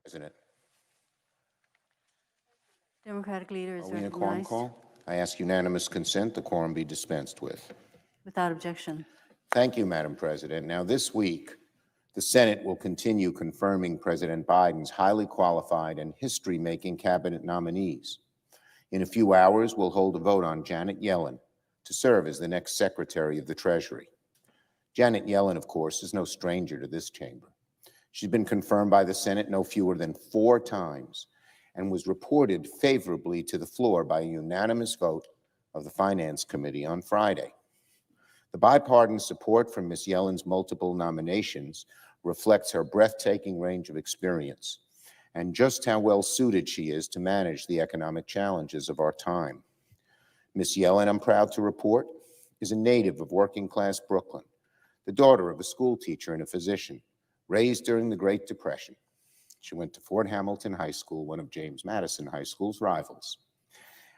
President. Democratic leader is Are we in a quorum recognized. call? I ask unanimous consent the quorum be dispensed with. Without objection. Thank you, Madam President. Now, this week, the Senate will continue confirming President Biden's highly qualified and history-making cabinet nominees. In a few hours, we'll hold a vote on Janet Yellen to serve as the next Secretary of the Treasury. Janet Yellen, of course, is no stranger to this chamber. She's been confirmed by the Senate no fewer than 4 times and was reported favorably to the floor by a unanimous vote of the Finance Committee on Friday. The bipartisan support for Ms. Yellen's multiple nominations reflects her breathtaking range of experience and just how well suited she is to manage the economic challenges of our time. Ms. Yellen, I'm proud to report, is a native of working-class Brooklyn, the daughter of a school teacher and a physician, raised during the Great Depression. She went to Fort Hamilton High School, one of James Madison High School's rivals.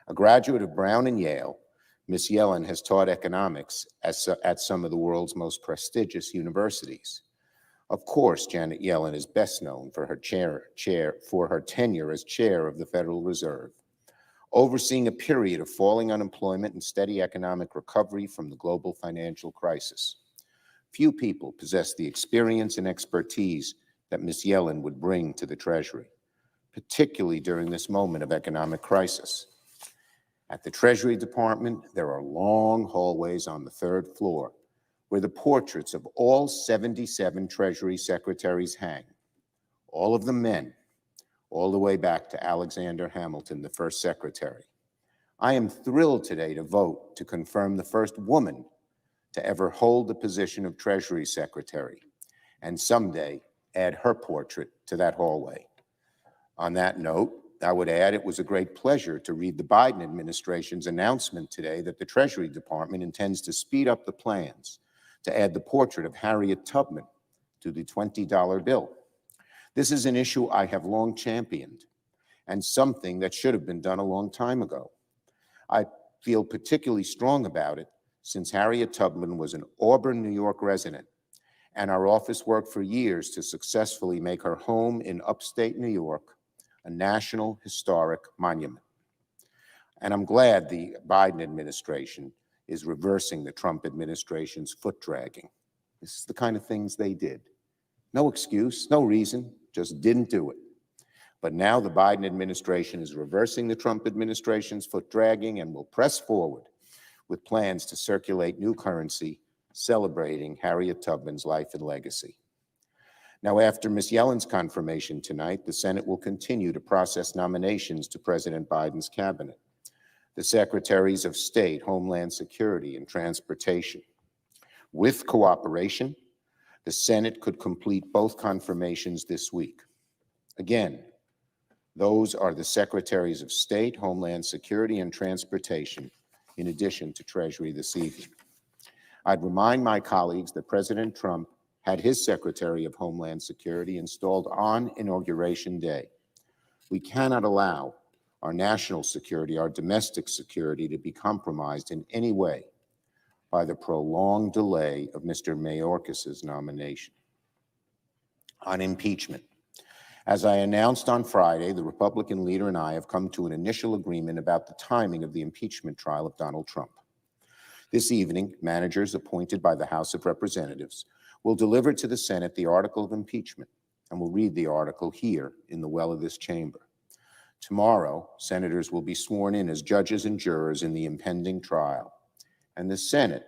A graduate of Brown and Yale, Ms. Yellen has taught economics at some of the world's most prestigious universities. Of course, Janet Yellen is best known for her tenure as chair of the Federal Reserve, overseeing a period of falling unemployment and steady economic recovery from the global financial crisis. Few people possess the experience and expertise that Ms. Yellen would bring to the Treasury, particularly during this moment of economic crisis. At the Treasury Department, there are long hallways on the 3rd floor where the portraits of all 77 Treasury secretaries hang, all of them men, all the way back to Alexander Hamilton, the first secretary. I am thrilled today to vote to confirm the first woman to ever hold the position of Treasury Secretary, and someday add her portrait to that hallway. On that note, I would add it was a great pleasure to read the Biden administration's announcement today that the Treasury Department intends to speed up the plans to add the portrait of Harriet Tubman to the $20 bill. This is an issue I have long championed and something that should have been done a long time ago. I feel particularly strong about it since Harriet Tubman was an Auburn, New York resident, and our office worked for years to successfully make her home in upstate New York a national historic monument. And I'm glad the Biden administration is reversing the Trump administration's foot dragging. This is the kind of things they did. No excuse, no reason, just didn't do it. But now the Biden administration is reversing the Trump administration's foot dragging and will press forward with plans to circulate new currency celebrating Harriet Tubman's life and legacy. Now, after Ms. Yellen's confirmation tonight, the Senate will continue to process nominations to President Biden's cabinet, the Secretaries of State, Homeland Security, and Transportation. With cooperation, the Senate could complete both confirmations this week. Again, those are the Secretaries of State, Homeland Security, and Transportation, in addition to Treasury this evening. I'd remind my colleagues that President Trump had his Secretary of Homeland Security installed on Inauguration Day. We cannot allow our national security, our domestic security, to be compromised in any way by the prolonged delay of Mr. Mayorkas's nomination. On impeachment, as I announced on Friday, the Republican leader and I have come to an initial agreement about the timing of the impeachment trial of Donald Trump. This evening, managers appointed by the House of Representatives will deliver to the Senate the article of impeachment, and will read the article here in the well of this chamber. Tomorrow, senators will be sworn in as judges and jurors in the impending trial, and the Senate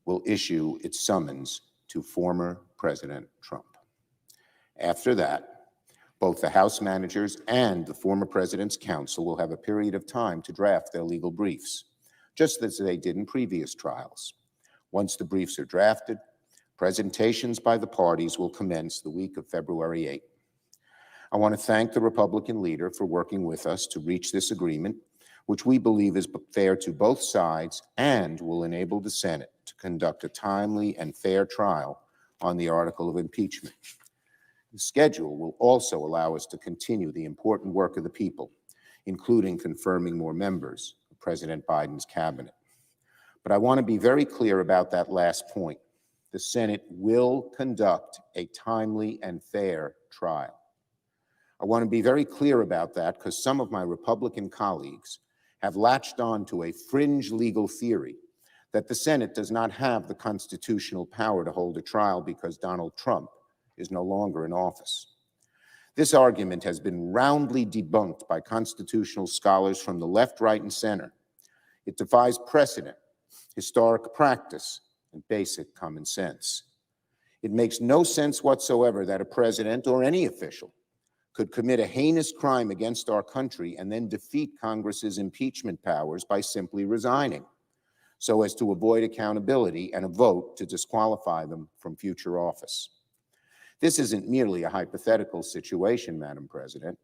will issue its summons to former President Trump. After that, both the House managers and the former president's counsel will have a period of time to draft their legal briefs, just as they did in previous trials. Once the briefs are drafted, presentations by the parties will commence the week of February 8th. I want to thank the Republican leader for working with us to reach this agreement, which we believe is fair to both sides and will enable the Senate to conduct a timely and fair trial on the article of impeachment. The schedule will also allow us to continue the important work of the people, including confirming more members of President Biden's cabinet. But I want to be very clear about that last point. The Senate will conduct a timely and fair trial. I want to be very clear about that because some of my Republican colleagues have latched on to a fringe legal theory that the Senate does not have the constitutional power to hold a trial because Donald Trump is no longer in office. This argument has been roundly debunked by constitutional scholars from the left, right, and center. It defies precedent, historic practice, and basic common sense. It makes no sense whatsoever that a president or any official could commit a heinous crime against our country and then defeat Congress's impeachment powers by simply resigning, so as to avoid accountability and a vote to disqualify them from future office. This isn't merely a hypothetical situation, Madam President.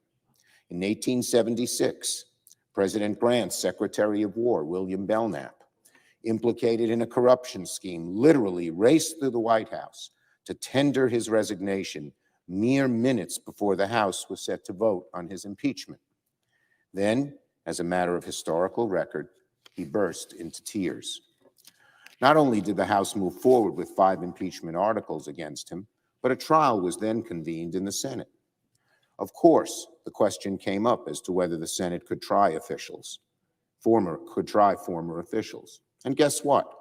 In 1876, President Grant's Secretary of War, William Belknap, implicated in a corruption scheme, literally raced through the White House to tender his resignation mere minutes before the House was set to vote on his impeachment. Then, as a matter of historical record, he burst into tears. Not only did the House move forward with 5 impeachment articles against him, but a trial was then convened in the Senate. Of course, the question came up as to whether the Senate could try former officials. And guess what?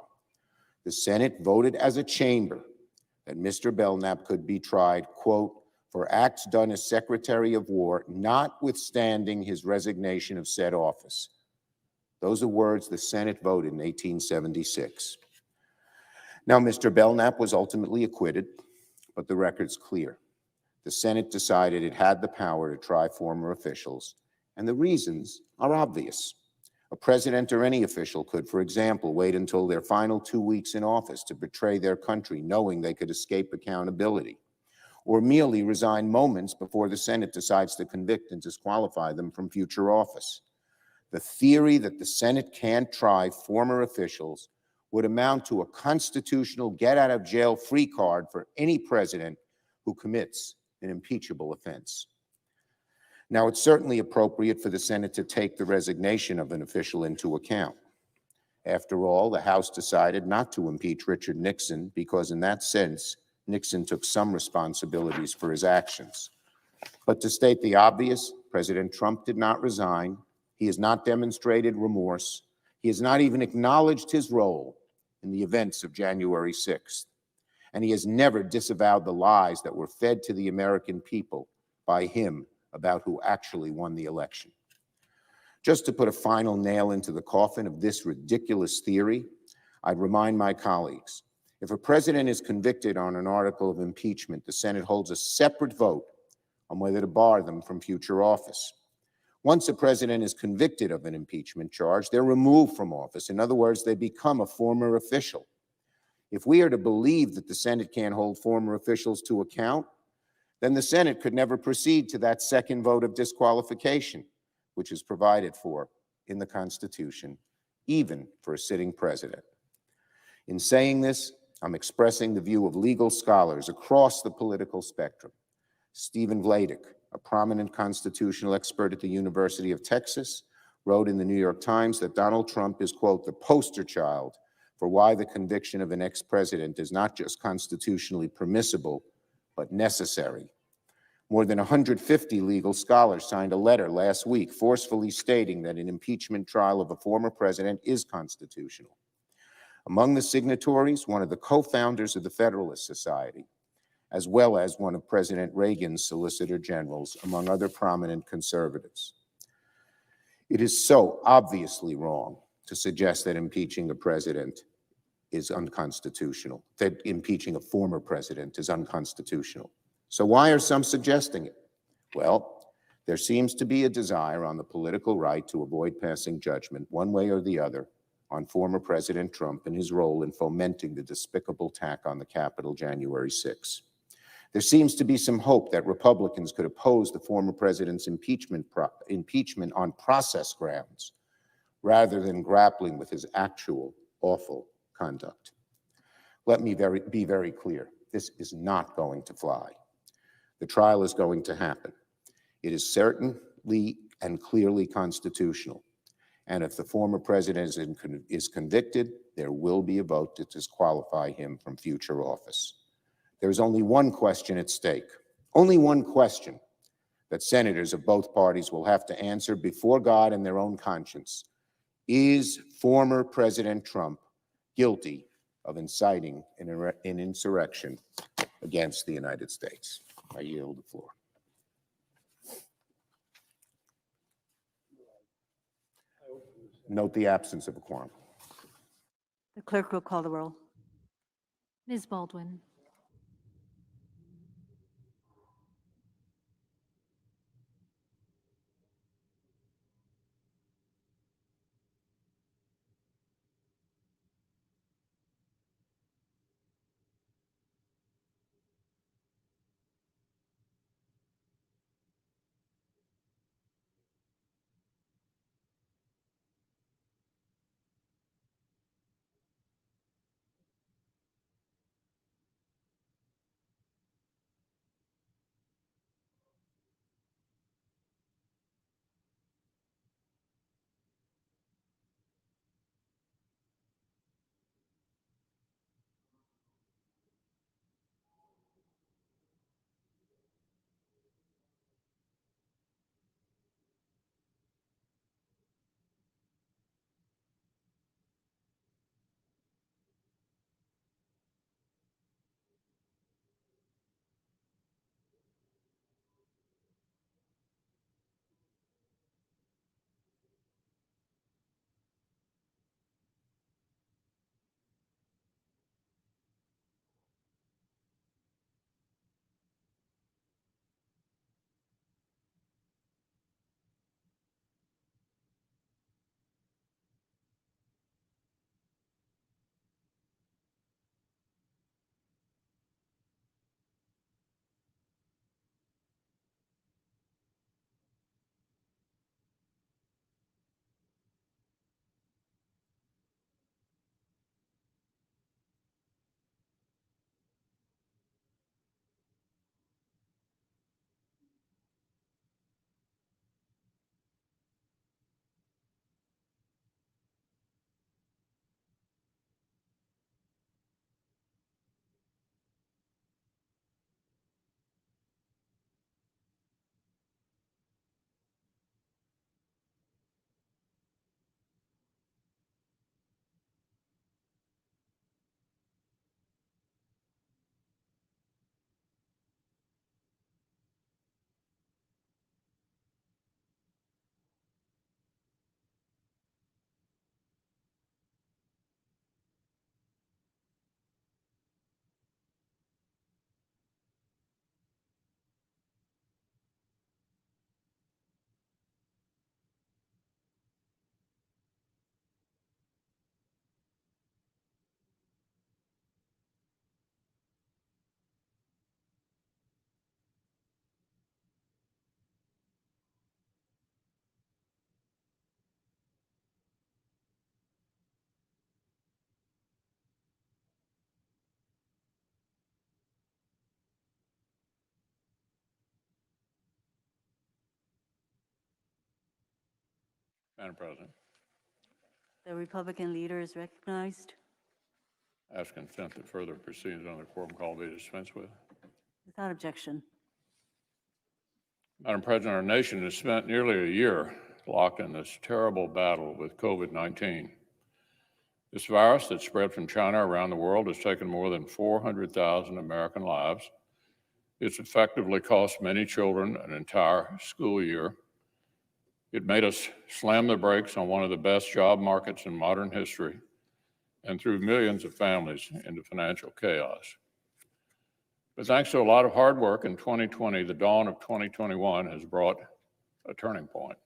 The Senate voted as a chamber that Mr. Belknap could be tried, quote, for acts done as Secretary of War, notwithstanding his resignation of said office. Those are words the Senate voted in 1876. Now, Mr. Belknap was ultimately acquitted, but the record's clear. The Senate decided it had the power to try former officials, and the reasons are obvious. A president or any official could, for example, wait until their final 2 weeks in office to betray their country, knowing they could escape accountability, or merely resign moments before the Senate decides to convict and disqualify them from future office. The theory that the Senate can't try former officials would amount to a constitutional get-out-of-jail-free card for any president who commits an impeachable offense. Now, it's certainly appropriate for the Senate to take the resignation of an official into account. After all, the House decided not to impeach Richard Nixon because, in that sense, Nixon took some responsibilities for his actions. But to state the obvious, President Trump did not resign. He has not demonstrated remorse. He has not even acknowledged his role in the events of January 6th. And he has never disavowed the lies that were fed to the American people by him about who actually won the election. Just to put a final nail into the coffin of this ridiculous theory, I'd remind my colleagues, if a president is convicted on an article of impeachment, the Senate holds a separate vote on whether to bar them from future office. Once a president is convicted of an impeachment charge, they're removed from office. In other words, they become a former official. If we are to believe that the Senate can't hold former officials to account, then the Senate could never proceed to that second vote of disqualification, which is provided for in the Constitution, even for a sitting president. In saying this, I'm expressing the view of legal scholars across the political spectrum. Stephen Vladeck, a prominent constitutional expert at the University of Texas, wrote in the New York Times that Donald Trump is, quote, the poster child for why the conviction of an ex-president is not just constitutionally permissible, but necessary. More than 150 legal scholars signed a letter last week forcefully stating that an impeachment trial of a former president is constitutional. Among the signatories, one of the co-founders of the Federalist Society, as well as one of President Reagan's Solicitor Generals, among other prominent conservatives. It is so obviously wrong to suggest that impeaching a president is unconstitutional, that impeaching a former president is unconstitutional. So why are some suggesting it? Well, there seems to be a desire on the political right to avoid passing judgment one way or the other on former President Trump and his role in fomenting the despicable attack on the Capitol January 6. There seems to be some hope that Republicans could oppose the former president's impeachment on process grounds rather than grappling with his actual awful conduct. Let me be very clear. This is not going to fly. The trial is going to happen. It is certainly and clearly constitutional. And if the former president is convicted, there will be a vote to disqualify him from future office. There is only one question at stake, only one question that senators of both parties will have to answer before God and their own conscience. Is former President Trump guilty of inciting an insurrection against the United States? I yield the floor. Note the absence of a quorum. The clerk will call the roll. Ms. Baldwin. Madam President, The Republican leader is recognized. ask consent that further proceedings on the quorum call be dispensed with. Without objection. Madam President, our nation has spent nearly a year locked in this terrible battle with COVID-19. This virus that spread from China around the world has taken more than 400,000 American lives. It's effectively cost many children an entire school year. It made us slam the brakes on one of the best job markets in modern history and threw millions of families into financial chaos. But thanks to a lot of hard work in 2020, the dawn of 2021 has brought a turning point.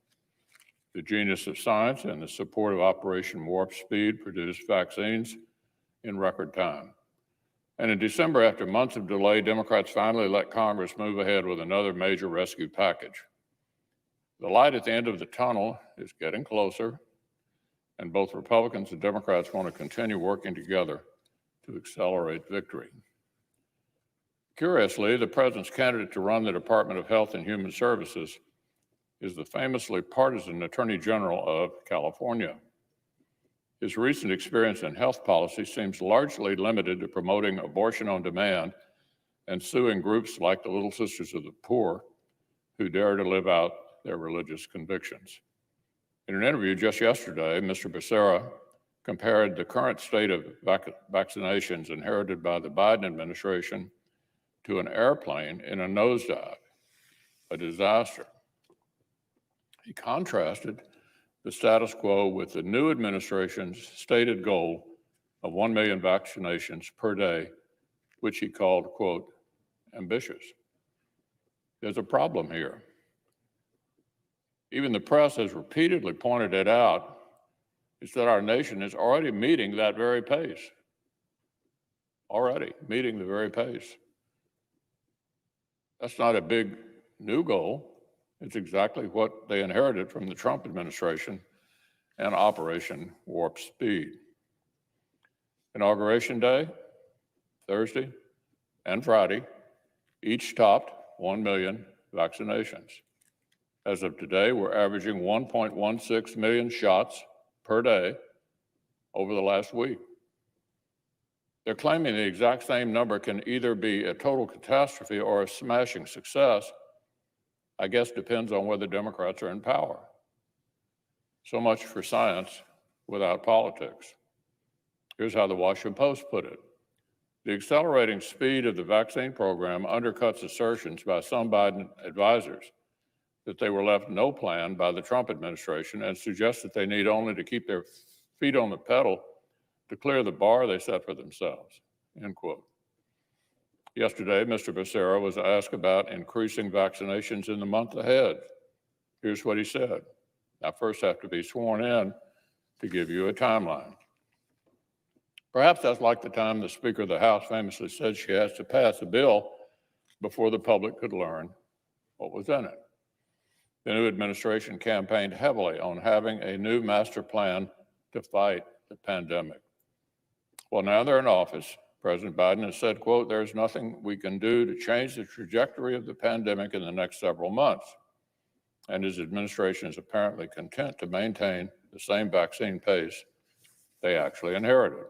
The genius of science and the support of Operation Warp Speed produced vaccines in record time. And in December, after months of delay, Democrats finally let Congress move ahead with another major rescue package. The light at the end of the tunnel is getting closer, and both Republicans and Democrats want to continue working together to accelerate victory. Curiously, the president's candidate to run the Department of Health and Human Services is the famously partisan Attorney General of California. His recent experience in health policy seems largely limited to promoting abortion on demand and suing groups like the Little Sisters of the Poor, who dare to live out their religious convictions. In an interview just yesterday, Mr. Becerra compared the current state of vaccinations inherited by the Biden administration to an airplane in a nosedive, a disaster. He contrasted the status quo with the new administration's stated goal of 1 million vaccinations per day, which he called, quote, ambitious. There's a problem here. Even the press has repeatedly pointed it out, is that our nation is already meeting that very pace. Already meeting the very pace. That's not a big new goal. It's exactly what they inherited from the Trump administration and Operation Warp Speed. Inauguration Day, Thursday, and Friday, each topped 1 million vaccinations. As of today, we're averaging 1.16 million shots per day over the last week. They're claiming the exact same number can either be a total catastrophe or a smashing success. I guess depends on whether Democrats are in power. So much for science without politics. Here's how the Washington Post put it. The accelerating speed of the vaccine program undercuts assertions by some Biden advisors that they were left no plan by the Trump administration and suggests that they need only to keep their feet on the pedal to clear the bar they set for themselves, end quote. Yesterday, Mr. Becerra was asked about increasing vaccinations in the month ahead. Here's what he said. I first have to be sworn in to give you a timeline. Perhaps that's like the time the Speaker of the House famously said she has to pass a bill before the public could learn what was in it. The new administration campaigned heavily on having a new master plan to fight the pandemic. Well, now they're in office. President Biden has said, quote, there's nothing we can do to change the trajectory of the pandemic in the next several months. And his administration is apparently content to maintain the same vaccine pace they actually inherited.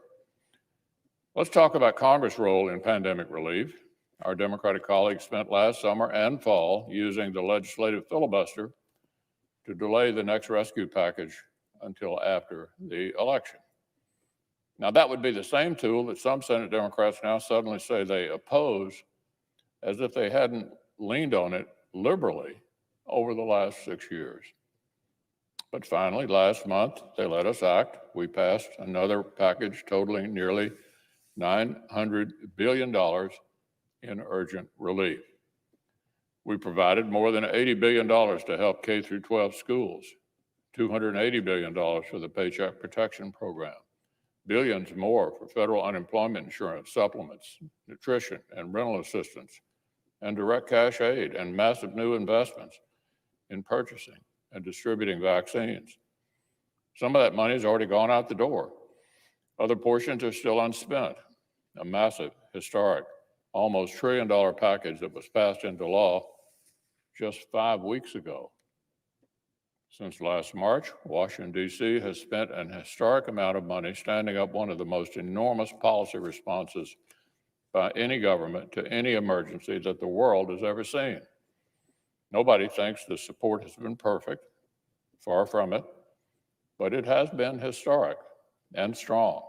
Let's talk about Congress' role in pandemic relief. Our Democratic colleagues spent last summer and fall using the legislative filibuster to delay the next rescue package until after the election. Now, that would be the same tool that some Senate Democrats now suddenly say they oppose, as if they hadn't leaned on it liberally over the last 6 years. But finally, last month, they let us act. We passed another package totaling nearly $900 billion in urgent relief. We provided more than $80 billion to help K through 12 schools, $280 billion for the Paycheck Protection Program, billions more for federal unemployment insurance, supplements, nutrition, and rental assistance, and direct cash aid, and massive new investments in purchasing and distributing vaccines. Some of that money has already gone out the door. Other portions are still unspent. A massive, historic, almost $1 trillion package that was passed into law just 5 weeks ago. Since last March, Washington, D.C. has spent an historic amount of money standing up one of the most enormous policy responses by any government to any emergency that the world has ever seen. Nobody thinks the support has been perfect, far from it, but it has been historic and strong.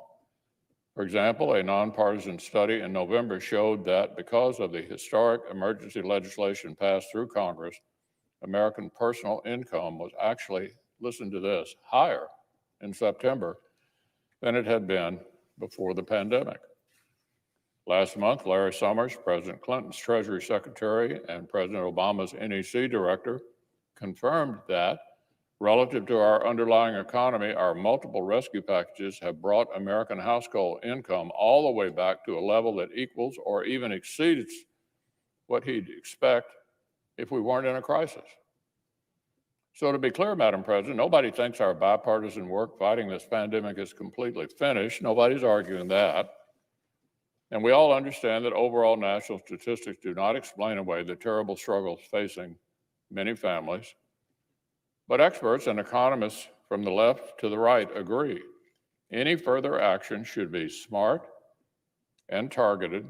For example, a nonpartisan study in November showed that because of the historic emergency legislation passed through Congress, American personal income was actually, listen to this, higher in September than it had been before the pandemic. Last month, Larry Summers, President Clinton's Treasury Secretary and President Obama's NEC Director, confirmed that relative to our underlying economy, our multiple rescue packages have brought American household income all the way back to a level that equals or even exceeds what he'd expect if we weren't in a crisis. So to be clear, Madam President, nobody thinks our bipartisan work fighting this pandemic is completely finished. Nobody's arguing that. And we all understand that overall national statistics do not explain away the terrible struggles facing many families. But experts and economists from the left to the right agree. Any further action should be smart and targeted,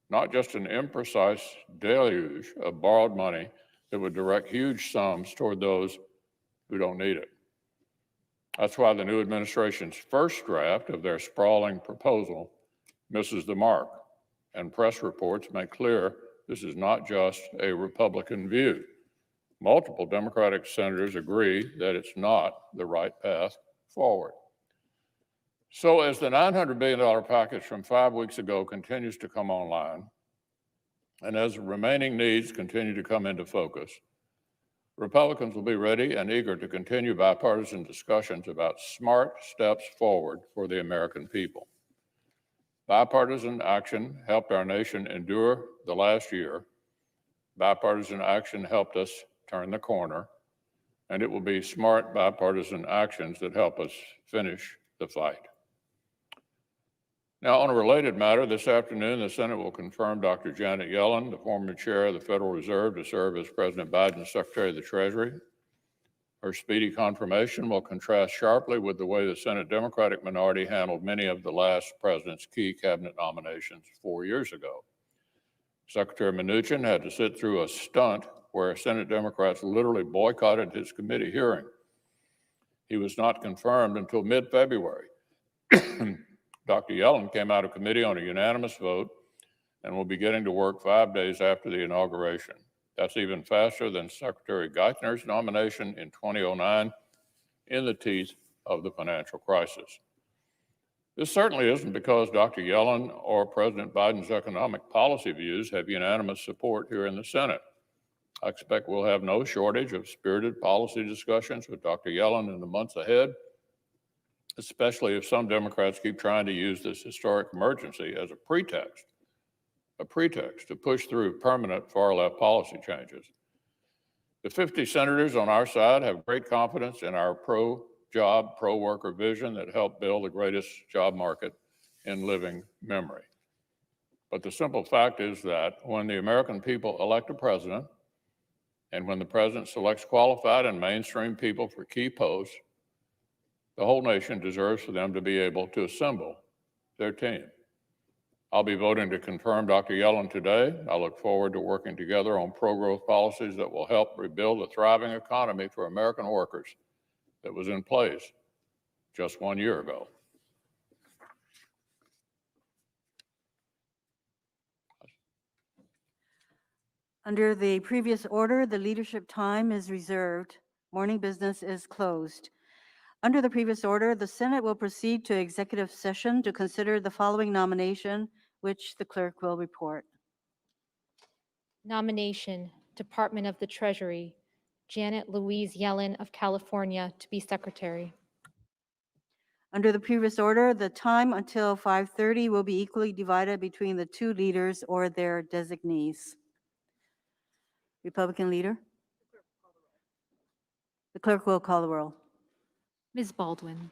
not just an imprecise deluge of borrowed money It would direct huge sums toward those who don't need it. That's why the new administration's first draft of their sprawling proposal misses the mark, and press reports make clear this is not just a Republican view. Multiple Democratic senators agree that it's not the right path forward. So as the $900 billion package from 5 weeks ago continues to come online, and as remaining needs continue to come into focus, Republicans will be ready and eager to continue bipartisan discussions about smart steps forward for the American people. Bipartisan action helped our nation endure the last year. Bipartisan action helped us turn the corner, and it will be smart bipartisan actions that help us finish the fight. Now, on a related matter, this afternoon, the Senate will confirm Dr. Janet Yellen, the former chair of the Federal Reserve, to serve as President Biden's Secretary of the Treasury. Her speedy confirmation will contrast sharply with the way the Senate Democratic minority handled many of the last president's key cabinet nominations 4 years ago. Secretary Mnuchin had to sit through a stunt where Senate Democrats literally boycotted his committee hearing. He was not confirmed until mid-February. Dr. Yellen came out of committee on a unanimous vote and will be getting to work 5 days after the inauguration. That's even faster than Secretary Geithner's nomination in 2009 in the teeth of the financial crisis. This certainly isn't because Dr. Yellen or President Biden's economic policy views have unanimous support here in the Senate. I expect we'll have no shortage of spirited policy discussions with Dr. Yellen in the months ahead, especially if some Democrats keep trying to use this historic emergency as a pretext to push through permanent far-left policy changes. The 50 senators on our side have great confidence in our pro-job, pro-worker vision that helped build the greatest job market in living memory. But the simple fact is that when the American people elect a president, and when the president selects qualified and mainstream people for key posts, the whole nation deserves for them to be able to assemble their team. I'll be voting to confirm Dr. Yellen today. I look forward to working together on pro-growth policies that will help rebuild a thriving economy for American workers that was in place just 1 year ago. Under the previous order, the leadership time is reserved. Morning business is closed. Under the previous order, the Senate will proceed to executive session to consider the following nomination, which the clerk will report. Nomination, Department of the Treasury, Janet Louise Yellen of California to be Secretary. Under the previous order, the time until 5:30 will be equally divided between the two leaders or their designees. Republican leader? The clerk will call the roll. Ms. Baldwin.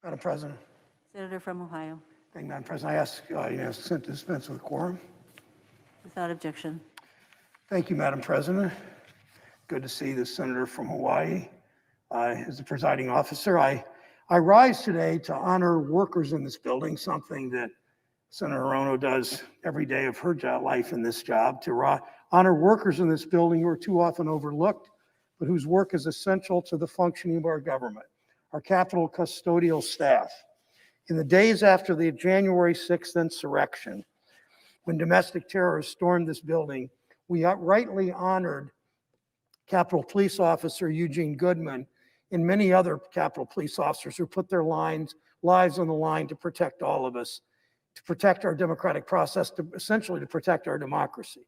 Madam President. Senator from Ohio. Thank you, Madam President. I ask unanimous consent to dispense with quorum. Without objection. Thank you, Madam President. Good to see the senator from Hawaii as the presiding officer. I rise today to honor workers in this building, something that Senator Hirono does every day of her life in this job, to honor workers in this building who are too often overlooked, but whose work is essential to the functioning of our government, our Capitol custodial staff. In the days after the January 6th insurrection, when domestic terrorists stormed this building, we rightly honored Capitol Police Officer Eugene Goodman and many other Capitol Police officers who put their lives on the line to protect all of us, to protect our democratic process, essentially to protect our democracy.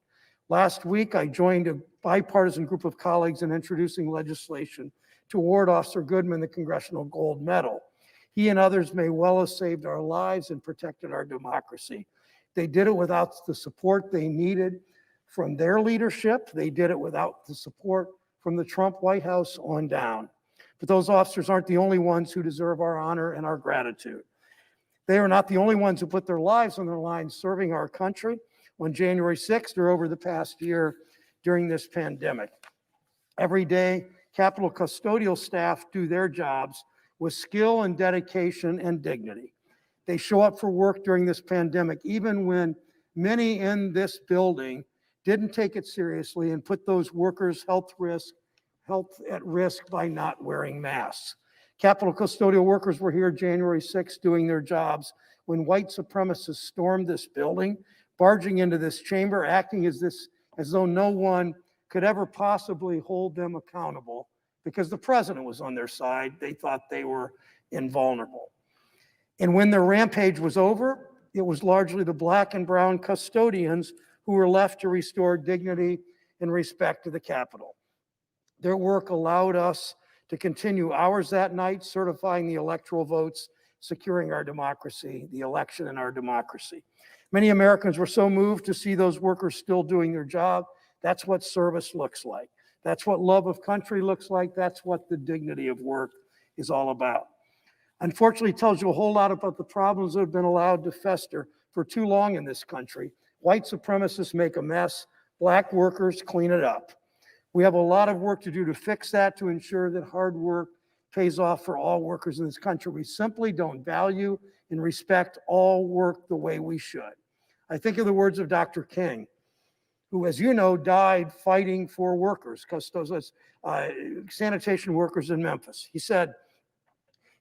Last week, I joined a bipartisan group of colleagues in introducing legislation to award Officer Goodman the Congressional Gold Medal. He and others may well have saved our lives and protected our democracy. They did it without the support they needed from their leadership. They did it without the support from the Trump White House on down. But those officers aren't the only ones who deserve our honor and our gratitude. They are not the only ones who put their lives on the line serving our country on January 6th or over the past year during this pandemic. Every day, Capitol custodial staff do their jobs with skill and dedication and dignity. They show up for work during this pandemic, even when many in this building didn't take it seriously and put those workers' health at risk by not wearing masks. Capitol custodial workers were here January 6th doing their jobs when white supremacists stormed this building, barging into this chamber, acting as though no one could ever possibly hold them accountable because the president was on their side. They thought they were invulnerable. And when their rampage was over, it was largely the black and brown custodians who were left to restore dignity and respect to the Capitol. Their work allowed us to continue hours that night, certifying the electoral votes, securing our democracy, the election and our democracy. Many Americans were so moved to see those workers still doing their job. That's what service looks like. That's what love of country looks like. That's what the dignity of work is all about. Unfortunately, it tells you a whole lot about the problems that have been allowed to fester for too long in this country. White supremacists make a mess. Black workers clean it up. We have a lot of work to do to fix that, to ensure that hard work pays off for all workers in this country. We simply don't value and respect all work the way we should. I think of the words of Dr. King, who, as you know, died fighting for workers, sanitation workers in Memphis. He said,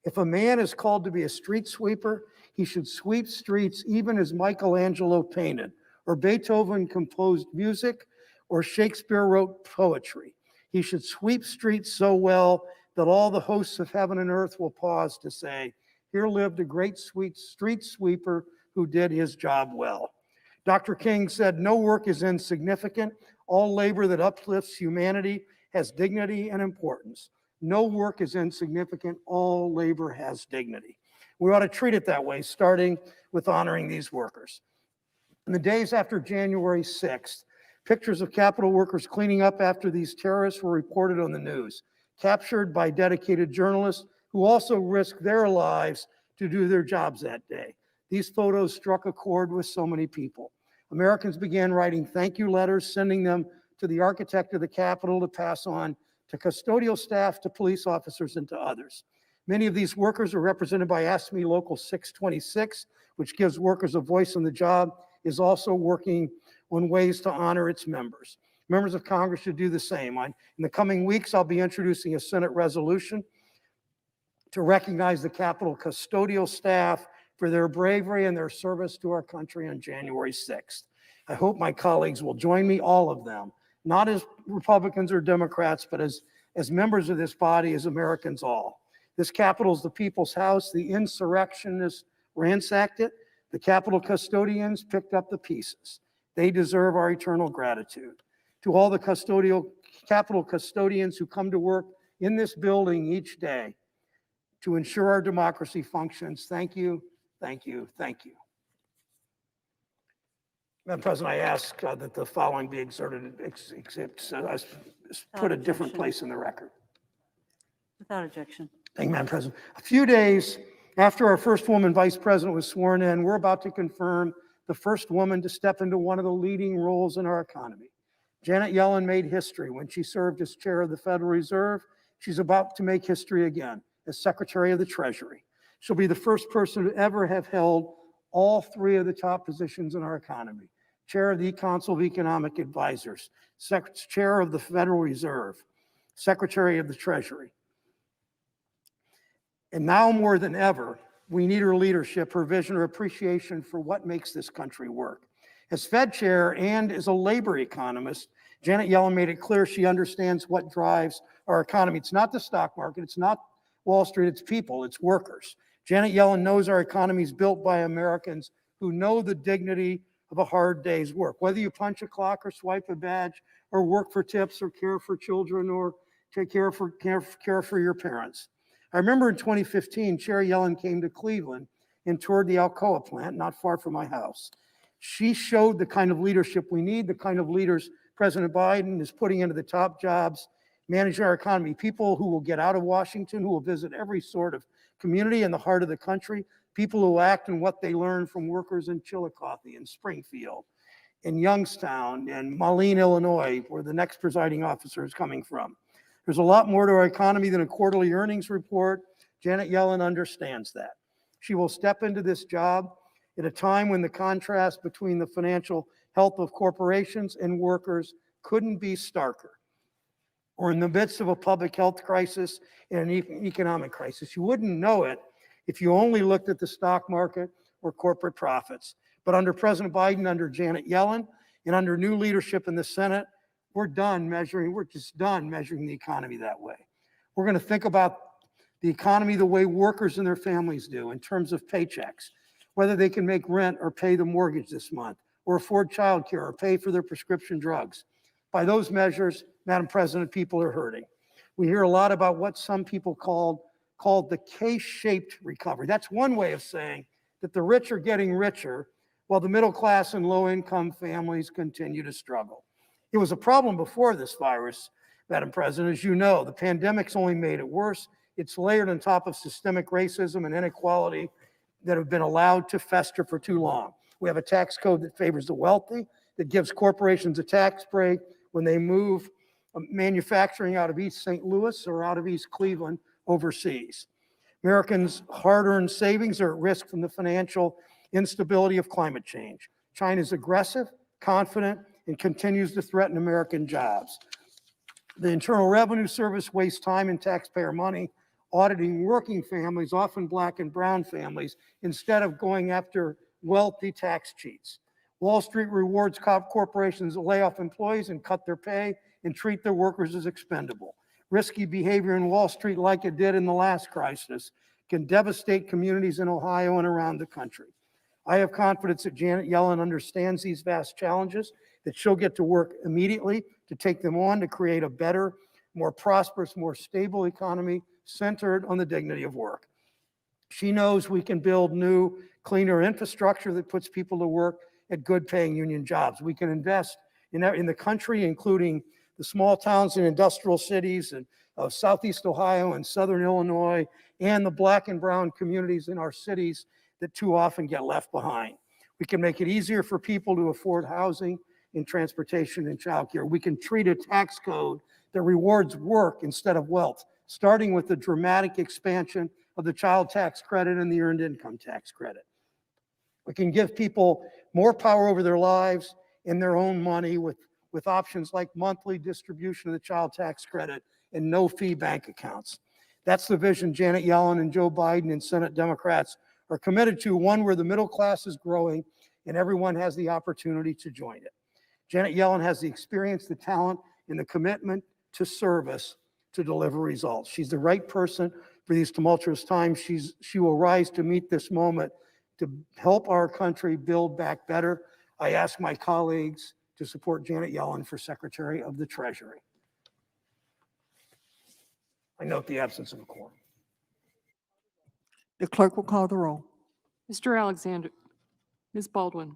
"If a man is called to be a street sweeper, he should sweep streets even as Michelangelo painted, or Beethoven composed music, or Shakespeare wrote poetry. He should sweep streets so well that all the hosts of heaven and earth will pause to say, here lived a great sweet street sweeper who did his job well." Dr. King said, "No work is insignificant. All labor that uplifts humanity has dignity and importance. No work is insignificant. All labor has dignity." We ought to treat it that way, starting with honoring these workers. In the days after January 6th, pictures of Capitol workers cleaning up after these terrorists were reported on the news, captured by dedicated journalists who also risked their lives to do their jobs that day. These photos struck a chord with so many people. Americans began writing thank you letters, sending them to the architect of the Capitol to pass on to custodial staff, to police officers, and to others. Many of these workers are represented by AFSCME Local 626, which gives workers a voice on the job, is also working on ways to honor its members. Members of Congress should do the same. In the coming weeks, I'll be introducing a Senate resolution to recognize the Capitol custodial staff for their bravery and their service to our country on January 6th. I hope my colleagues will join me, all of them, not as Republicans or Democrats, but as members of this body, as Americans all. This Capitol is the people's house. The insurrectionists ransacked it. The Capitol custodians picked up the pieces. They deserve our eternal gratitude. To all the Capitol custodians who come to work in this building each day to ensure our democracy functions, thank you, thank you, thank you. Madam President, I ask that the following be put a different place in the record. Without objection. Thank you, Madam President. A few days After our first woman vice president was sworn in, we're about to confirm the first woman to step into one of the leading roles in our economy. Janet Yellen made history when she served as chair of the Federal Reserve. She's about to make history again as Secretary of the Treasury. She'll be the first person to ever have held all three of the top positions in our economy: chair of the Council of Economic Advisors, chair of the Federal Reserve, Secretary of the Treasury. And now more than ever, we need her leadership, her vision, her appreciation for what makes this country work. As Fed chair and as a labor economist, Janet Yellen made it clear she understands what drives our economy. It's not the stock market, it's not Wall Street, it's people, it's workers. Janet Yellen knows our economy is built by Americans who know the dignity of a hard day's work. Whether you punch a clock or swipe a badge or work for tips or care for children or take care for your parents. I remember in 2015, Chair Yellen came to Cleveland and toured the Alcoa plant, not far from my house. She showed the kind of leadership we need, the kind of leaders President Biden is putting into the top jobs, managing our economy, people who will get out of Washington, who will visit every sort of community in the heart of the country, people who act on what they learn from workers in Chillicothe and Springfield, in Youngstown, and Moline, Illinois, where the next presiding officer is coming from. There's a lot more to our economy than a quarterly earnings report. Janet Yellen understands that. She will step into this job at a time when the contrast between the financial health of corporations and workers couldn't be starker. We're in the midst of a public health crisis and an economic crisis. You wouldn't know it if you only looked at the stock market or corporate profits. But under President Biden, under Janet Yellen, and under new leadership in the Senate, we're just done measuring the economy that way. We're going to think about the economy the way workers and their families do, in terms of paychecks, whether they can make rent or pay the mortgage this month, or afford childcare or pay for their prescription drugs. By those measures, Madam President, people are hurting. We hear a lot about what some people called the K-shaped recovery. That's one way of saying that the rich are getting richer while the middle class and low-income families continue to struggle. It was a problem before this virus, Madam President. As you know, the pandemic's only made it worse. It's layered on top of systemic racism and inequality that have been allowed to fester for too long. We have a tax code that favors the wealthy, that gives corporations a tax break when they move manufacturing out of East St. Louis or out of East Cleveland overseas. Americans' hard-earned savings are at risk from the financial instability of climate change. China's aggressive, confident, and continues to threaten American jobs. The Internal Revenue Service wastes time and taxpayer money auditing working families, often Black and brown families, instead of going after wealthy tax cheats. Wall Street rewards corporations that lay off employees and cut their pay and treat their workers as expendable. Risky behavior in Wall Street, like it did in the last crisis, can devastate communities in Ohio and around the country. I have confidence that Janet Yellen understands these vast challenges, that she'll get to work immediately to take them on to create a better, more prosperous, more stable economy centered on the dignity of work. She knows we can build new, cleaner infrastructure that puts people to work at good paying union jobs. We can invest in the country, including the small towns and industrial cities of Southeast Ohio and Southern Illinois, and the Black and brown communities in our cities that too often get left behind. We can make it easier for people to afford housing and transportation and childcare. We can treat a tax code that rewards work instead of wealth, starting with the dramatic expansion of the child tax credit and the earned income tax credit. We can give people more power over their lives and their own money with options like monthly distribution of the child tax credit and no-fee bank accounts. That's the vision Janet Yellen and Joe Biden and Senate Democrats are committed to, one where the middle class is growing and everyone has the opportunity to join it. Janet Yellen has the experience, the talent, and the commitment to service to deliver results. She's the right person for these tumultuous times. She will rise to meet this moment to help our country build back better. I ask my colleagues to support Janet Yellen for Secretary of the Treasury. I note the absence of a quorum. The clerk will call the roll. Mr. Alexander, Ms. Baldwin,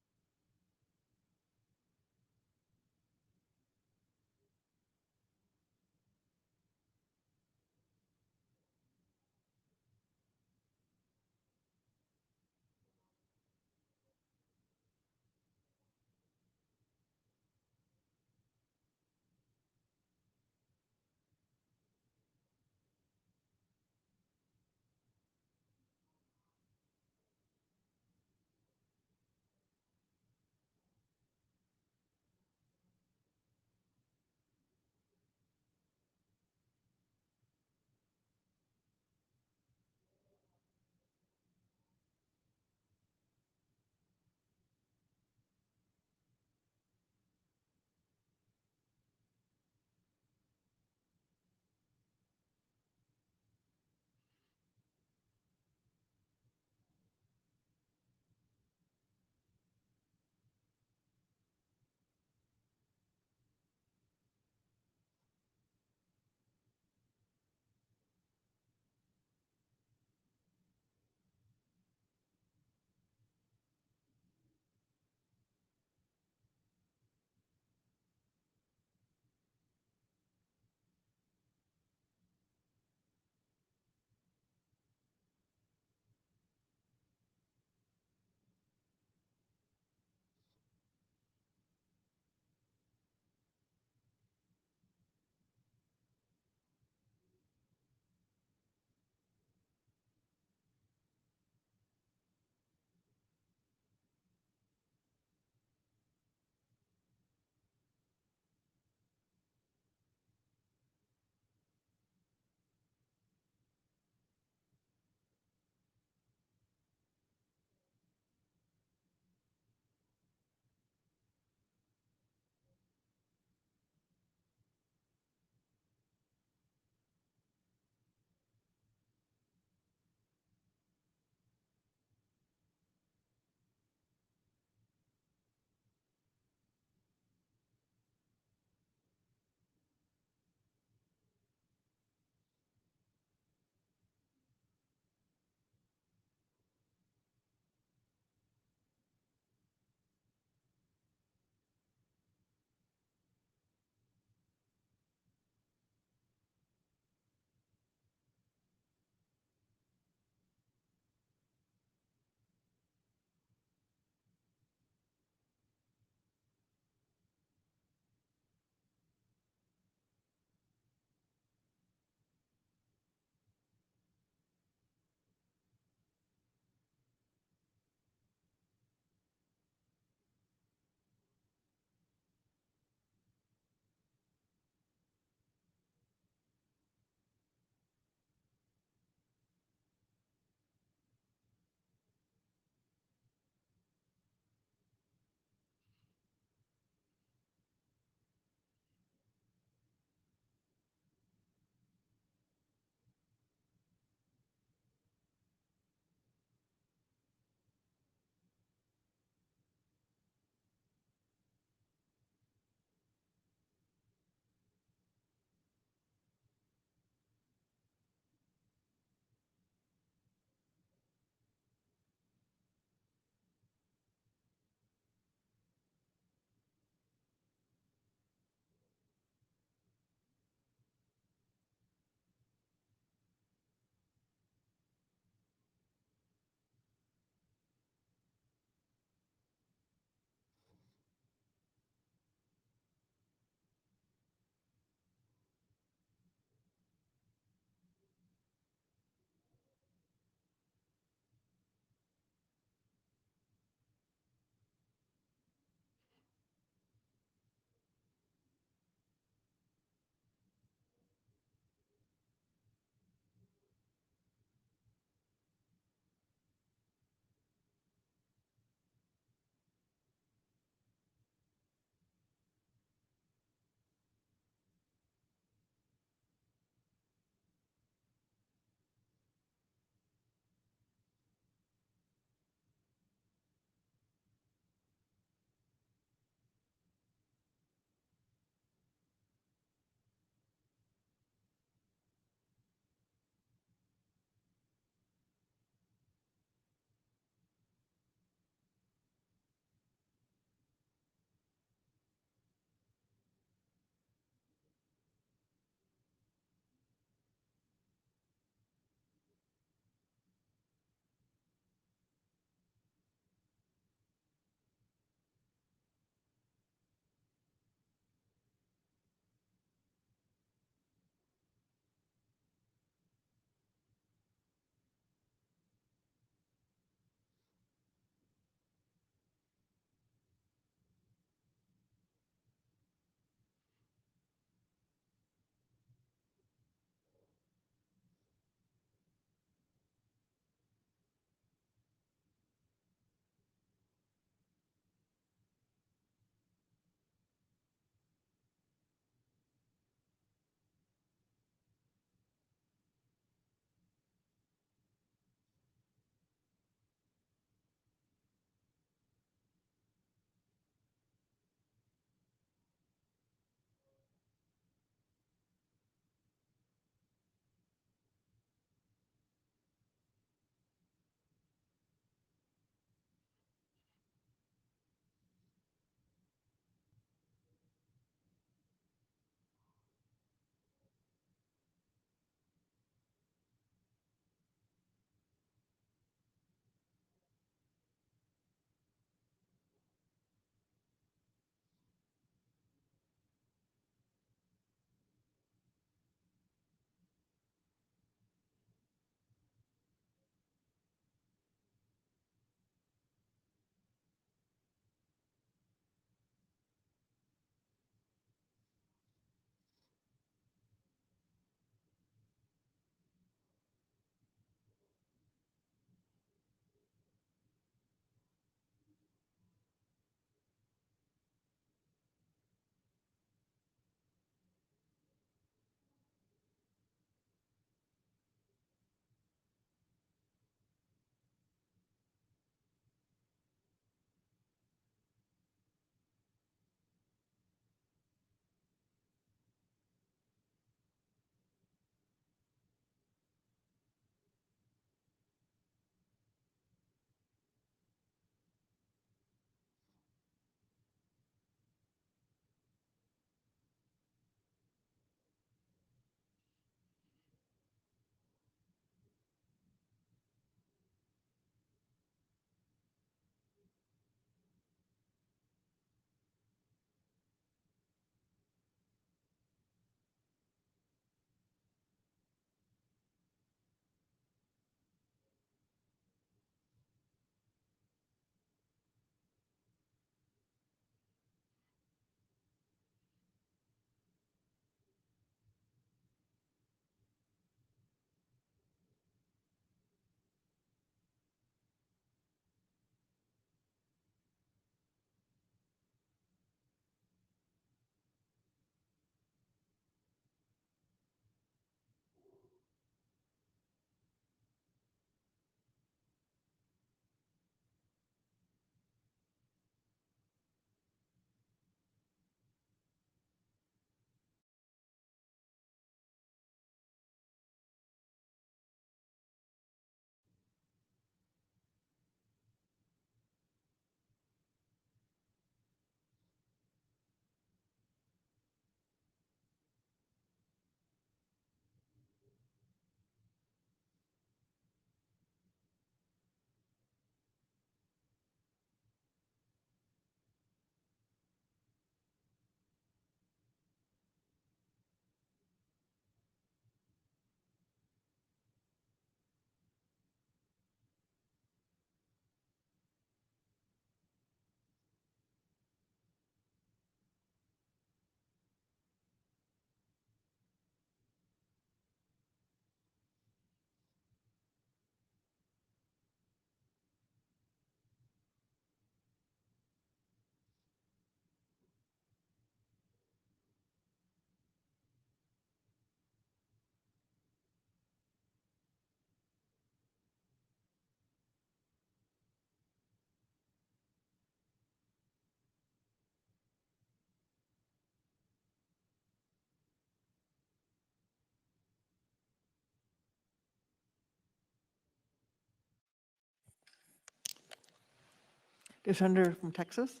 The senator from Texas.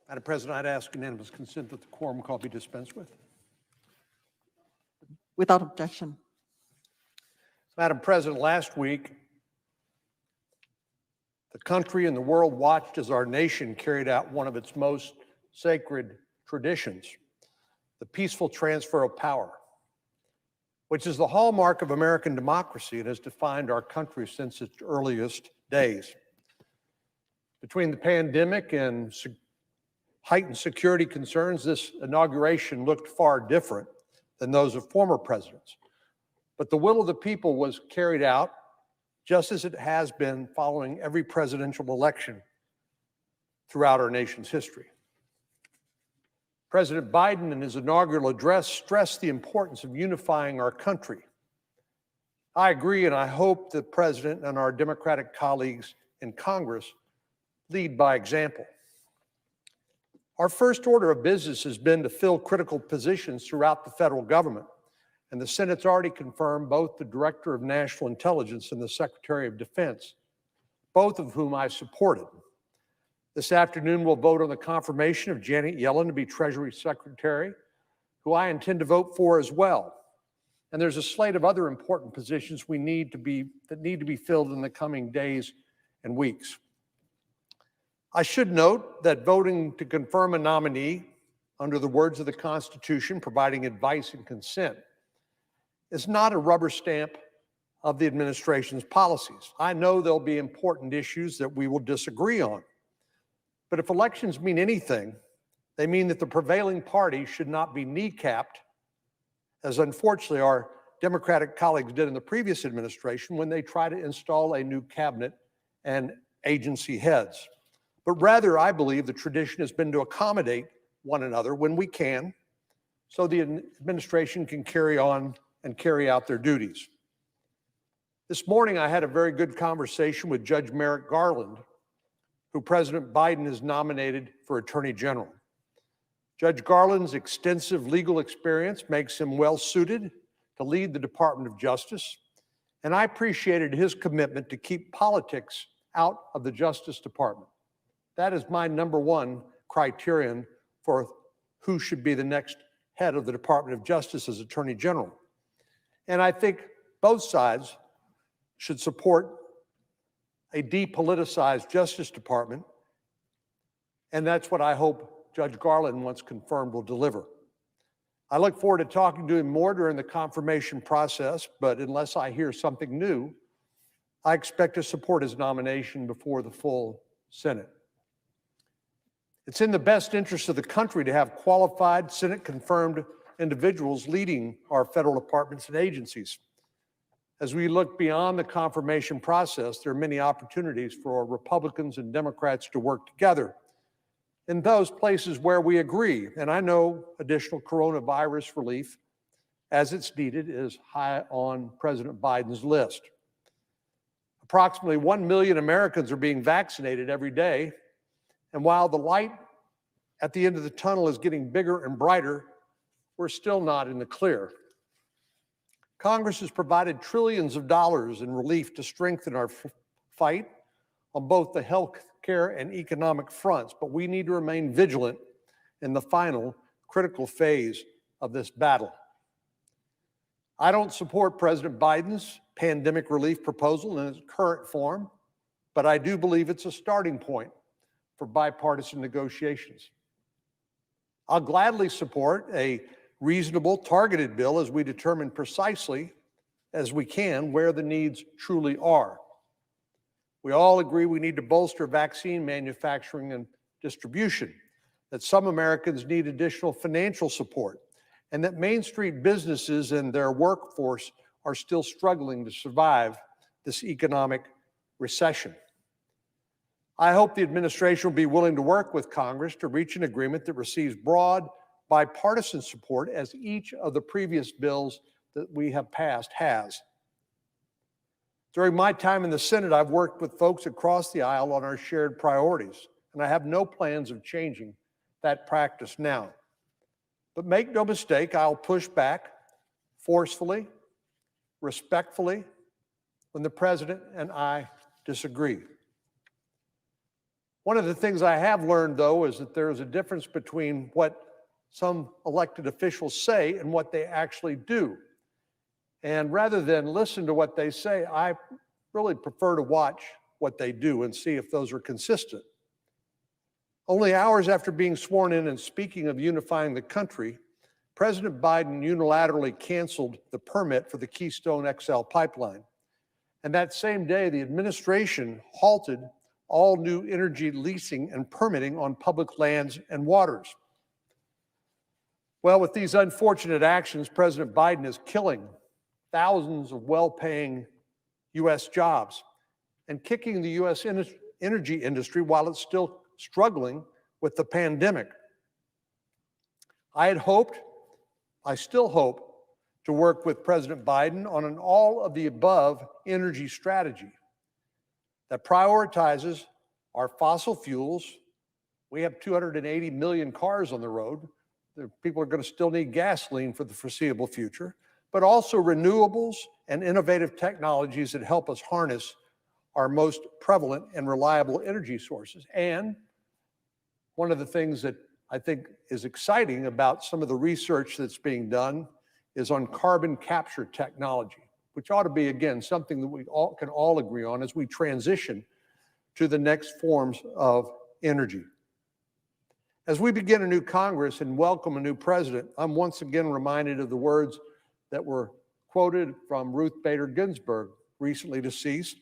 Madam President, I'd ask unanimous consent that the quorum call be dispensed with. Without objection. Madam President, last week, the country and the world watched as our nation carried out one of its most sacred traditions, the peaceful transfer of power, which is the hallmark of American democracy and has defined our country since its earliest days. Between the pandemic and heightened security concerns, this inauguration looked far different than those of former presidents. But the will of the people was carried out just as it has been following every presidential election throughout our nation's history. President Biden, in his inaugural address, stressed the importance of unifying our country. I agree, and I hope the president and our Democratic colleagues in Congress lead by example. Our first order of business has been to fill critical positions throughout the federal government, and the Senate's already confirmed both the Director of National Intelligence and the Secretary of Defense, both of whom I supported. This afternoon, we'll vote on the confirmation of Janet Yellen to be Treasury Secretary, who I intend to vote for as well. And there's a slate of other important positions that need to be filled in the coming days and weeks. I should note that voting to confirm a nominee under the words of the Constitution, providing advice and consent, is not a rubber stamp of the administration's policies. I know there'll be important issues that we will disagree on. But if elections mean anything, they mean that the prevailing party should not be kneecapped, as unfortunately our Democratic colleagues did in the previous administration when they tried to install a new cabinet and agency heads. But rather, I believe the tradition has been to accommodate one another when we can, so the administration can carry on and carry out their duties. This morning, I had a very good conversation with Judge Merrick Garland, who President Biden has nominated for Attorney General. Judge Garland's extensive legal experience makes him well-suited to lead the Department of Justice, and I appreciated his commitment to keep politics out of the Justice Department. That is my number one criterion for who should be the next head of the Department of Justice as Attorney General. And I think both sides should support a depoliticized Justice Department, and that's what I hope Judge Garland, once confirmed, will deliver. I look forward to talking to him more during the confirmation process, but unless I hear something new, I expect to support his nomination before the full Senate. It's in the best interest of the country to have qualified, Senate-confirmed individuals leading our federal departments and agencies. As we look beyond the confirmation process, there are many opportunities for Republicans and Democrats to work together in those places where we agree. And I know additional coronavirus relief, as it's needed, is high on President Biden's list. Approximately 1 million Americans are being vaccinated every day. And while the light at the end of the tunnel is getting bigger and brighter, we're still not in the clear. Congress has provided trillions of dollars in relief to strengthen our fight on both the health care and economic fronts, but we need to remain vigilant in the final critical phase of this battle. I don't support President Biden's pandemic relief proposal in its current form, but I do believe it's a starting point for bipartisan negotiations. I'll gladly support a reasonable, targeted bill as we determine precisely as we can where the needs truly are. We all agree we need to bolster vaccine manufacturing and distribution, that some Americans need additional financial support, and that Main Street businesses and their workforce are still struggling to survive this economic recession. I hope the administration will be willing to work with Congress to reach an agreement that receives broad bipartisan support, as each of the previous bills that we have passed has. During my time in the Senate, I've worked with folks across the aisle on our shared priorities, and I have no plans of changing that practice now. But make no mistake, I'll push back forcefully, respectfully, when the president and I disagree. One of the things I have learned, though, is that there is a difference between what some elected officials say and what they actually do. And rather than listen to what they say, I really prefer to watch what they do and see if those are consistent. Only hours after being sworn in and speaking of unifying the country, President Biden unilaterally canceled the permit for the Keystone XL pipeline. And that same day, the administration halted all new energy leasing and permitting on public lands and waters. Well, with these unfortunate actions, President Biden is killing thousands of well-paying U.S. jobs and kicking the U.S. energy industry while it's still struggling with the pandemic. I had hoped, I still hope, to work with President Biden on an all-of-the-above energy strategy that prioritizes our fossil fuels. We have 280 million cars on the road. People are going to still need gasoline for the foreseeable future, but also renewables and innovative technologies that help us harness our most prevalent and reliable energy sources. And one of the things that I think is exciting about some of the research that's being done is on carbon capture technology, which ought to be, again, something that we can all agree on as we transition to the next forms of energy. As we begin a new Congress and welcome a new president, I'm once again reminded of the words that were quoted from Ruth Bader Ginsburg, recently deceased,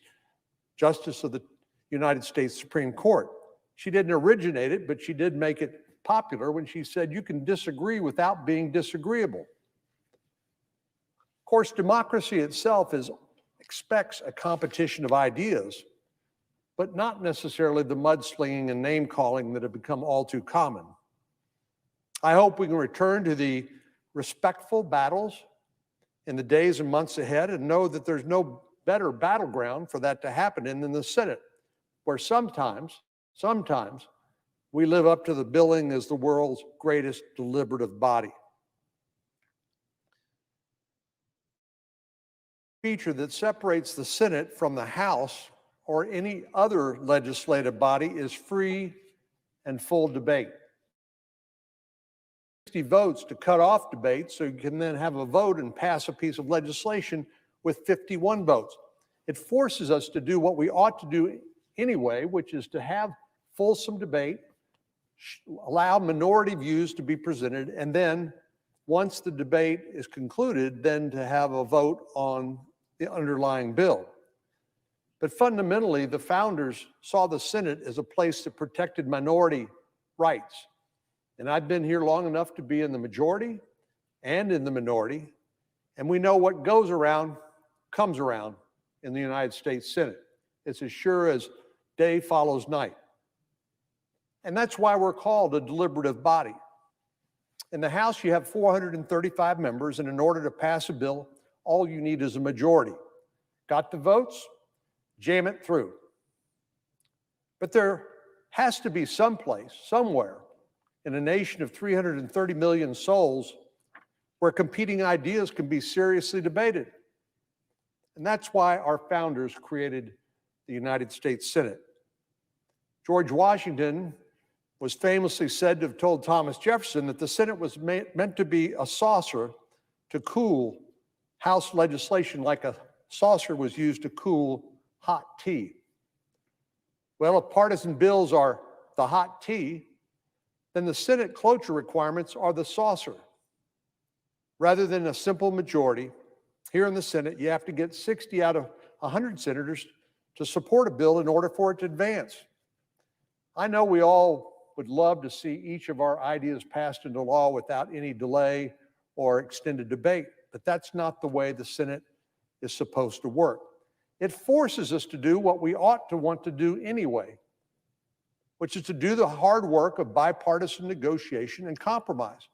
Justice of the United States Supreme Court. She didn't originate it, but she did make it popular when she said, "You can disagree without being disagreeable." Of course, democracy itself expects a competition of ideas, but not necessarily the mudslinging and name-calling that have become all too common. I hope we can return to the respectful battles in the days and months ahead and know that there's no better battleground for that to happen in than the Senate, where sometimes we live up to the billing as the world's greatest deliberative body. Feature that separates the Senate from the House or any other legislative body is free and full debate. 60 votes to cut off debate so you can then have a vote and pass a piece of legislation with 51 votes. It forces us to do what we ought to do anyway, which is to have fulsome debate, allow minority views to be presented, and then once the debate is concluded, then to have a vote on the underlying bill. But fundamentally, the founders saw the Senate as a place that protected minority rights. And I've been here long enough to be in the majority and in the minority, and we know what goes around comes around in the United States Senate. It's as sure as day follows night. And that's why we're called a deliberative body. In the House, you have 435 members, and in order to pass a bill, all you need is a majority. Got the votes? Jam it through. But there has to be some place, somewhere, in a nation of 330 million souls where competing ideas can be seriously debated. And that's why our founders created the United States Senate. George Washington was famously said to have told Thomas Jefferson that the Senate was meant to be a saucer to cool House legislation like a saucer was used to cool hot tea. Well, if partisan bills are the hot tea, then the Senate cloture requirements are the saucer. Rather than a simple majority, here in the Senate, you have to get 60 out of 100 senators to support a bill in order for it to advance. I know we all would love to see each of our ideas passed into law without any delay or extended debate, but that's not the way the Senate is supposed to work. It forces us to do what we ought to want to do anyway, which is to do the hard work of bipartisan negotiation and compromise.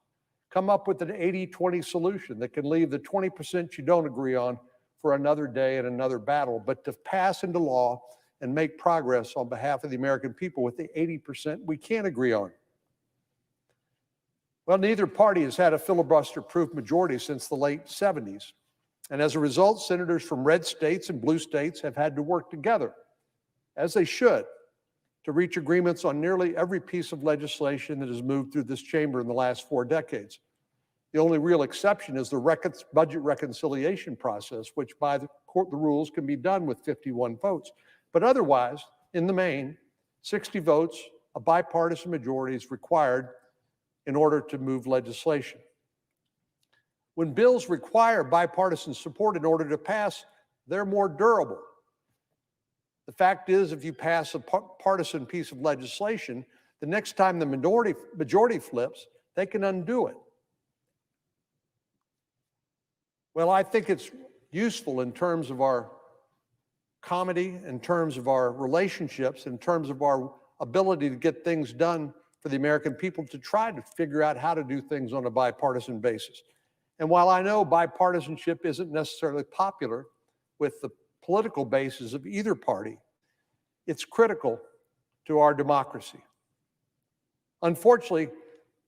Come up with an 80-20 solution that can leave the 20% you don't agree on for another day and another battle, but to pass into law and make progress on behalf of the American people with the 80% we can't agree on. Well, neither party has had a filibuster-proof majority since the late 70s. And as a result, senators from red states and blue states have had to work together, as they should, to reach agreements on nearly every piece of legislation that has moved through this chamber in the last 4 decades. The only real exception is the budget reconciliation process, which by the rules can be done with 51 votes. But otherwise, in the main, 60 votes, a bipartisan majority is required in order to move legislation. When bills require bipartisan support in order to pass, they're more durable. The fact is, if you pass a partisan piece of legislation, the next time the majority flips, they can undo it. Well, I think it's useful in terms of our comedy, in terms of our relationships, in terms of our ability to get things done for the American people to try to figure out how to do things on a bipartisan basis. And while I know bipartisanship isn't necessarily popular with the political bases of either party, it's critical to our democracy. Unfortunately,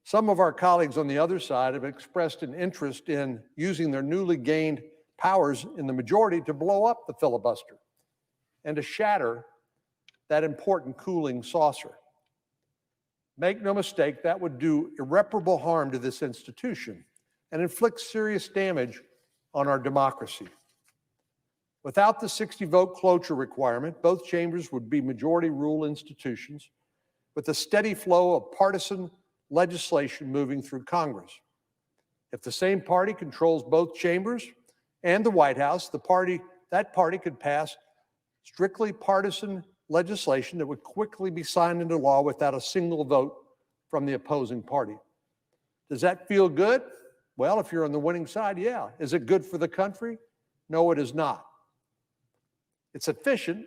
some of our colleagues on the other side have expressed an interest in using their newly gained powers in the majority to blow up the filibuster and to shatter that important cooling saucer. Make no mistake, that would do irreparable harm to this institution and inflict serious damage on our democracy. Without the 60-vote cloture requirement, both chambers would be majority rule institutions with a steady flow of partisan legislation moving through Congress. If the same party controls both chambers and the White House, that party could pass strictly partisan legislation that would quickly be signed into law without a single vote from the opposing party. Does that feel good? Well, if you're on the winning side, yeah. Is it good for the country? No, it is not. It's efficient,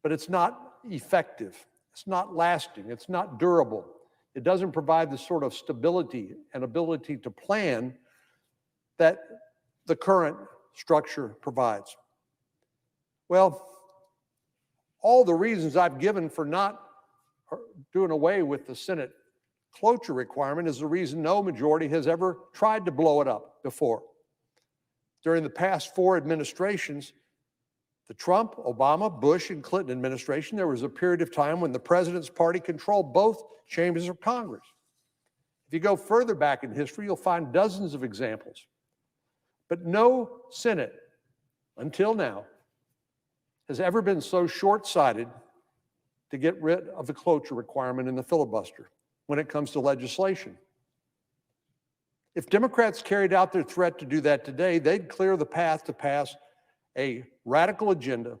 but it's not effective. It's not lasting. It's not durable. It doesn't provide the sort of stability and ability to plan that the current structure provides. Well, all the reasons I've given for not doing away with the Senate cloture requirement is the reason no majority has ever tried to blow it up before. During the past 4 administrations, the Trump, Obama, Bush, and Clinton administration, there was a period of time when the president's party controlled both chambers of Congress. If you go further back in history, you'll find dozens of examples. But no Senate, until now, has ever been so short-sighted to get rid of the cloture requirement in the filibuster when it comes to legislation. If Democrats carried out their threat to do that today, they'd clear the path to pass a radical agenda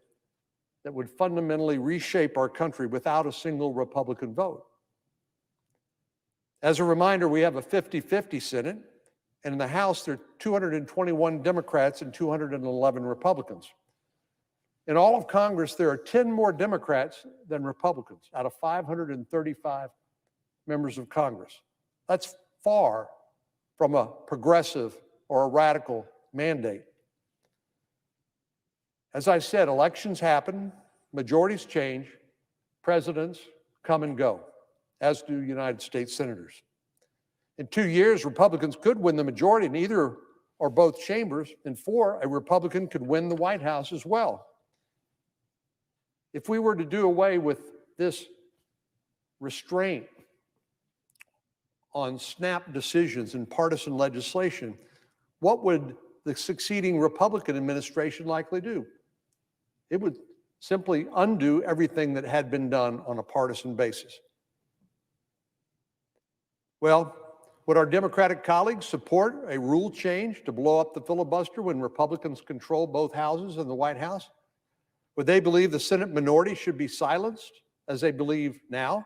that would fundamentally reshape our country without a single Republican vote. As a reminder, we have a 50-50 Senate, and in the House, there are 221 Democrats and 211 Republicans. In all of Congress, there are 10 more Democrats than Republicans out of 535 members of Congress. That's far from a progressive or a radical mandate. As I said, elections happen, majorities change, presidents come and go, as do United States senators. In 2 years, Republicans could win the majority in either or both chambers. In 4, a Republican could win the White House as well. If we were to do away with this restraint on snap decisions and partisan legislation, what would the succeeding Republican administration likely do? It would simply undo everything that had been done on a partisan basis. Well, would our Democratic colleagues support a rule change to blow up the filibuster when Republicans control both houses and the White House? Would they believe the Senate minority should be silenced, as they believe now?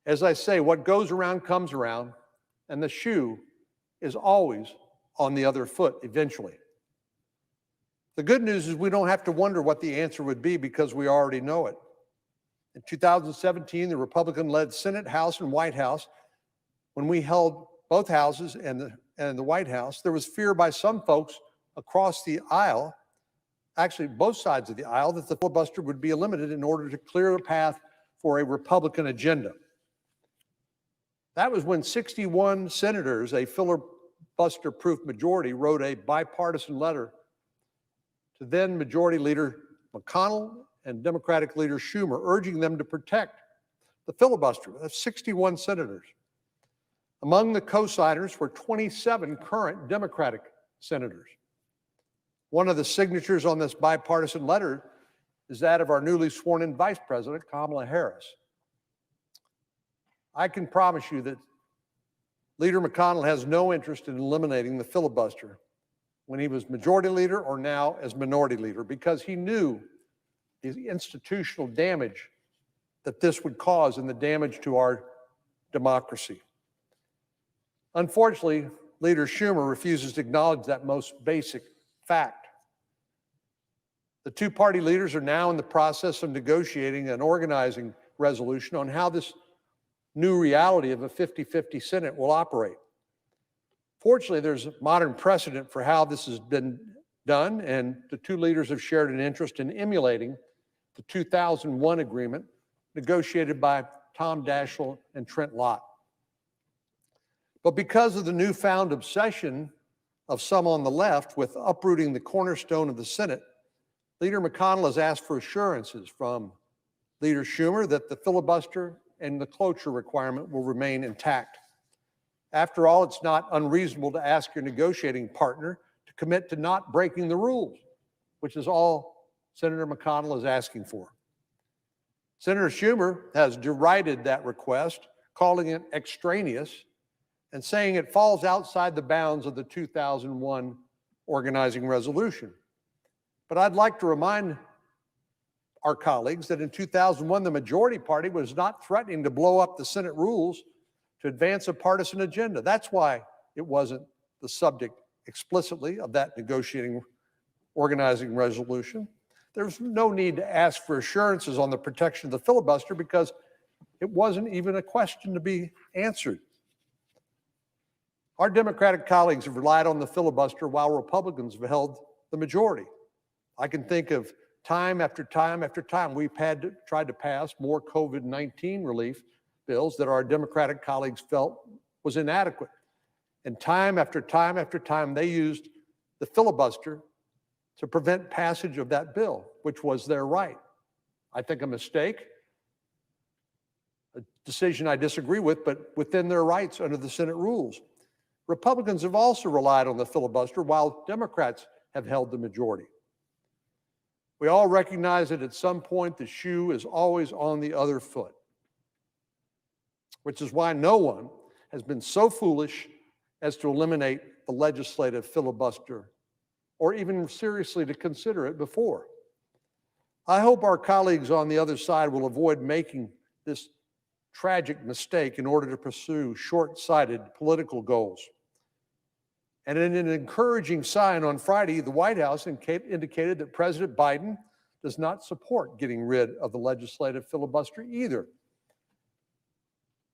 As I say, what goes around comes around, and the shoe is always on the other foot eventually. The good news is we don't have to wonder what the answer would be because we already know it. In 2017, the Republican-led Senate, House, and White House, when we held both houses and the White House, there was fear by some folks across the aisle, actually both sides of the aisle, that the filibuster would be eliminated in order to clear a path for a Republican agenda. That was when 61 senators, a filibuster-proof majority, wrote a bipartisan letter to then Majority Leader McConnell and Democratic Leader Schumer, urging them to protect the filibuster. That's 61 senators. Among the co-signers were 27 current Democratic senators. One of the signatures on this bipartisan letter is that of our newly sworn-in Vice President Kamala Harris. I can promise you that Leader McConnell has no interest in eliminating the filibuster when he was Majority Leader or now as Minority Leader, because he knew the institutional damage that this would cause and the damage to our democracy. Unfortunately, Leader Schumer refuses to acknowledge that most basic fact. The two-party leaders are now in the process of negotiating an organizing resolution on how this new reality of a 50-50 Senate will operate. Fortunately, there's a modern precedent for how this has been done, and the two leaders have shared an interest in emulating the 2001 agreement negotiated by Tom Daschle and Trent Lott. But because of the newfound obsession of some on the left with uprooting the cornerstone of the Senate, Leader McConnell has asked for assurances from Leader Schumer that the filibuster and the cloture requirement will remain intact. After all, it's not unreasonable to ask your negotiating partner to commit to not breaking the rules, which is all Senator McConnell is asking for. Senator Schumer has derided that request, calling it extraneous and saying it falls outside the bounds of the 2001 organizing resolution. But I'd like to remind our colleagues that in 2001, the majority party was not threatening to blow up the Senate rules to advance a partisan agenda. That's why it wasn't the subject explicitly of that negotiating organizing resolution. There's no need to ask for assurances on the protection of the filibuster because it wasn't even a question to be answered. Our Democratic colleagues have relied on the filibuster while Republicans have held the majority. I can think of time after time after time we've tried to pass more COVID-19 relief bills that our Democratic colleagues felt was inadequate. And time after time after time, they used the filibuster to prevent passage of that bill, which was their right. I think a mistake, a decision I disagree with, but within their rights under the Senate rules. Republicans have also relied on the filibuster while Democrats have held the majority. We all recognize that at some point the shoe is always on the other foot, which is why no one has been so foolish as to eliminate the legislative filibuster or even seriously to consider it before. I hope our colleagues on the other side will avoid making this tragic mistake in order to pursue short-sighted political goals. And in an encouraging sign on Friday, the White House indicated that President Biden does not support getting rid of the legislative filibuster either.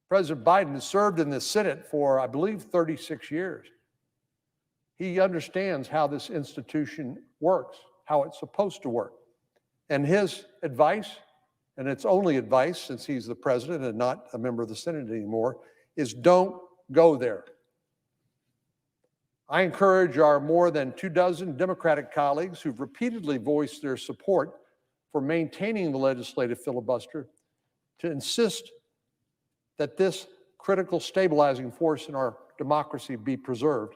President Biden has served in the Senate for, I believe, 36 years. He understands how this institution works, how it's supposed to work. And his advice, and it's only advice since he's the president and not a member of the Senate anymore, is don't go there. I encourage our more than 24 Democratic colleagues who've repeatedly voiced their support for maintaining the legislative filibuster to insist that this critical stabilizing force in our democracy be preserved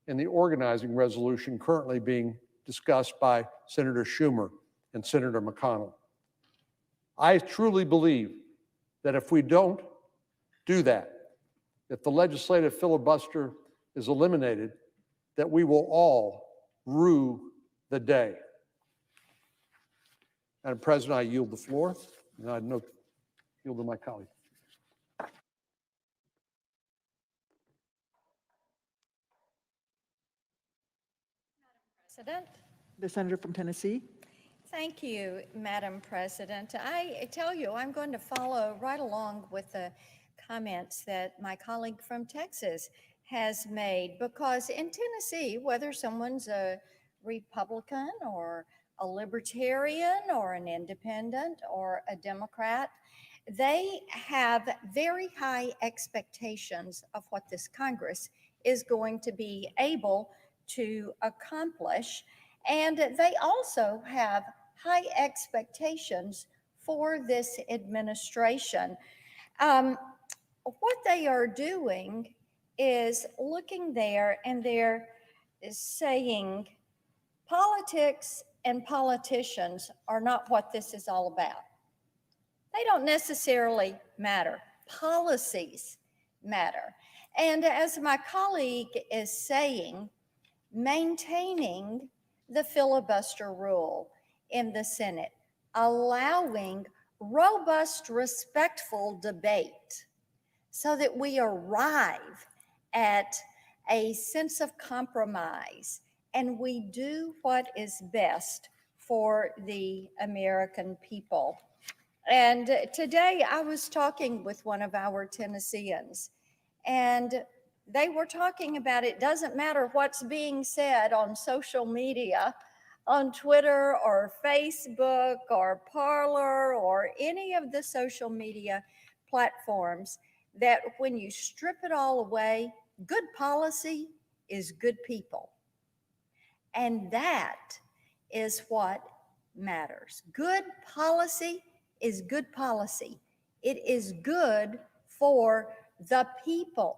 in the organizing resolution currently being discussed by Senator Schumer and Senator McConnell. I truly believe that if we don't do that, if the legislative filibuster is eliminated, that we will all rue the day. Madam President, I yield the floor, and I yield to my colleague. President. The senator from Tennessee. Thank you, Madam President. I tell you, I'm going to follow right along with the comments that my colleague from Texas has made, because in Tennessee, whether someone's a Republican or a Libertarian or an Independent or a Democrat, they have very high expectations of what this Congress is going to be able to accomplish. And they also have high expectations for this administration. What they are doing is looking there and they're saying politics and politicians are not what this is all about. They don't necessarily matter. Policies matter. And as my colleague is saying, maintaining the filibuster rule in the Senate, allowing robust, respectful debate so that we arrive at a sense of compromise and we do what is best for the American people. And today I was talking with one of our Tennesseans, and they were talking about it doesn't matter what's being said on social media, on Twitter or Facebook or Parler or any of the social media platforms, that when you strip it all away, good policy is good people. And that is what matters. Good policy is good policy. It is good for the people.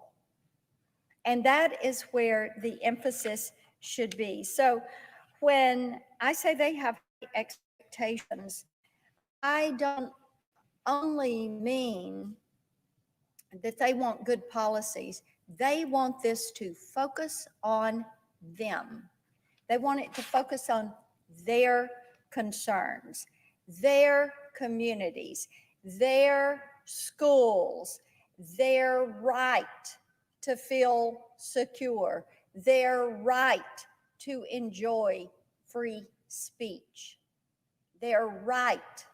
And that is where the emphasis should be. So when I say they have expectations, I don't only mean that they want good policies. They want this to focus on them. They want it to focus on their concerns, their communities, their schools, their right to feel secure, their right to enjoy free speech, their right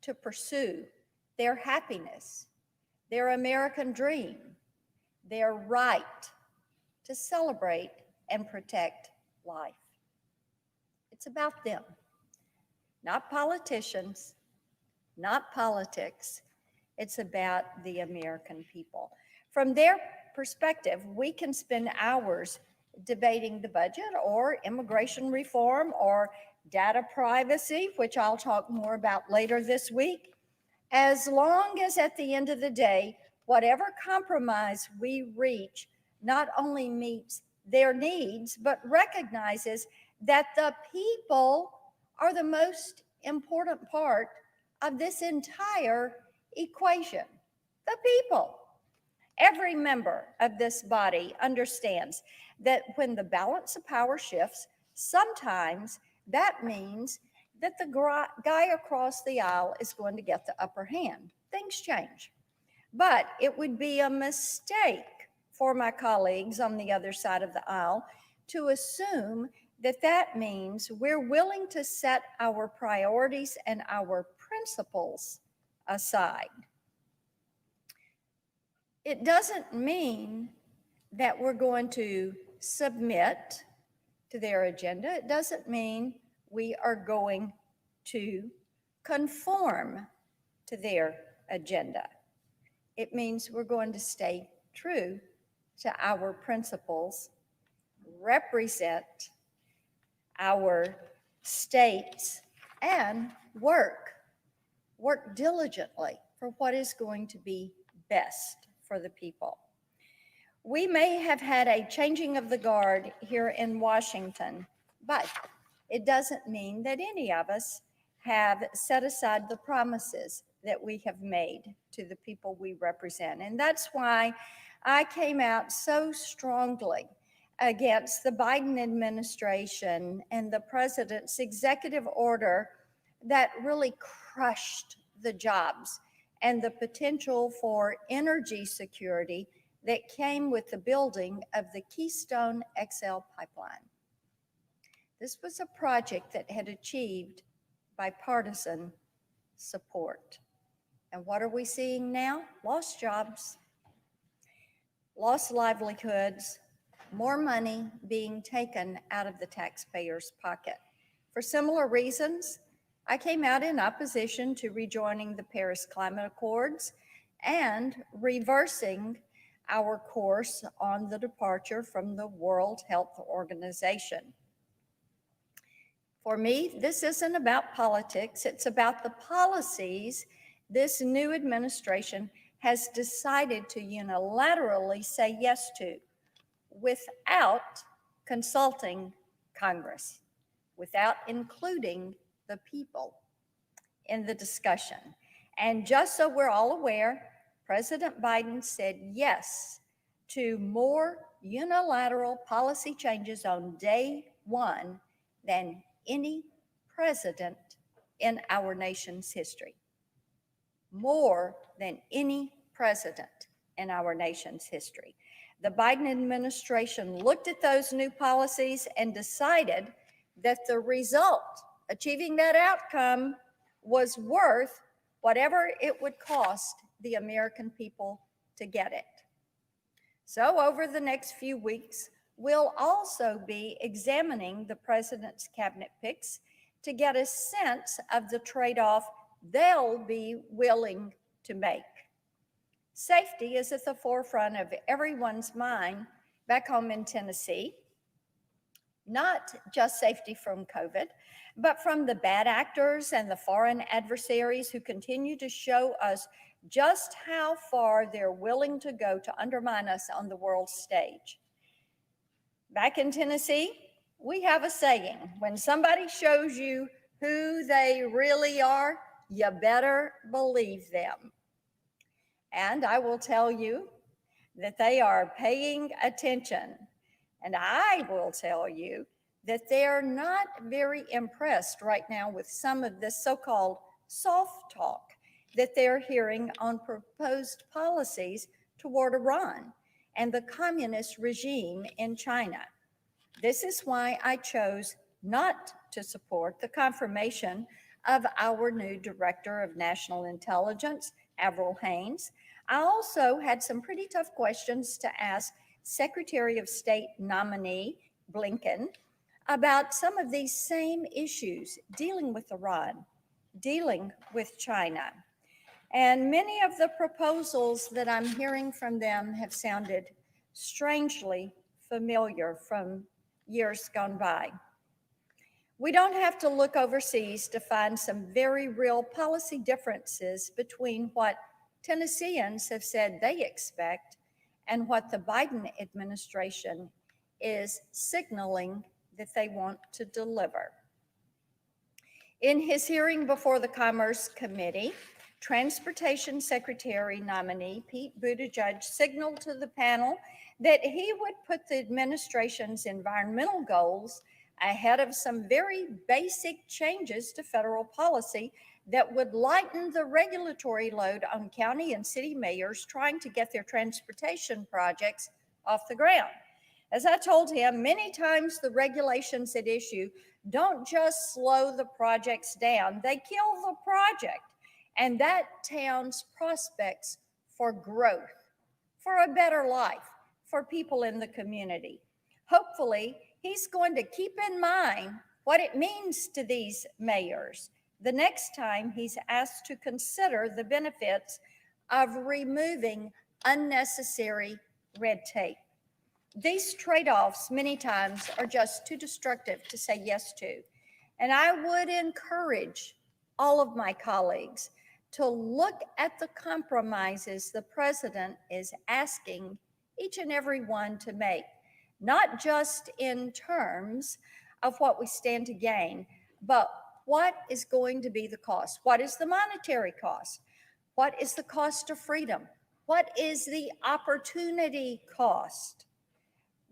to pursue their happiness, their American dream, their right to celebrate and protect life. It's about them, not politicians, not politics. It's about the American people. From their perspective, we can spend hours debating the budget or immigration reform or data privacy, which I'll talk more about later this week, as long as at the end of the day, whatever compromise we reach not only meets their needs, but recognizes that the people are the most important part of this entire equation. The people. Every member of this body understands that when the balance of power shifts, sometimes that means that the guy across the aisle is going to get the upper hand. Things change. But it would be a mistake for my colleagues on the other side of the aisle to assume that that means we're willing to set our priorities and our principles aside. It doesn't mean that we're going to submit to their agenda. It doesn't mean we are going to conform to their agenda. It means we're going to stay true to our principles, represent our states, and work diligently for what is going to be best for the people. We may have had a changing of the guard here in Washington, but it doesn't mean that any of us have set aside the promises that we have made to the people we represent. And that's why I came out so strongly against the Biden administration and the president's executive order that really crushed the jobs and the potential for energy security that came with the building of the Keystone XL pipeline. This was a project that had achieved bipartisan support. And what are we seeing now? Lost jobs, lost livelihoods, more money being taken out of the taxpayer's pocket. For similar reasons, I came out in opposition to rejoining the Paris Climate Accords and reversing our course on the departure from the World Health Organization. For me, this isn't about politics, it's about the policies this new administration has decided to unilaterally say yes to without consulting Congress, without including the people in the discussion. And just so we're all aware, President Biden said yes to more unilateral policy changes on day one than any president in our nation's history. More than any president in our nation's history. The Biden administration looked at those new policies and decided that the result, achieving that outcome, was worth whatever it would cost the American people to get it. So over the next few weeks, we'll also be examining the president's cabinet picks to get a sense of the trade-off they'll be willing to make. Safety is at the forefront of everyone's mind back home in Tennessee. Not just safety from COVID, but from the bad actors and the foreign adversaries who continue to show us just how far they're willing to go to undermine us on the world stage. Back in Tennessee, we have a saying, when somebody shows you who they really are, you better believe them. And I will tell you that they are paying attention. And I will tell you that they're not very impressed right now with some of this so-called soft talk that they're hearing on proposed policies toward Iran and the communist regime in China. This is why I chose not to support the confirmation of our new Director of National Intelligence, Avril Haines. I also had some pretty tough questions to ask Secretary of State nominee Blinken about some of these same issues, dealing with Iran, dealing with China. And many of the proposals that I'm hearing from them have sounded strangely familiar from years gone by. We don't have to look overseas to find some very real policy differences between what Tennesseans have said they expect and what the Biden administration is signaling that they want to deliver. In his hearing before the Commerce Committee, Transportation Secretary nominee Pete Buttigieg signaled to the panel that he would put the administration's environmental goals ahead of some very basic changes to federal policy that would lighten the regulatory load on county and city mayors trying to get their transportation projects off the ground. As I told him, many times the regulations at issue don't just slow the projects down, they kill the project and that town's prospects for growth, for a better life, for people in the community. Hopefully, he's going to keep in mind what it means to these mayors the next time he's asked to consider the benefits of removing unnecessary red tape. These trade-offs many times are just too destructive to say yes to. And I would encourage all of my colleagues to look at the compromises the president is asking each and every one to make, not just in terms of what we stand to gain, but what is going to be the cost? What is the monetary cost? What is the cost of freedom? What is the opportunity cost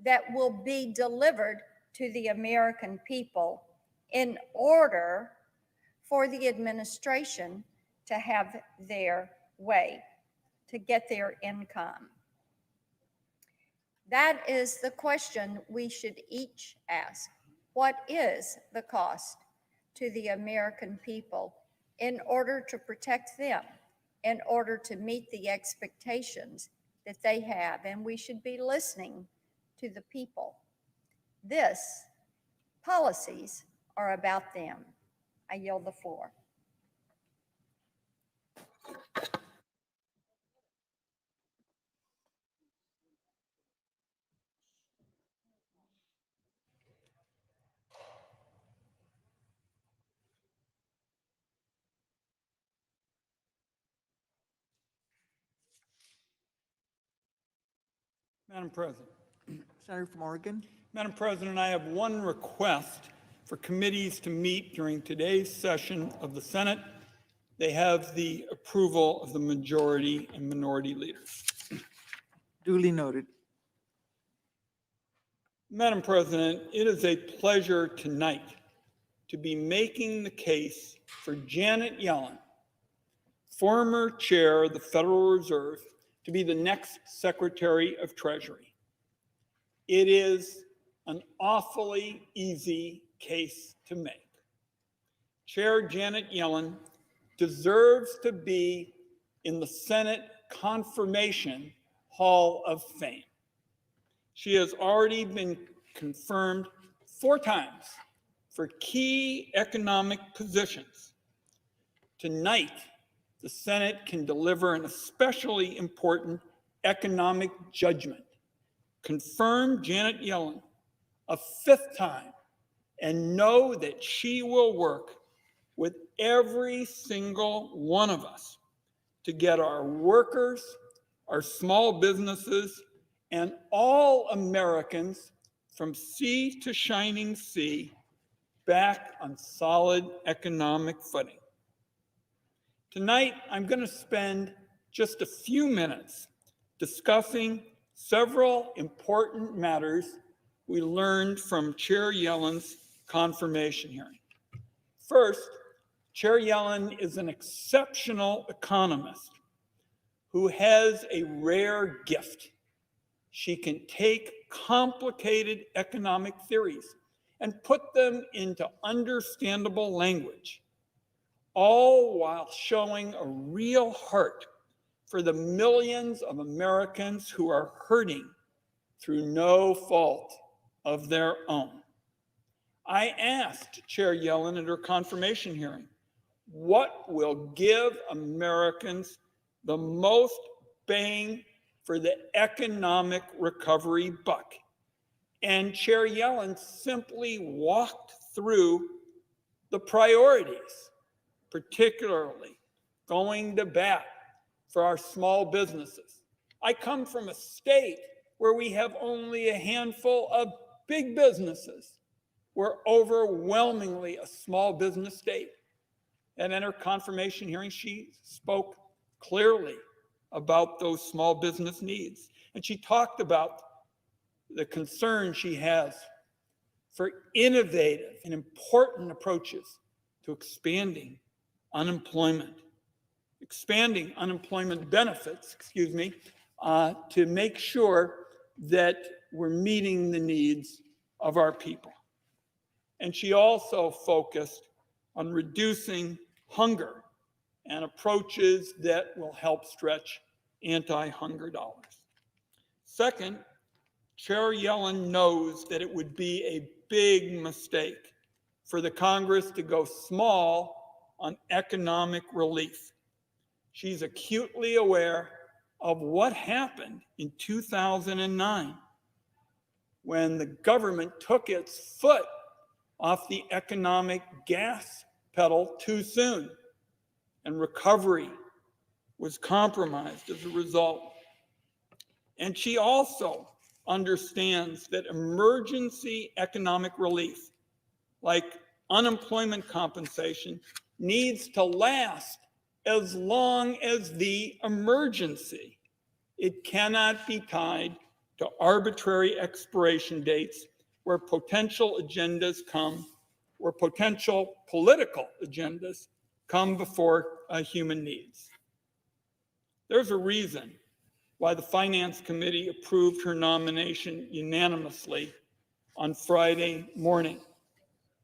that will be delivered to the American people in order for the administration to have their way, to get their income? That is the question we should each ask. What is the cost to the American people in order to protect them, in order to meet the expectations that they have? And we should be listening to the people. This, policies are about them. I yield the floor. Madam President. Senator from Oregon. Madam President, I have one request for committees to meet during today's session of the Senate. They have the approval of the majority and minority leaders. Duly noted. Madam President, it is a pleasure tonight to be making the case for Janet Yellen, former chair of the Federal Reserve, to be the next Secretary of Treasury. It is an awfully easy case to make. Chair Janet Yellen deserves to be in the Senate Confirmation Hall of Fame. She has already been confirmed 4 times for key economic positions. Tonight, the Senate can deliver an especially important economic judgment. Confirm Janet Yellen a 5th time and know that she will work with every single one of us to get our workers, our small businesses, and all Americans from sea to shining sea back on solid economic footing. Tonight, I'm going to spend just a few minutes discussing several important matters we learned from Chair Yellen's confirmation hearing. First, Chair Yellen is an exceptional economist who has a rare gift. She can take complicated economic theories and put them into understandable language, all while showing a real heart for the millions of Americans who are hurting through no fault of their own. I asked Chair Yellen at her confirmation hearing, what will give Americans the most bang for the economic recovery buck? And Chair Yellen simply walked through the priorities, particularly going to bat for our small businesses. I come from a state where we have only a handful of big businesses. We're overwhelmingly a small business state. And in her confirmation hearing, she spoke clearly about those small business needs. And she talked about the concern she has for innovative and important approaches to expanding unemployment benefits, to make sure that we're meeting the needs of our people. And she also focused on reducing hunger and approaches that will help stretch anti-hunger dollars. Second, Chair Yellen knows that it would be a big mistake for the Congress to go small on economic relief. She's acutely aware of what happened in 2009 when the government took its foot off the economic gas pedal too soon, and recovery was compromised as a result. And she also understands that emergency economic relief, like unemployment compensation, needs to last as long as the emergency. It cannot be tied to arbitrary expiration dates where potential political agendas come before human needs. There's a reason why the Finance Committee approved her nomination unanimously on Friday morning.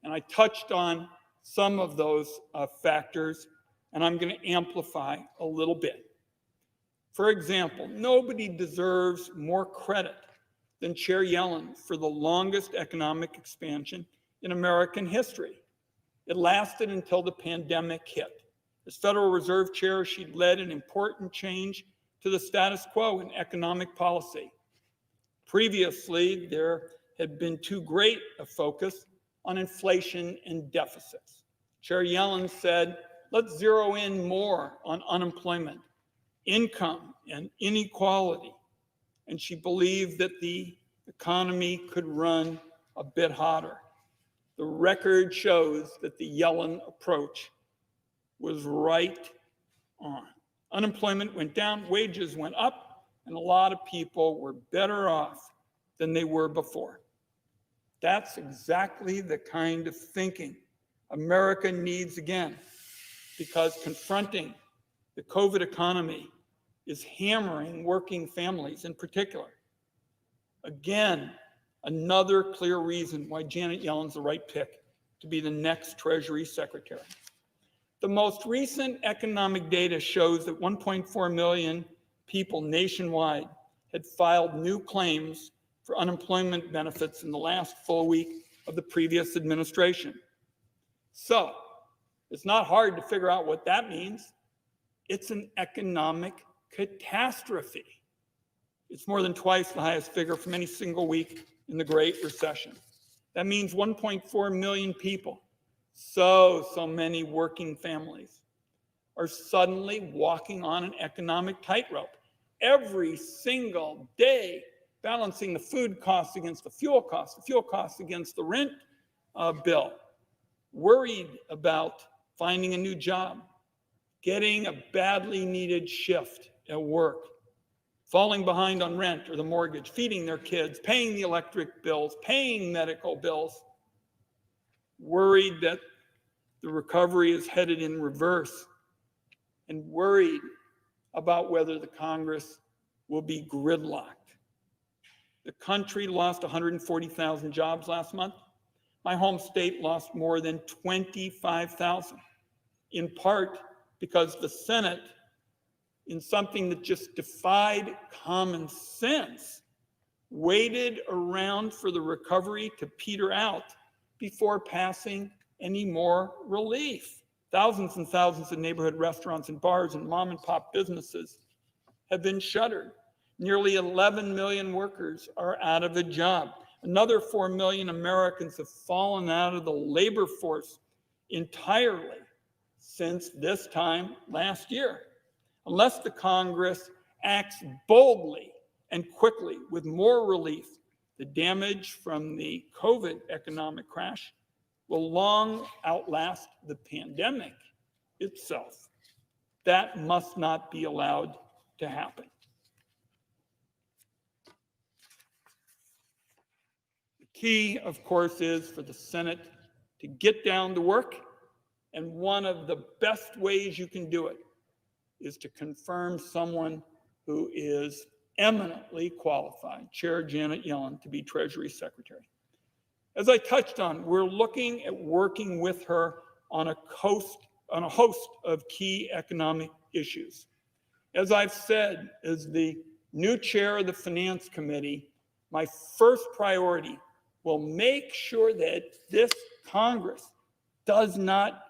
And I touched on some of those factors, and I'm going to amplify a little bit. For example, nobody deserves more credit than Chair Yellen for the longest economic expansion in American history. It lasted until the pandemic hit. As Federal Reserve Chair, she led an important change to the status quo in economic policy. Previously, there had been too great a focus on inflation and deficits. Chair Yellen said, let's zero in more on unemployment, income, and inequality. and she believed that the economy could run a bit hotter. The record shows that the Yellen approach was right on. Unemployment went down, wages went up, and a lot of people were better off than they were before. That's exactly the kind of thinking America needs again, because confronting the COVID economy is hammering working families in particular. Again, another clear reason why Janet Yellen's the right pick to be the next Treasury Secretary. The most recent economic data shows that 1.4 million people nationwide had filed new claims for unemployment benefits in the last full week of the previous administration. So, it's not hard to figure out what that means. It's an economic catastrophe. It's more than twice the highest figure from any single week in the Great Recession. That means 1.4 million people, so many working families, are suddenly walking on an economic tightrope. Every single day, balancing the food costs against the fuel costs against the rent bill, worried about finding a new job, getting a badly needed shift at work, falling behind on rent or the mortgage, feeding their kids, paying the electric bills, paying medical bills, worried that the recovery is headed in reverse, and worried about whether the Congress will be gridlocked. The country lost 140,000 jobs last month. My home state lost more than 25,000, in part because the Senate, in something that just defied common sense, waited around for the recovery to peter out before passing any more relief. Thousands and thousands of neighborhood restaurants and bars and mom and pop businesses have been shuttered. Nearly 11 million workers are out of a job. Another 4 million Americans have fallen out of the labor force entirely since this time last year. Unless the Congress acts boldly and quickly with more relief, the damage from the COVID economic crash will long outlast the pandemic itself. That must not be allowed to happen. The key, of course, is for the Senate to get down to work, and one of the best ways you can do it is to confirm someone who is eminently qualified, Chair Janet Yellen, to be Treasury Secretary. As I touched on, we're looking at working with her on a host of key economic issues. As I've said, as the new chair of the Finance Committee, my first priority will make sure that this Congress does not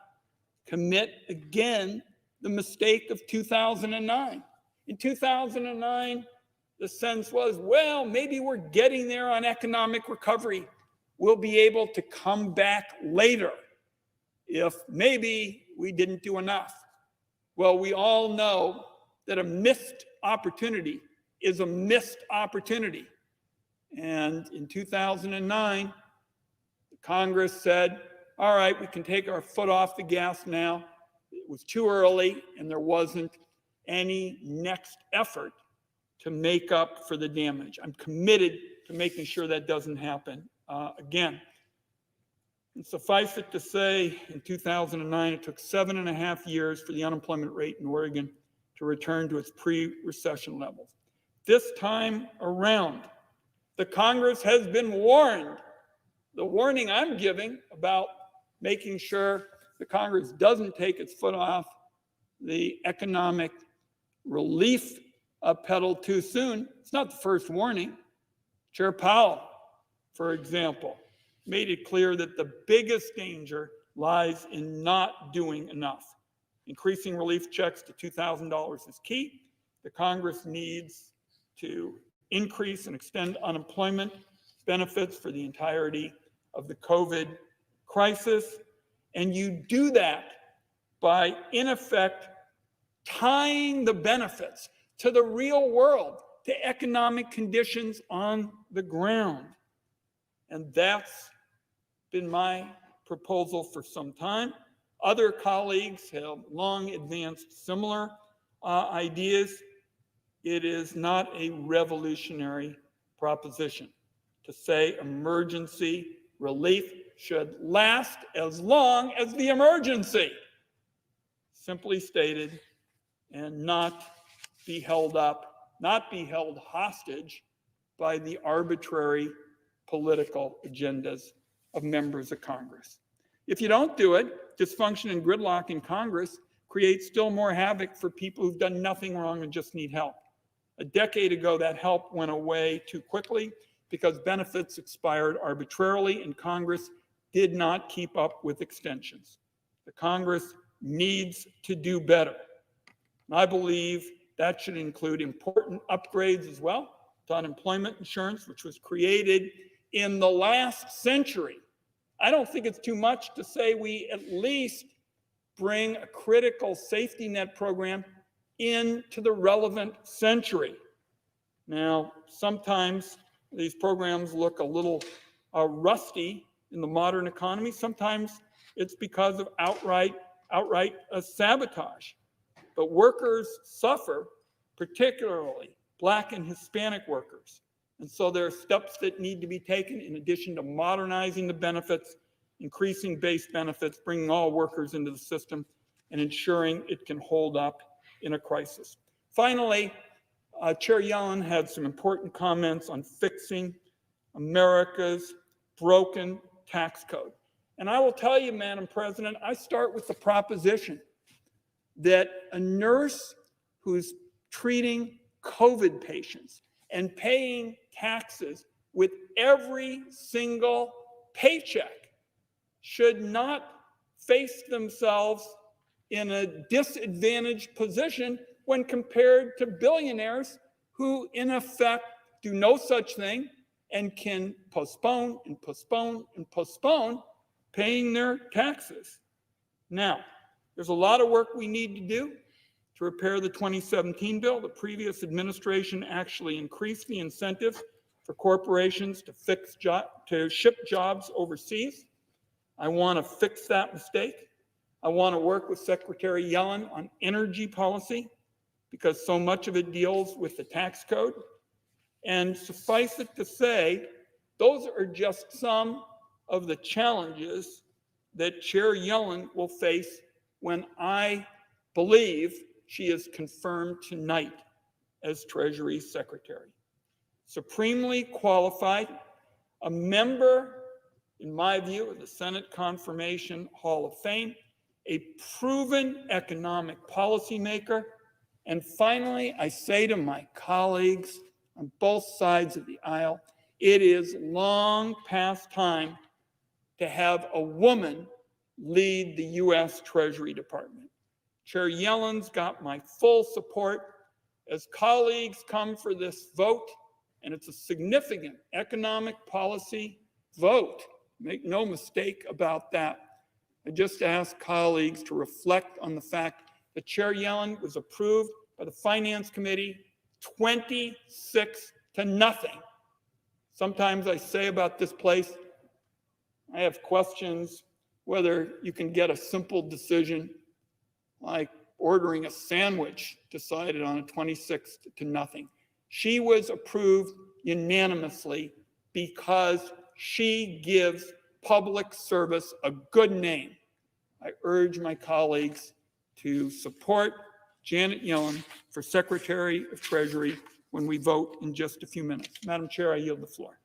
commit again the mistake of 2009. In 2009, the sense was, well, maybe we're getting there on economic recovery. We'll be able to come back later if maybe we didn't do enough. Well, we all know that a missed opportunity is a missed opportunity. And in 2009, the Congress said, all right, we can take our foot off the gas now. It was too early, and there wasn't any next effort to make up for the damage. I'm committed to making sure that doesn't happen again. And suffice it to say, in 2009, it took 7.5 years for the unemployment rate in Oregon to return to its pre-recession levels. This time around, the Congress has been warned. The warning I'm giving about making sure the Congress doesn't take its foot off the economic relief pedal too soon, it's not the first warning. Chair Powell, for example, made it clear that the biggest danger lies in not doing enough. Increasing relief checks to $2,000 is key. The Congress needs to increase and extend unemployment benefits for the entirety of the COVID crisis. And you do that by, in effect, tying the benefits to the real world, to economic conditions on the ground. And that's been my proposal for some time. Other colleagues have long advanced similar ideas. It is not a revolutionary proposition to say emergency relief should last as long as the emergency. Simply stated, and not be held up, not be held hostage by the arbitrary political agendas of members of Congress. If you don't do it, dysfunction and gridlock in Congress creates still more havoc for people who've done nothing wrong and just need help. A decade ago, that help went away too quickly because benefits expired arbitrarily and Congress did not keep up with extensions. The Congress needs to do better. And I believe that should include important upgrades as well to unemployment insurance, which was created in the last century. I don't think it's too much to say we at least bring a critical safety net program into the relevant century. Now, sometimes these programs look a little rusty in the modern economy. Sometimes it's because of outright sabotage. But workers suffer, particularly Black and Hispanic workers. And so there are steps that need to be taken in addition to modernizing the benefits, increasing base benefits, bringing all workers into the system, and ensuring it can hold up in a crisis. Finally, Chair Yellen had some important comments on fixing America's broken tax code. And I will tell you, Madam President, I start with the proposition that a nurse who's treating COVID patients and paying taxes with every single paycheck should not face themselves in a disadvantaged position when compared to billionaires who, in effect, do no such thing and can postpone and postpone and postpone paying their taxes. Now, there's a lot of work we need to do to repair the 2017 bill. The previous administration actually increased the incentives for corporations to ship jobs overseas. I want to fix that mistake. I want to work with Secretary Yellen on energy policy because so much of it deals with the tax code. And suffice it to say, those are just some of the challenges that Chair Yellen will face when I believe she is confirmed tonight as Treasury Secretary. Supremely qualified, a member, in my view, of the Senate Confirmation Hall of Fame, a proven economic policymaker, and finally, I say to my colleagues on both sides of the aisle, it is long past time to have a woman lead the U.S. Treasury Department. Chair Yellen's got my full support as colleagues come for this vote, and it's a significant economic policy vote. Make no mistake about that. I just ask colleagues to reflect on the fact that Chair Yellen was approved by the Finance Committee 26-0. Sometimes I say about this place, I have questions whether you can get a simple decision like ordering a sandwich decided on a 26-0. She was approved unanimously because she gives public service a good name. I urge my colleagues to support Janet Yellen for Secretary of Treasury when we vote in just a few minutes. Madam Chair, I yield the floor.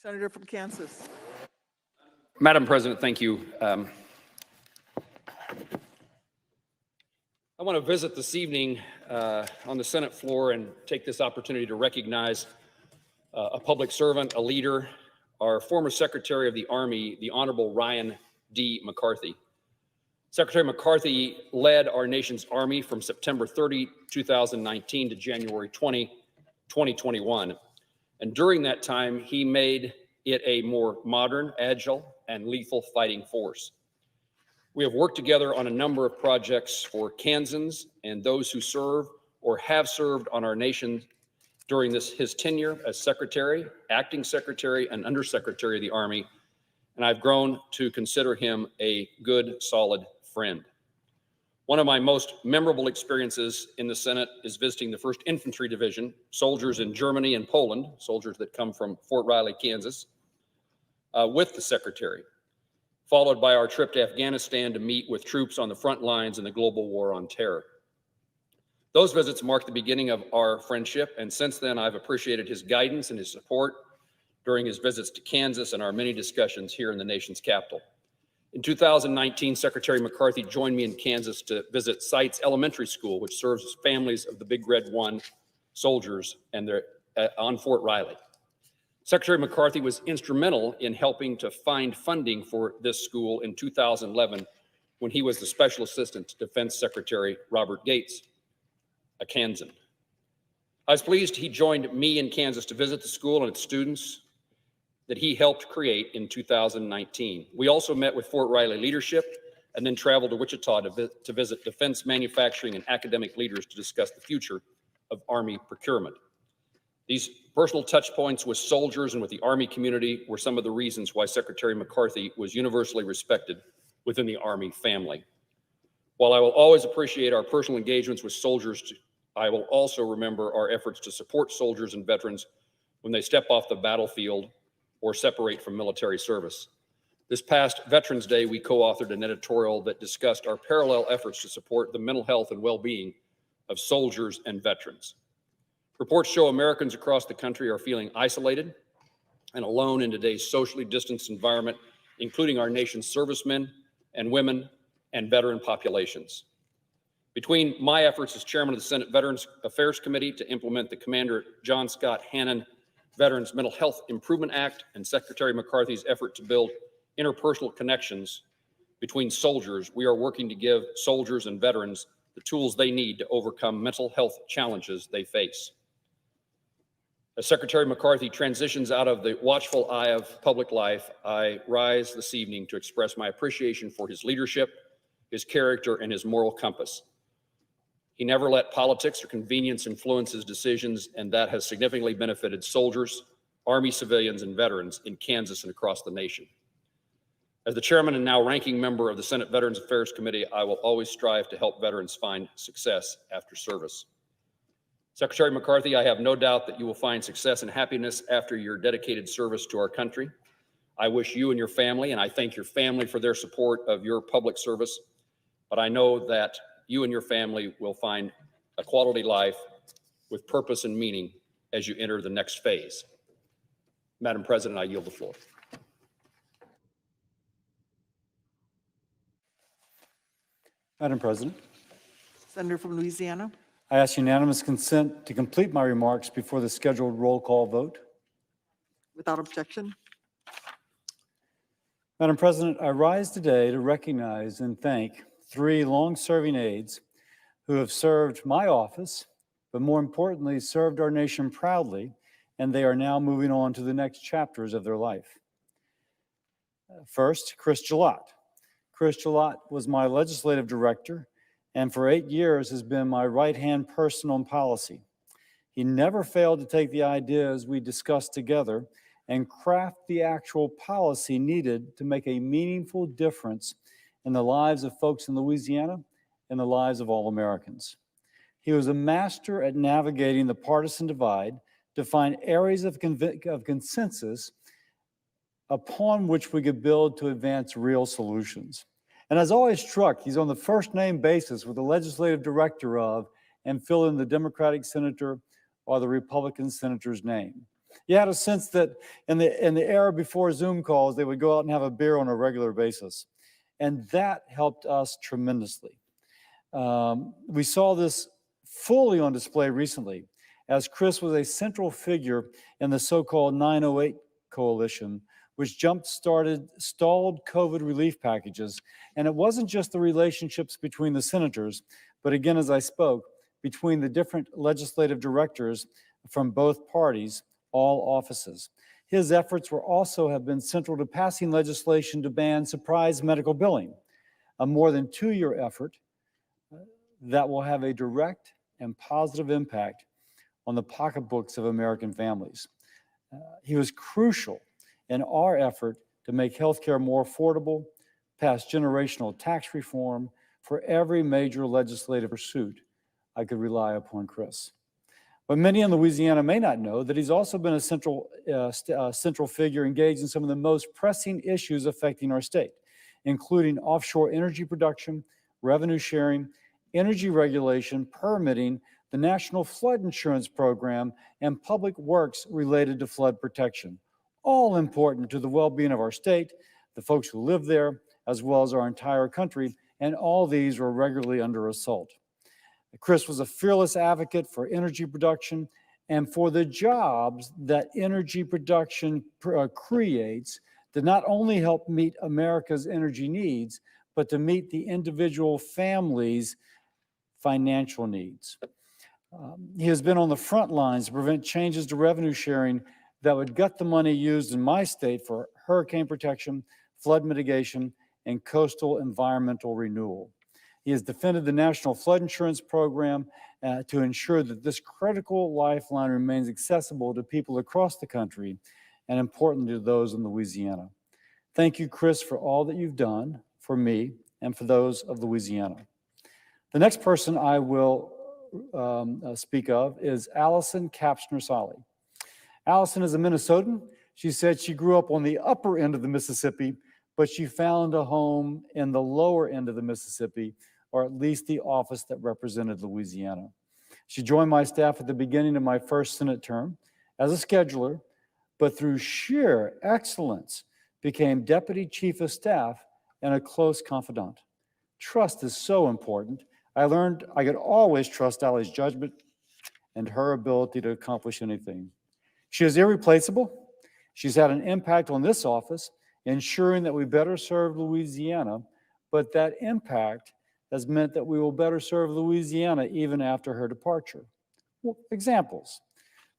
Senator from Kansas. Madam President, thank you. I want to visit this evening on the Senate floor and take this opportunity to recognize a public servant, a leader, our former Secretary of the Army, the Honorable Ryan D. McCarthy. Secretary McCarthy led our nation's Army from September 30, 2019 to January 20, 2021. And during that time, he made it a more modern, agile, and lethal fighting force. We have worked together on a number of projects for Kansans and those who serve or have served on our nation during his tenure as Secretary, Acting Secretary, and Undersecretary of the Army, and I've grown to consider him a good, solid friend. One of my most memorable experiences in the Senate is visiting the 1st Infantry Division, soldiers in Germany and Poland, soldiers that come from Fort Riley, Kansas, with the Secretary, followed by our trip to Afghanistan to meet with troops on the front lines in the global war on terror. Those visits marked the beginning of our friendship, and since then I've appreciated his guidance and his support during his visits to Kansas and our many discussions here in the nation's capital. In 2019, Secretary McCarthy joined me in Kansas to visit Sites Elementary School, which serves families of the Big Red 1 soldiers and on Fort Riley. Secretary McCarthy was instrumental in helping to find funding for this school in 2011 when he was the Special Assistant to Defense Secretary Robert Gates, a Kansan. I was pleased he joined me in Kansas to visit the school and its students that he helped create in 2019. We also met with Fort Riley leadership and then traveled to Wichita to visit defense manufacturing and academic leaders to discuss the future of Army procurement. These personal touch points with soldiers and with the Army community were some of the reasons why Secretary McCarthy was universally respected within the Army family. While I will always appreciate our personal engagements with soldiers, I will also remember our efforts to support soldiers and veterans when they step off the battlefield or separate from military service. This past Veterans Day, we co-authored an editorial that discussed our parallel efforts to support the mental health and well-being of soldiers and veterans. Reports show Americans across the country are feeling isolated and alone in today's socially distanced environment, including our nation's servicemen and women and veteran populations. Between my efforts as chairman of the Senate Veterans Affairs Committee to implement the Commander John Scott Hannon Veterans Mental Health Improvement Act and Secretary McCarthy's effort to build interpersonal connections between soldiers, we are working to give soldiers and veterans the tools they need to overcome mental health challenges they face. As Secretary McCarthy transitions out of the watchful eye of public life, I rise this evening to express my appreciation for his leadership, his character, and his moral compass. He never let politics or convenience influence his decisions, and that has significantly benefited soldiers, Army civilians, and veterans in Kansas and across the nation. As the chairman and now ranking member of the Senate Veterans Affairs Committee, I will always strive to help veterans find success after service. Secretary McCarthy, I have no doubt that you will find success and happiness after your dedicated service to our country. I wish you and your family, and I thank your family for their support of your public service, but I know that you and your family will find a quality life with purpose and meaning as you enter the next phase. Madam President, I yield the floor. Madam President, Senator from Louisiana. I ask unanimous consent to complete my remarks before the scheduled roll call vote. Without objection. Madam President, I rise today to recognize and thank 3 long-serving aides who have served my office, but more importantly, served our nation proudly, and they are now moving on to the next chapters of their life. First, Chris Gillott. Chris Gillott was my legislative director and for 8 years has been my right-hand person on policy. He never failed to take the ideas we discussed together and craft the actual policy needed to make a meaningful difference in the lives of folks in Louisiana and the lives of all Americans. He was a master at navigating the partisan divide to find areas of consensus upon which we could build to advance real solutions. And as always struck, he's on the first name basis with the legislative director of and fill in the Democratic senator or the Republican senator's name. You had a sense that in the era before Zoom calls, they would go out and have a beer on a regular basis. And that helped us tremendously. We saw this fully on display recently, as Chris was a central figure in the so-called 908 coalition, which jump-started stalled COVID relief packages. And it wasn't just the relationships between the senators, but again, as I spoke, between the different legislative directors from both parties, all offices. His efforts have been central to passing legislation to ban surprise medical billing, a more than 2-year effort that will have a direct and positive impact on the pocketbooks of American families. He was crucial in our effort to make healthcare more affordable, pass generational tax reform. For every major legislative pursuit, I could rely upon Chris. But many in Louisiana may not know that he's also been a central figure engaged in some of the most pressing issues affecting our state, including offshore energy production, revenue sharing, energy regulation, permitting, the National Flood Insurance Program, and public works related to flood protection. All important to the well-being of our state, the folks who live there, as well as our entire country, and all these were regularly under assault. Chris was a fearless advocate for energy production and for the jobs that energy production creates to not only help meet America's energy needs, but to meet the individual families' financial needs. He has been on the front lines to prevent changes to revenue sharing that would gut the money used in my state for hurricane protection, flood mitigation, and coastal environmental renewal. He has defended the National Flood Insurance Program to ensure that this critical lifeline remains accessible to people across the country and importantly to those in Louisiana. Thank you, Chris, for all that you've done for me and for those of Louisiana. The next person I will speak of is Allison Kapsner-Solly. Allison is a Minnesotan. She said she grew up on the upper end of the Mississippi, but she found a home in the lower end of the Mississippi, or at least the office that represented Louisiana. She joined my staff at the beginning of my first Senate term as a scheduler, but through sheer excellence became Deputy Chief of Staff and a close confidant. Trust is so important. I learned I could always trust Allie's judgment and her ability to accomplish anything. She is irreplaceable. She's had an impact on this office, ensuring that we better serve Louisiana, but that impact has meant that we will better serve Louisiana even after her departure. Well, examples.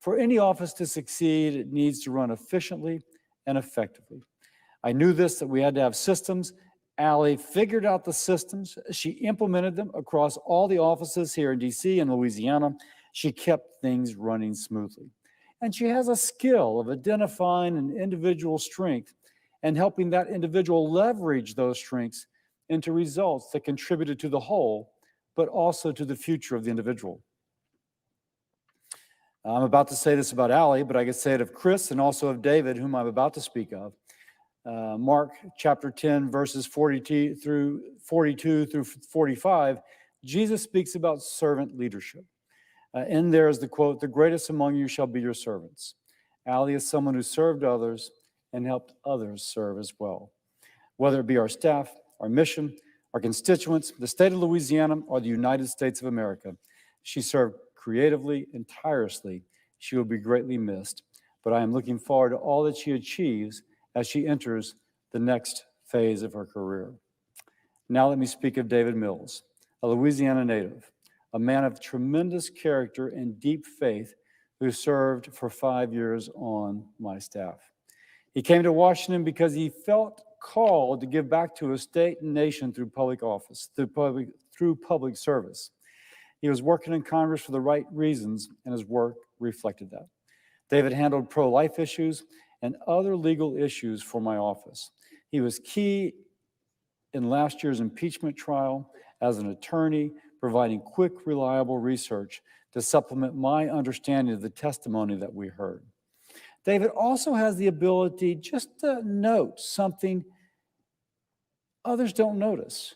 For any office to succeed, it needs to run efficiently and effectively. I knew this, that we had to have systems. Allie figured out the systems. She implemented them across all the offices here in DC and Louisiana. She kept things running smoothly. And she has a skill of identifying an individual's strength and helping that individual leverage those strengths into results that contributed to the whole, but also to the future of the individual. I'm about to say this about Allie, but I could say it of Chris and also of David, whom I'm about to speak of. Mark chapter 10, verses 42 through 45, Jesus speaks about servant leadership. In there is the quote, "The greatest among you shall be your servants." Allie is someone who served others and helped others serve as well. Whether it be our staff, our mission, our constituents, the state of Louisiana, or the United States of America, she served creatively and tirelessly. She will be greatly missed, but I am looking forward to all that she achieves as she enters the next phase of her career. Now let me speak of David Mills, a Louisiana native, a man of tremendous character and deep faith who served for 5 years on my staff. He came to Washington because he felt called to give back to his state and nation through public office, through public service. He was working in Congress for the right reasons, and his work reflected that. David handled pro-life issues and other legal issues for my office. He was key in last year's impeachment trial as an attorney, providing quick, reliable research to supplement my understanding of the testimony that we heard. David also has the ability just to note something others don't notice,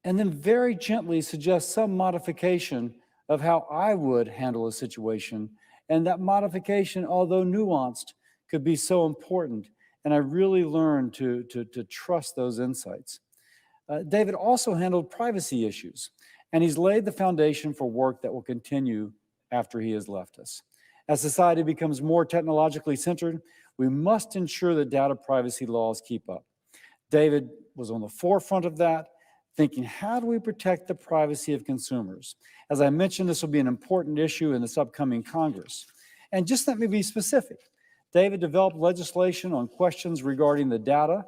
and then very gently suggest some modification of how I would handle a situation And that modification, although nuanced, could be so important. And I really learned to trust those insights. David also handled privacy issues, and he's laid the foundation for work that will continue after he has left us. As society becomes more technologically centered, we must ensure that data privacy laws keep up. David was on the forefront of that, thinking, how do we protect the privacy of consumers? As I mentioned, this will be an important issue in this upcoming Congress. And just let me be specific. David developed legislation on questions regarding the data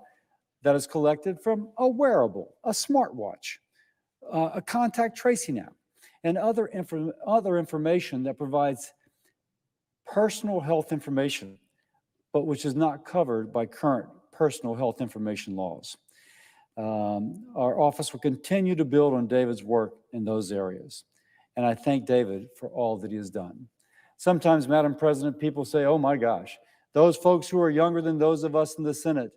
that is collected from a wearable, a smartwatch, a contact tracing app, and other information that provides personal health information, but which is not covered by current personal health information laws. Our office will continue to build on David's work in those areas. And I thank David for all that he has done. Sometimes, Madam President, people say, oh my gosh, those folks who are younger than those of us in the Senate,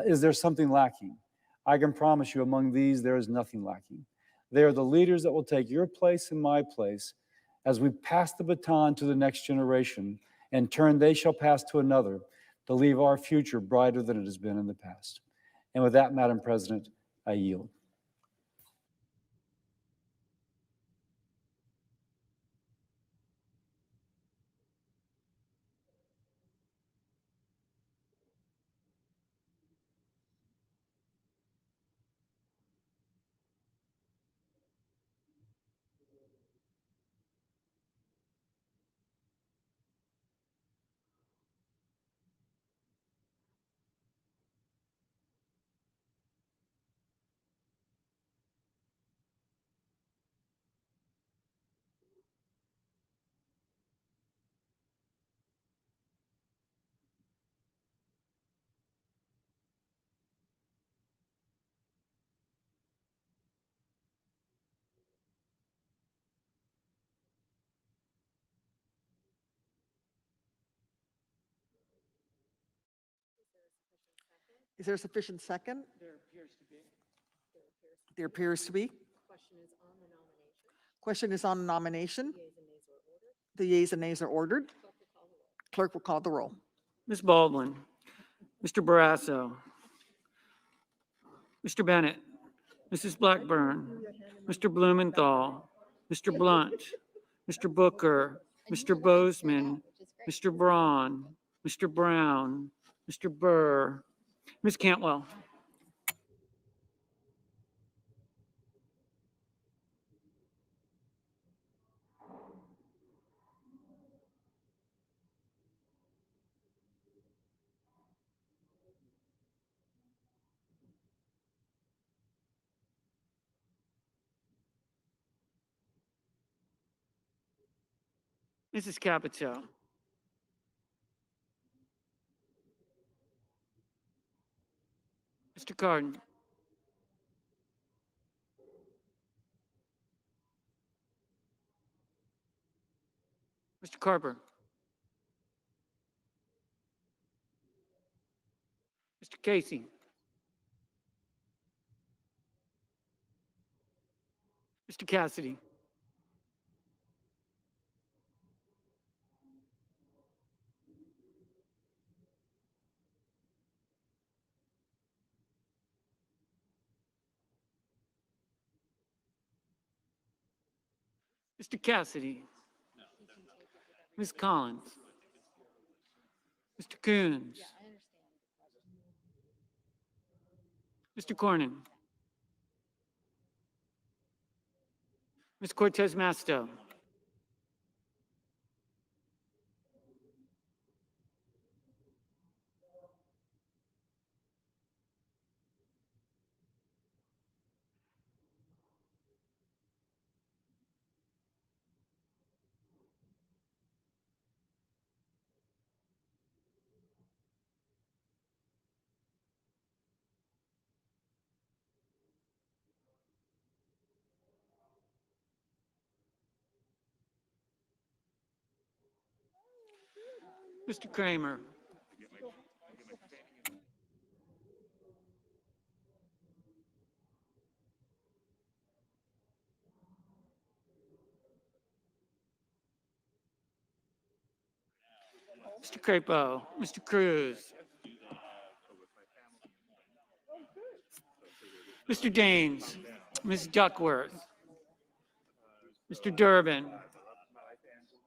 is there something lacking? I can promise you among these, there is nothing lacking. They are the leaders that will take your place and my place as we pass the baton to the next generation. In turn, they shall pass to another to leave our future brighter than it has been in the past. And with that, Madam President, I yield. Is there a sufficient second? There appears to be. Question is on the nomination. The yeas and nays are ordered. Clerk will call the roll. Ms. Baldwin, Mr. Barrasso, Mr. Bennett, Mrs. Blackburn, Mr. Blumenthal, Mr. Blunt, Mr. Booker, Mr. Bozeman, Mr. Braun, Mr. Brown, Mr. Burr, Ms. Cantwell. Mrs. Capito. Mr. Cardin. Mr. Carper. Mr. Casey. Mr. Cassidy. Mr. Cassidy. Ms. Collins. Mr. Coons. Mr. Cornyn. Ms. Cortez Masto. Mr. Kramer. Mr. Crapo, Mr. Cruz, Mr. Daines, Ms. Duckworth, Mr. Durbin,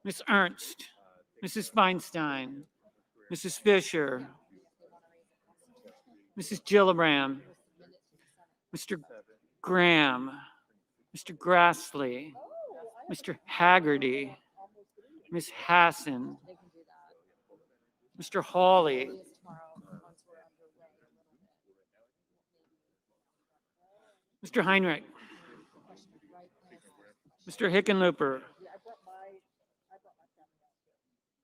Ms. Ernst, Mrs. Feinstein, Mrs. Fisher, Mrs. Gillibrand, Mr. Graham, Mr. Grassley, Mr. Haggerty, Ms. Hassan, Mr. Hawley, Mr. Heinrich, Mr. Hickenlooper,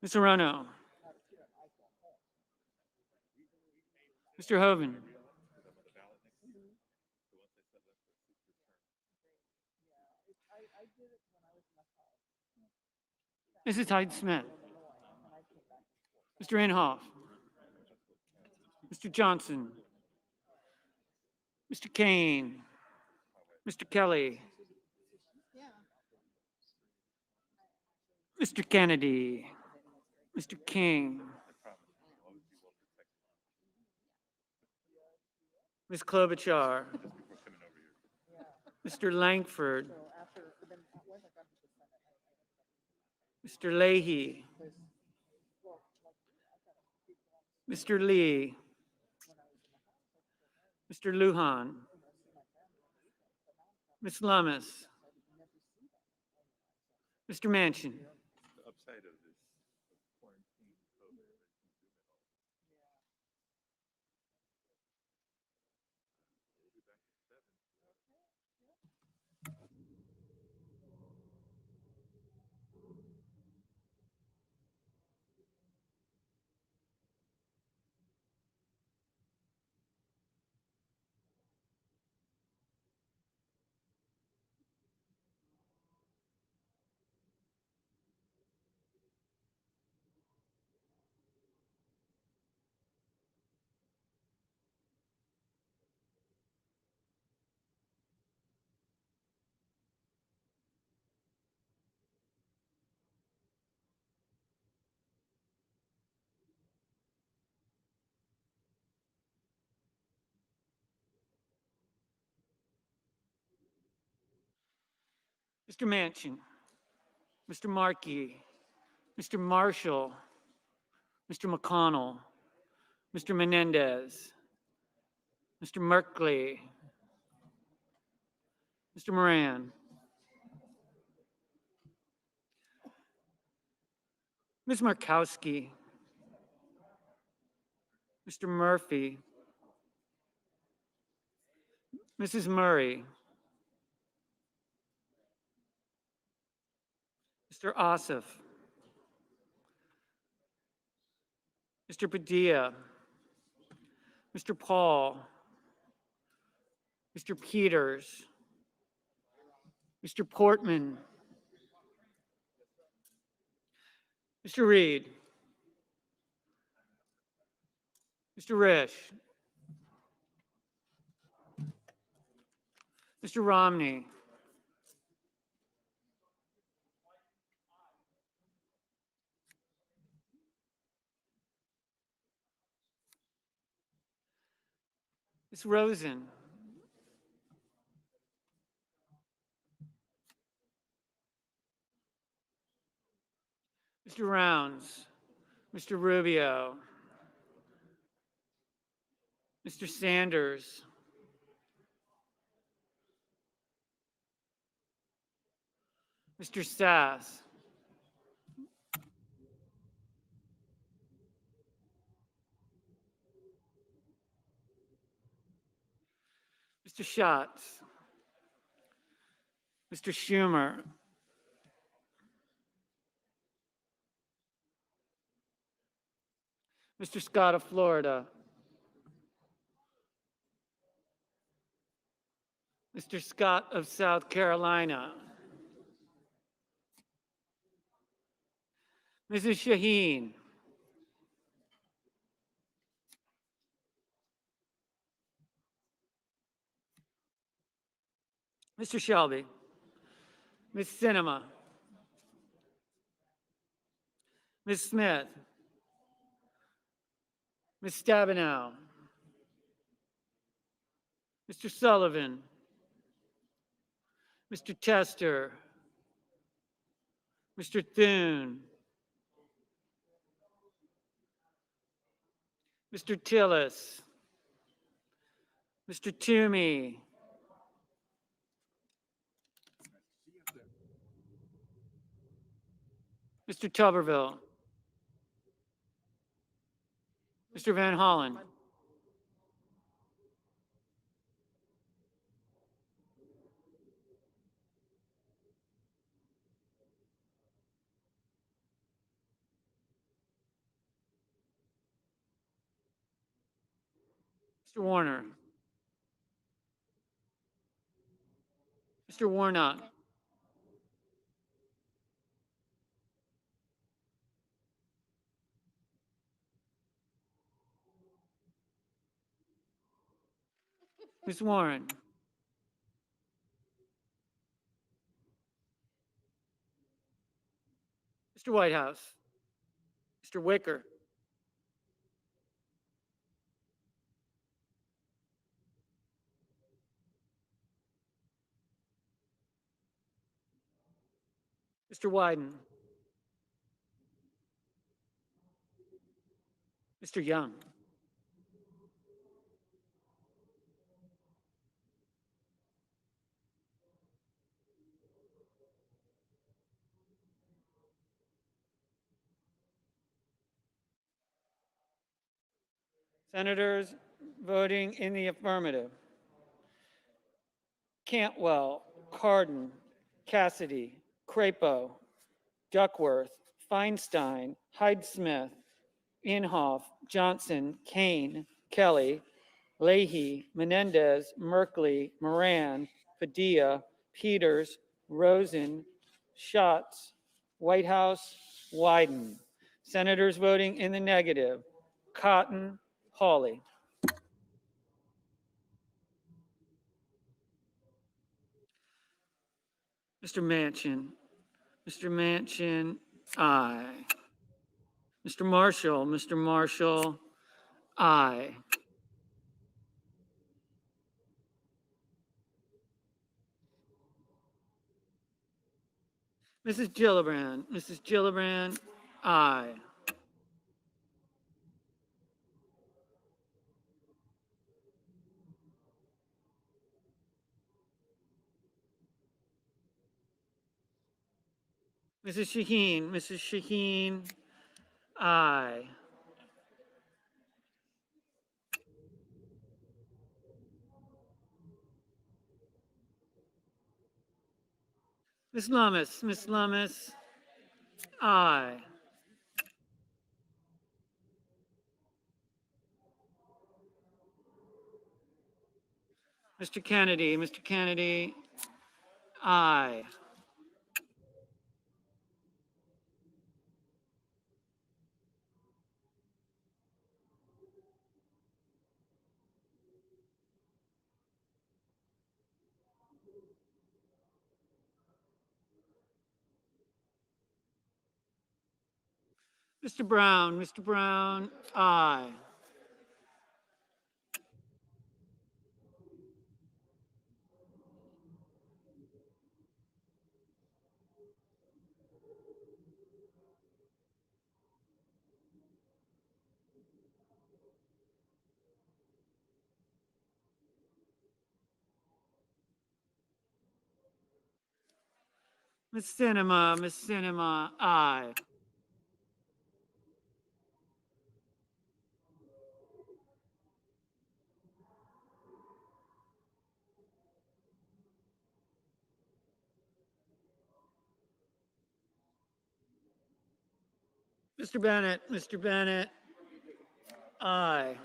Ms. Arono, Mr. Hoven, Mrs. Hyde-Smith, Mr. Inhofe, Mr. Johnson, Mr. Kane, Mr. Kelly, Mr. Kennedy, Mr. King, Ms. Klobuchar, Mr. Langford, Mr. Leahy, Mr. Lee, Mr. Lujan, Ms. Lummis, Mr. Manchin, Mr. Manchin, Mr. Markey, Mr. Marshall, Mr. McConnell, Mr. Menendez, Mr. Merkley, Mr. Moran, Ms. Markowski, Mr. Murphy, Mrs. Murray, Mr. Ossoff, Mr. Padilla, Mr. Paul, Mr. Peters, Mr. Portman, Mr. Reed, Mr. Risch, Mr. Romney, Ms. Rosen, Mr. Rounds, Mr. Rubio, Mr. Sanders, Mr. Sass, Mr. Schatz, Mr. Schumer, Mr. Scott of Florida, Mr. Scott of South Carolina, Mrs. Shaheen, Mr. Shelby, Ms. Sinema, Ms. Smith, Ms. Stabenow, Mr. Sullivan, Mr. Tester, Mr. Thune, Mr. Tillis, Mr. Toomey, Mr. Tuberville, Mr. Van Hollen, Mr. Warner, Mr. Warnock, Ms. Warren, Mr. Whitehouse, Mr. Wicker, Mr. Wyden, Mr. Young, Senators voting in the affirmative: Cantwell, Cardin, Cassidy, Crapo, Duckworth, Feinstein, Hyde-Smith, Inhofe, Johnson, Kane, Kelly, Leahy, Menendez, Merkley, Moran, Padilla, Peters, Rosen, Schatz, Whitehouse, Wyden. Senators voting in the negative: Cotton, Hawley. Mr. Manchin. Mr. Manchin, aye. Mr. Marshall, aye. Mrs. Gillibrand, aye. Mrs. Shaheen, aye. Ms. Lummis, aye. Mr. Kennedy, aye. Mr. Brown, aye. Miss Cinema, aye. Mr. Bennett, aye.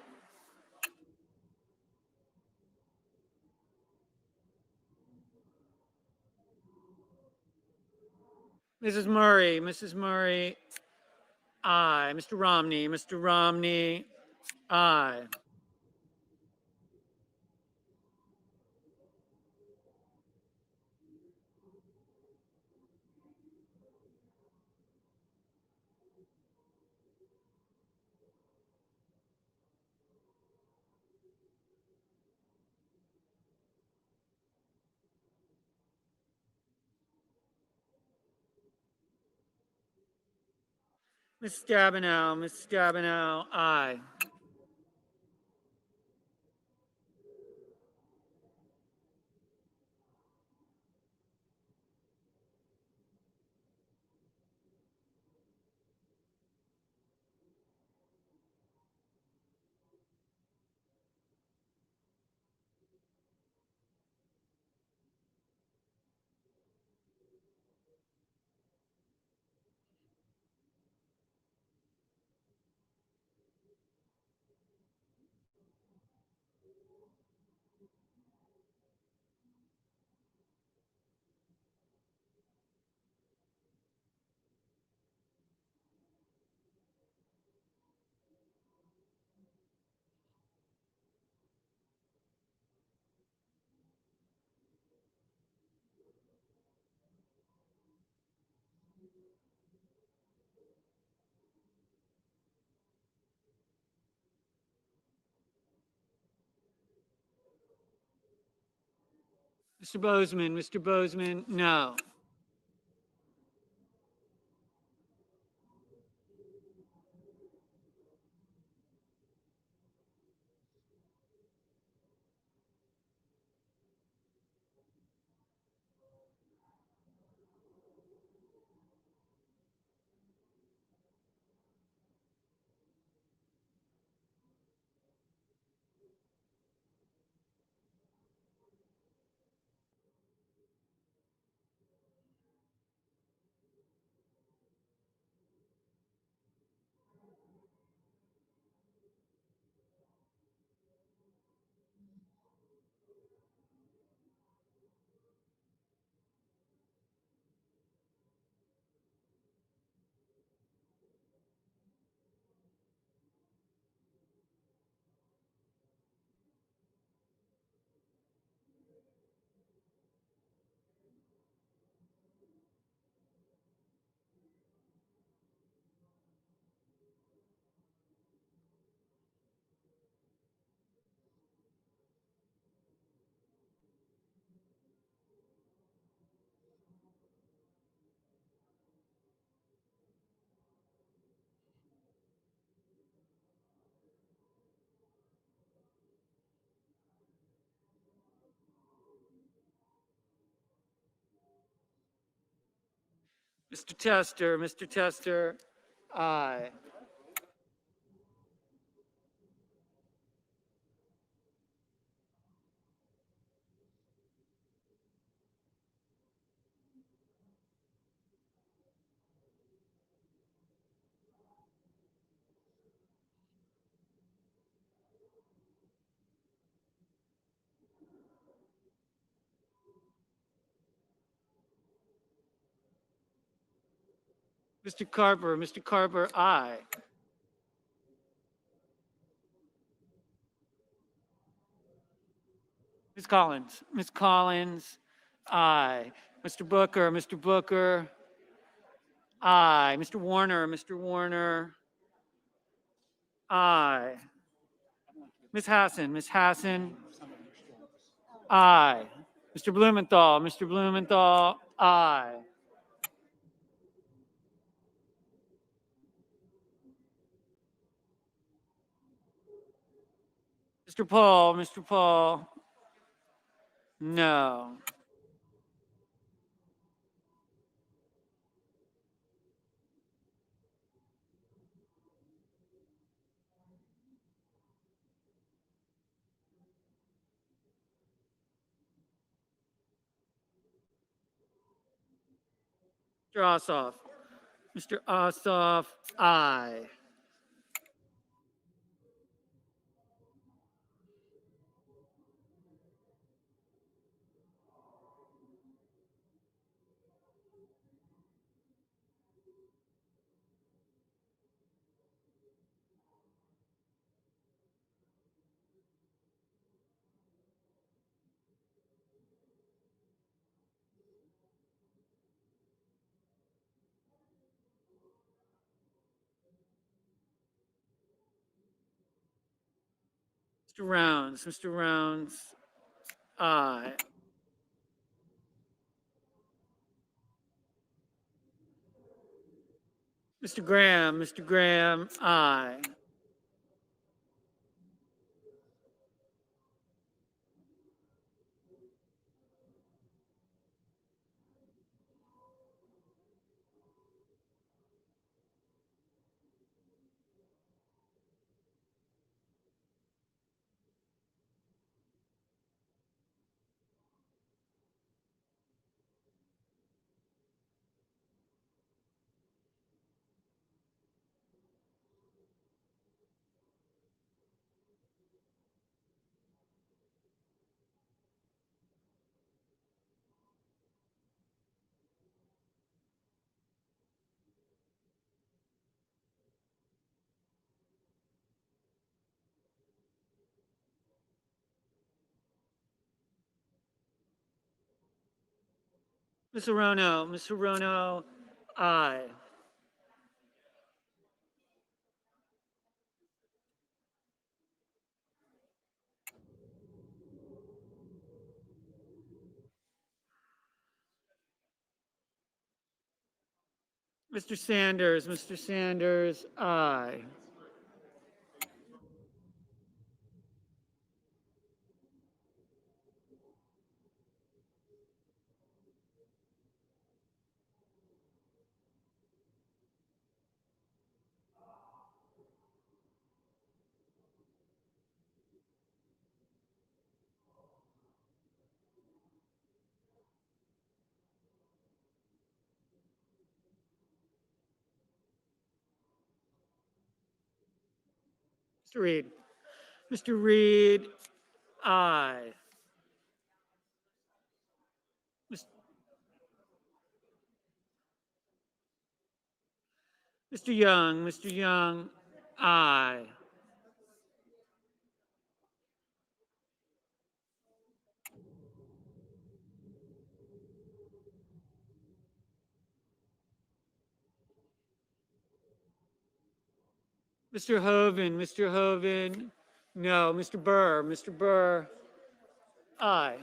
Mrs. Murray, aye. Mr. Romney, aye. Ms. Stabenow, aye. Mr. Bozeman, no. Mr. Tester, aye. Mr. Carper, aye. Ms. Collins, aye. Mr. Booker, aye. Mr. Warner, aye. Ms. Hassan, aye. Mr. Blumenthal, aye. Mr. Paul, no. Mr. Ossoff, aye. Mr. Rounds, aye. Mr. Graham, aye. Ms. Arono, aye. Mr. Sanders, aye. Mr. Reed. Mr. Reed, aye. Mis- Mr. Young, aye. Mr. Hoven, no. Mr. Burr, aye.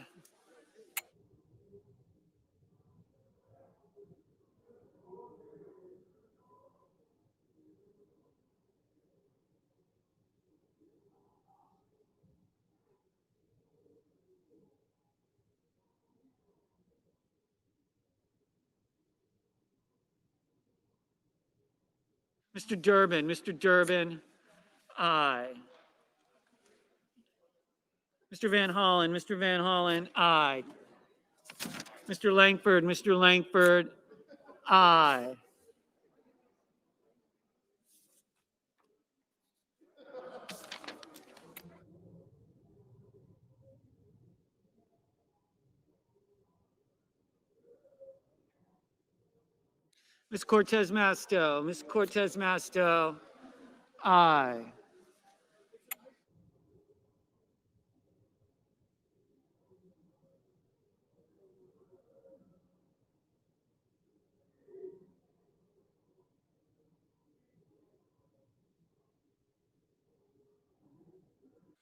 Mr. Durbin, aye. Mr. Van Hollen, aye. Mr. Langford, aye. Ms. Cortez Masto, aye.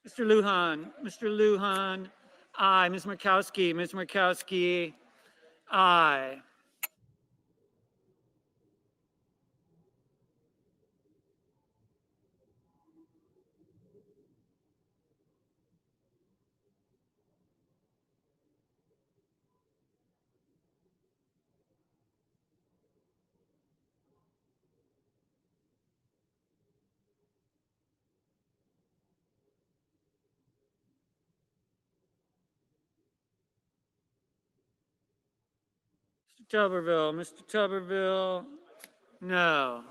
Mr. Lujan, aye. Ms. Markowski, aye. Mr. Tuberville, no.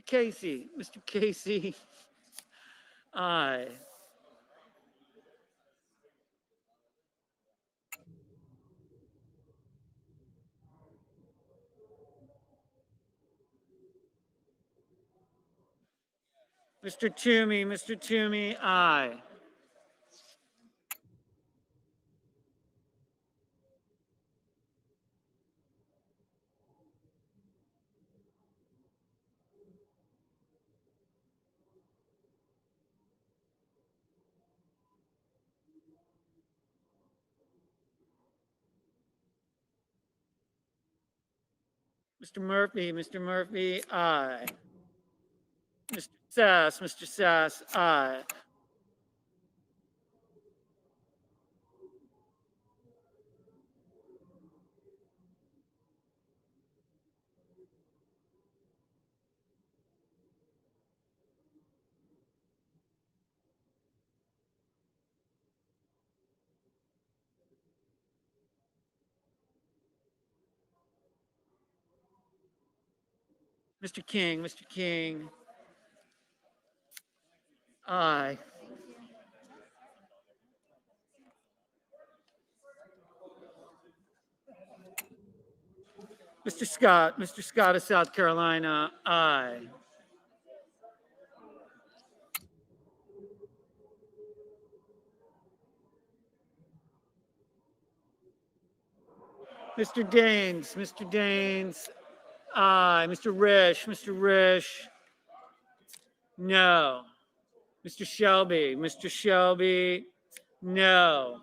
Casey. Mr. Casey. Aye. Mr. Toomey. Mr. Toomey. Aye. Mr. Murphy. Mr. Murphy. Aye. Mr. Sass. Mr. Sass. Aye. Mr. King. Mr. King. Aye. Mr. Scott. Mr. Scott of South Carolina. Aye. Mr. Daines. Mr. Daines. Aye. Mr. Risch. Mr. Risch. No. Mr. Shelby. Mr. Shelby. No.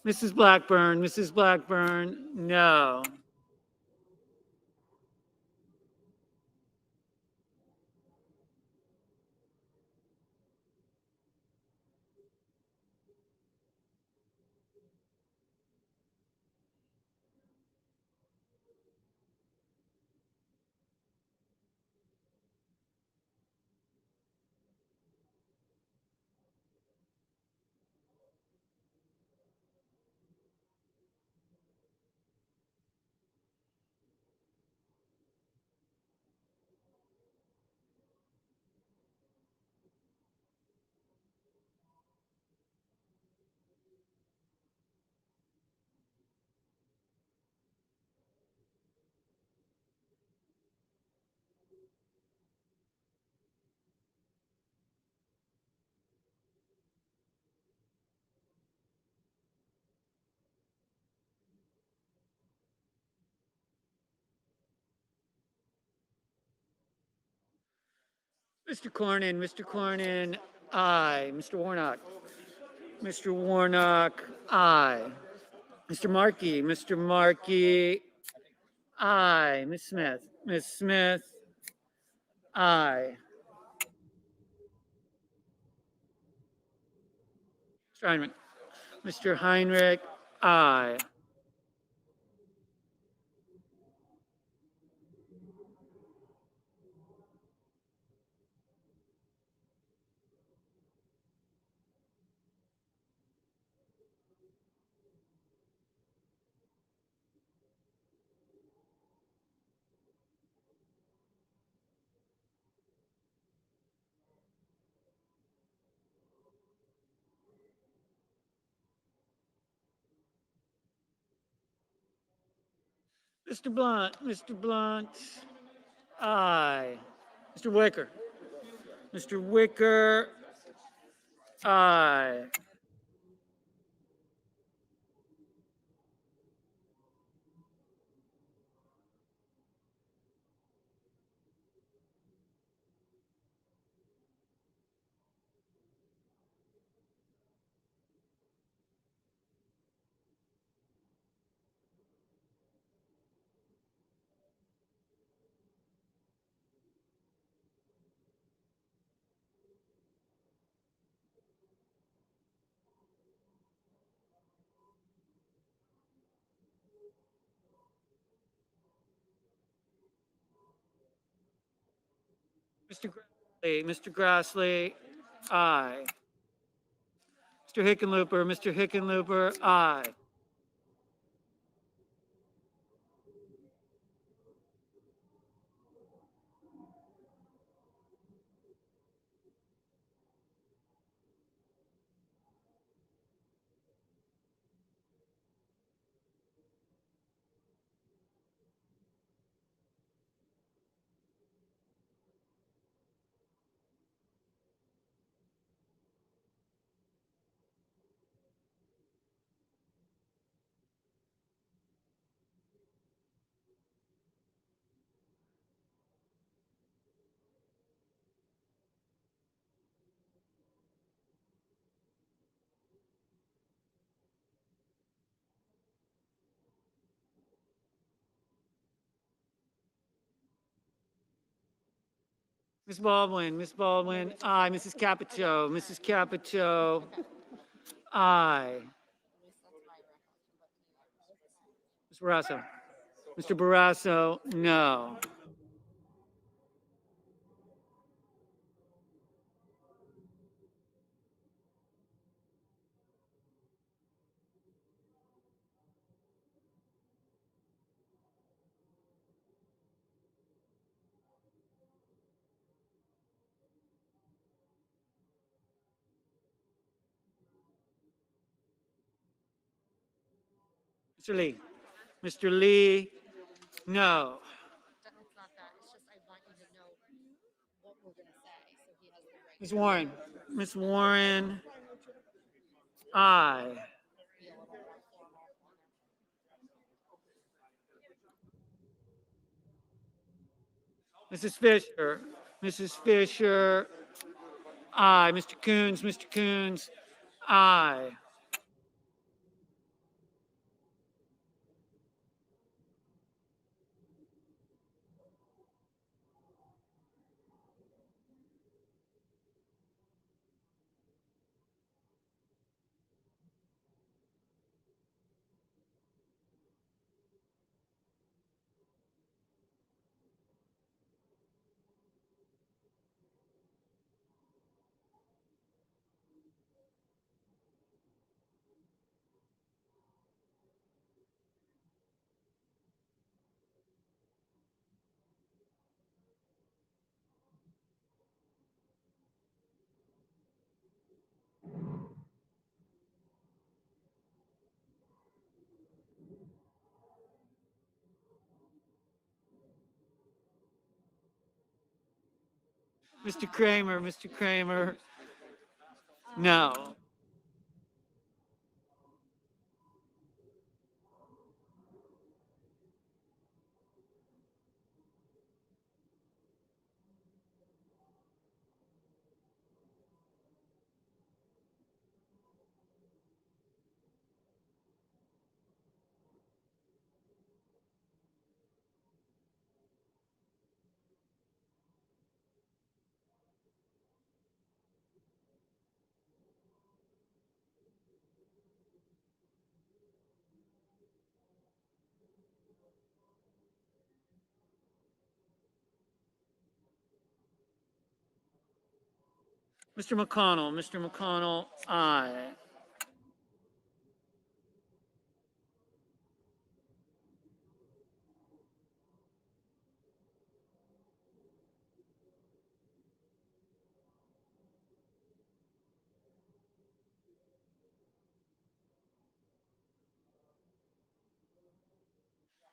Mrs. Blackburn. Mrs. Blackburn. No. Mr. Cornyn. Mr. Cornyn. Aye. Mr. Warnock. Mr. Warnock. Aye. Mr. Markey. Mr. Markey. Aye. Ms. Smith. Ms. Smith. Aye. Mr. Heinrich. Mr. Heinrich. Aye. Mr. Blunt. Mr. Blunt. Aye. Mr. Wicker. Mr. Wicker. Aye. Mr. Grassley. Mr. Grassley. Aye. Mr. Hickenlooper. Mr. Hickenlooper. Aye. Ms. Baldwin, aye. Mrs. Capito, Mrs. Capito, aye. Mr. Barrasso, Mr. Barrasso, no. Mr. Lee, Mr. Lee, no. Ms. Warren, Ms. Warren, aye. Mrs. Fisher, Mrs. Fisher, aye. Mr. Coons, aye. Mr. Kramer, no. Mr. McConnell, aye.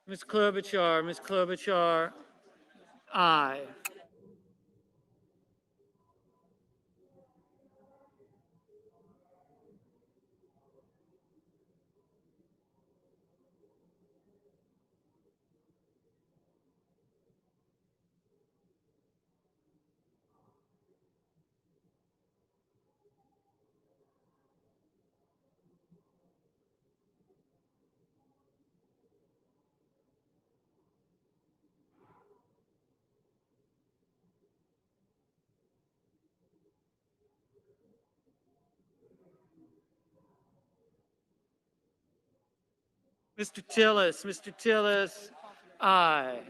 Ms. Klobuchar, aye. Mr. Tillis, aye.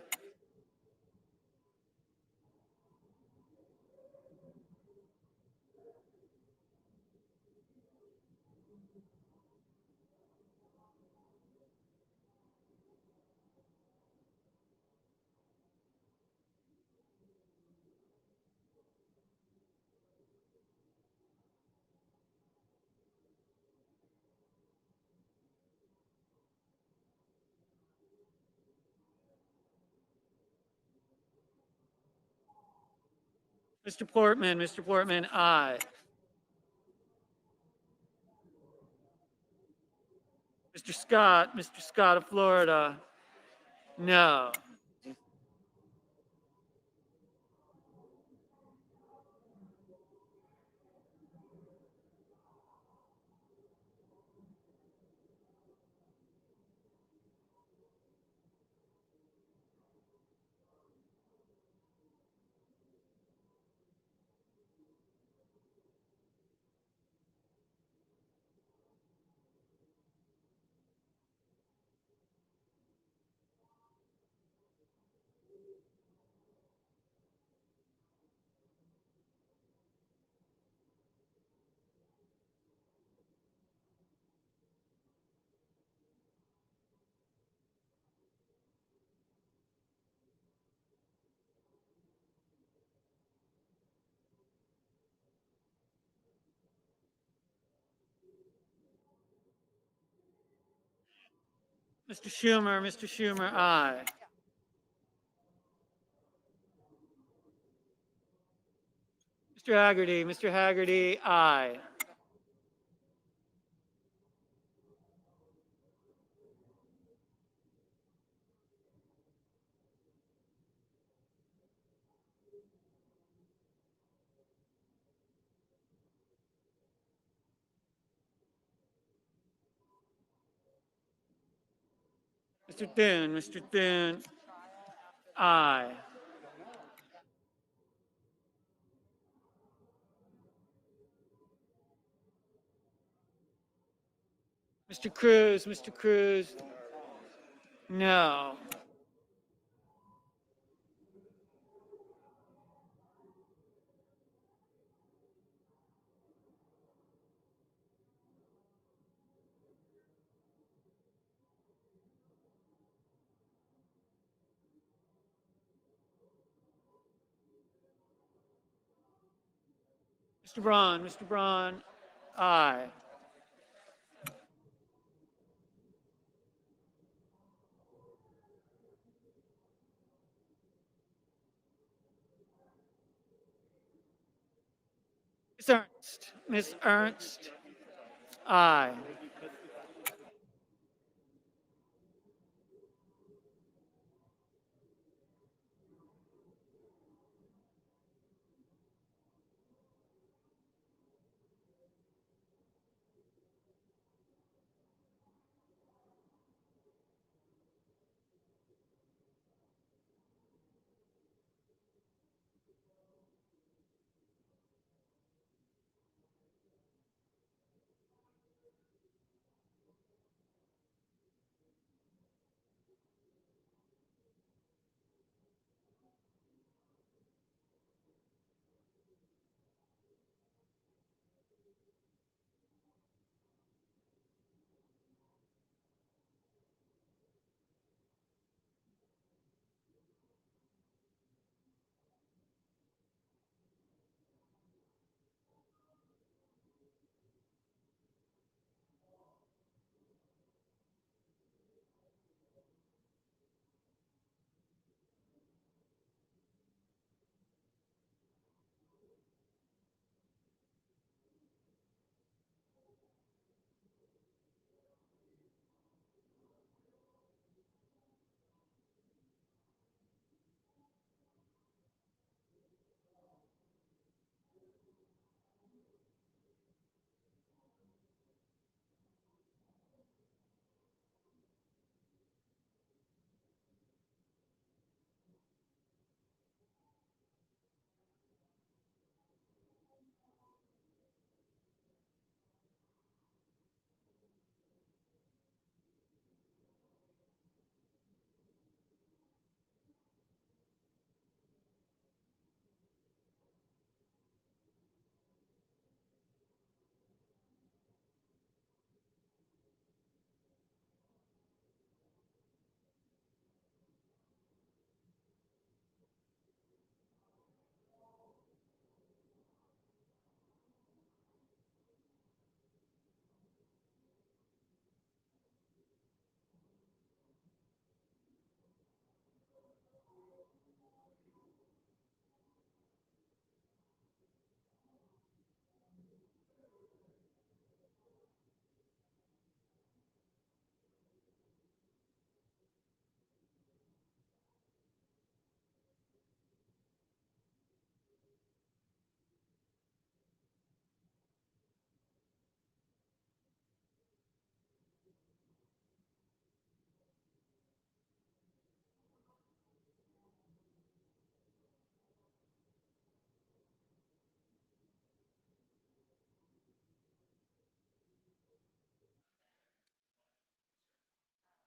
Mr. Portman, aye. Mr. Scott of Florida, no. Mr. Schumer, aye. Mr. Haggerty, aye. Mr. Thune, aye. Mr. Cruz, no. Mr. Braun, aye. Miss Ernst, aye.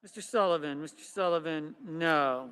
Mr. Sullivan, no.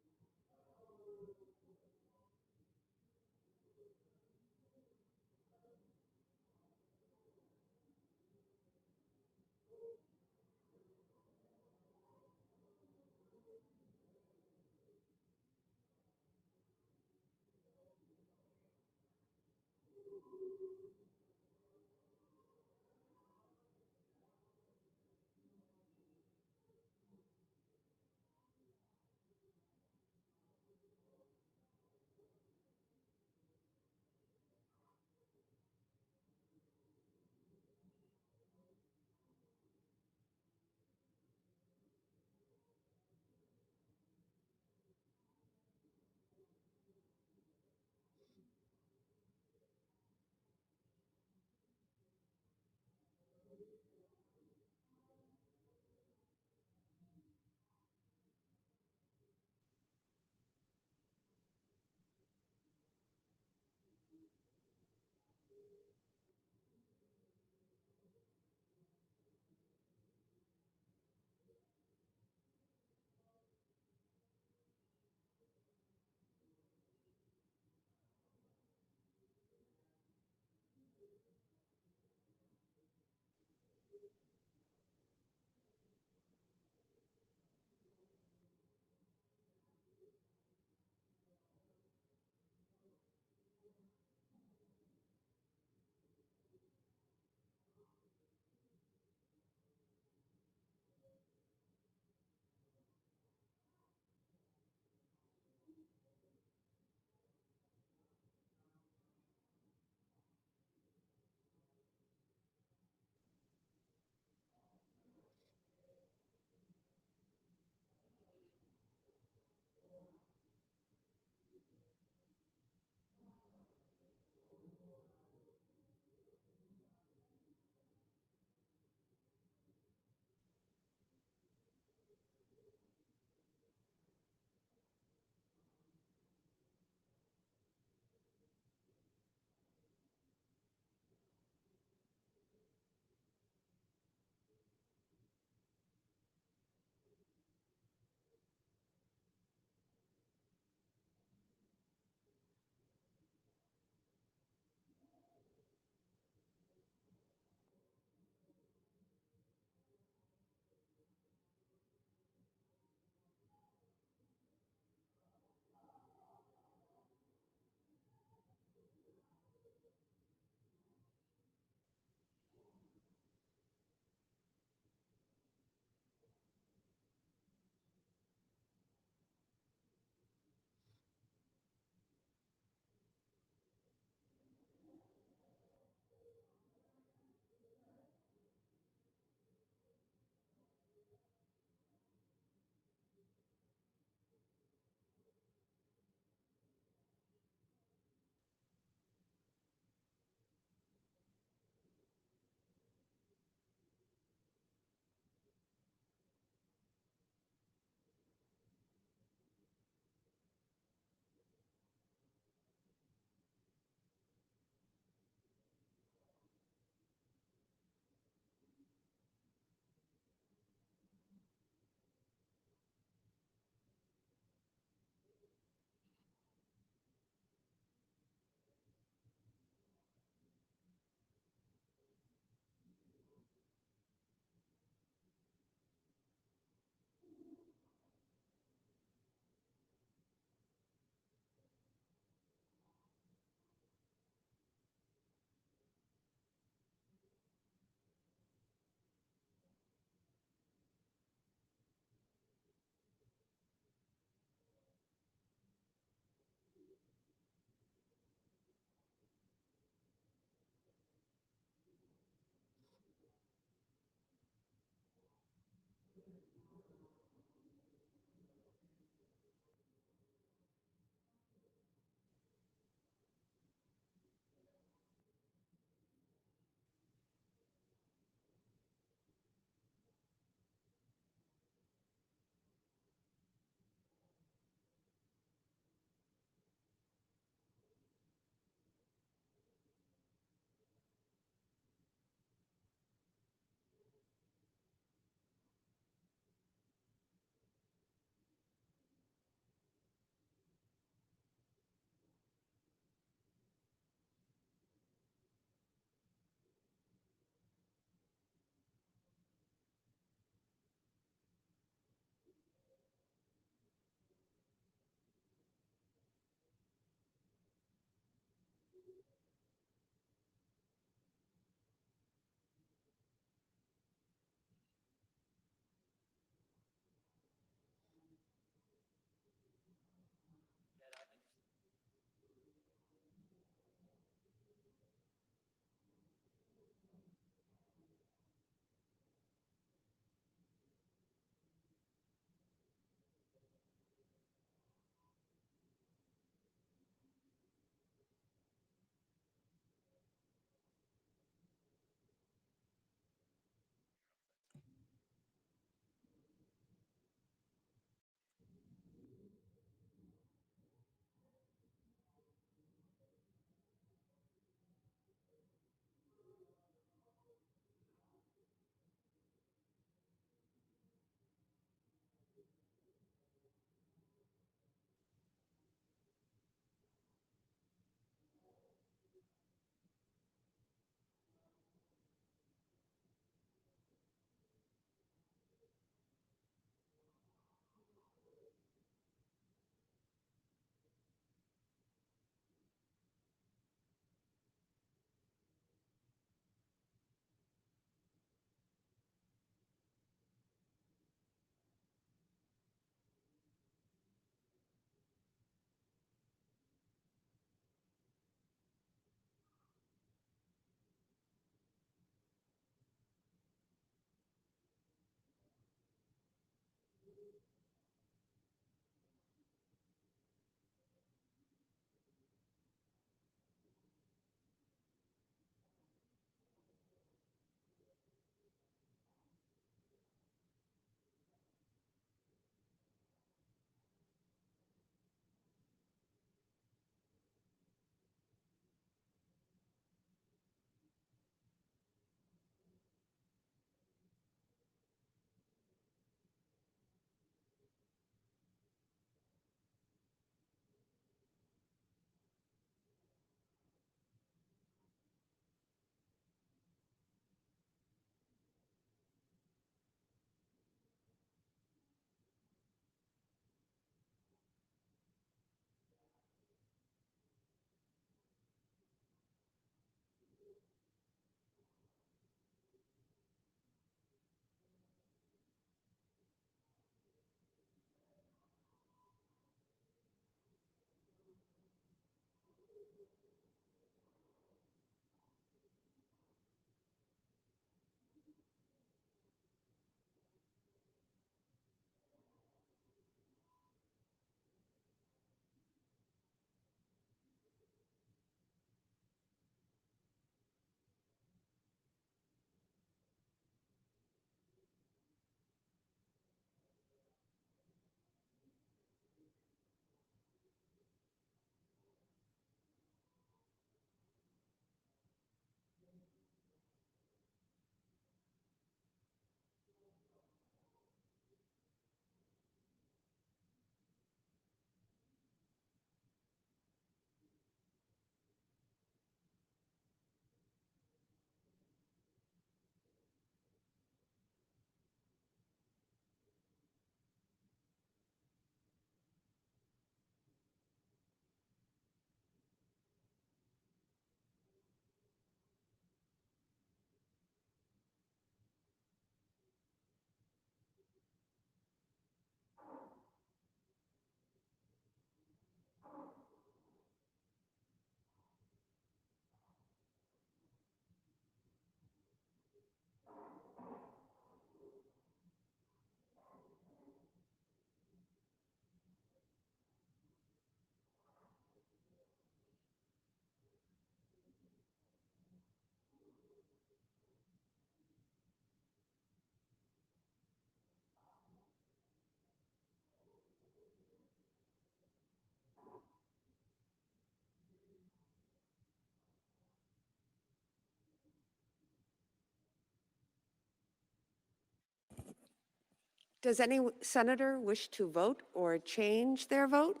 Does any senator wish to vote or change their vote?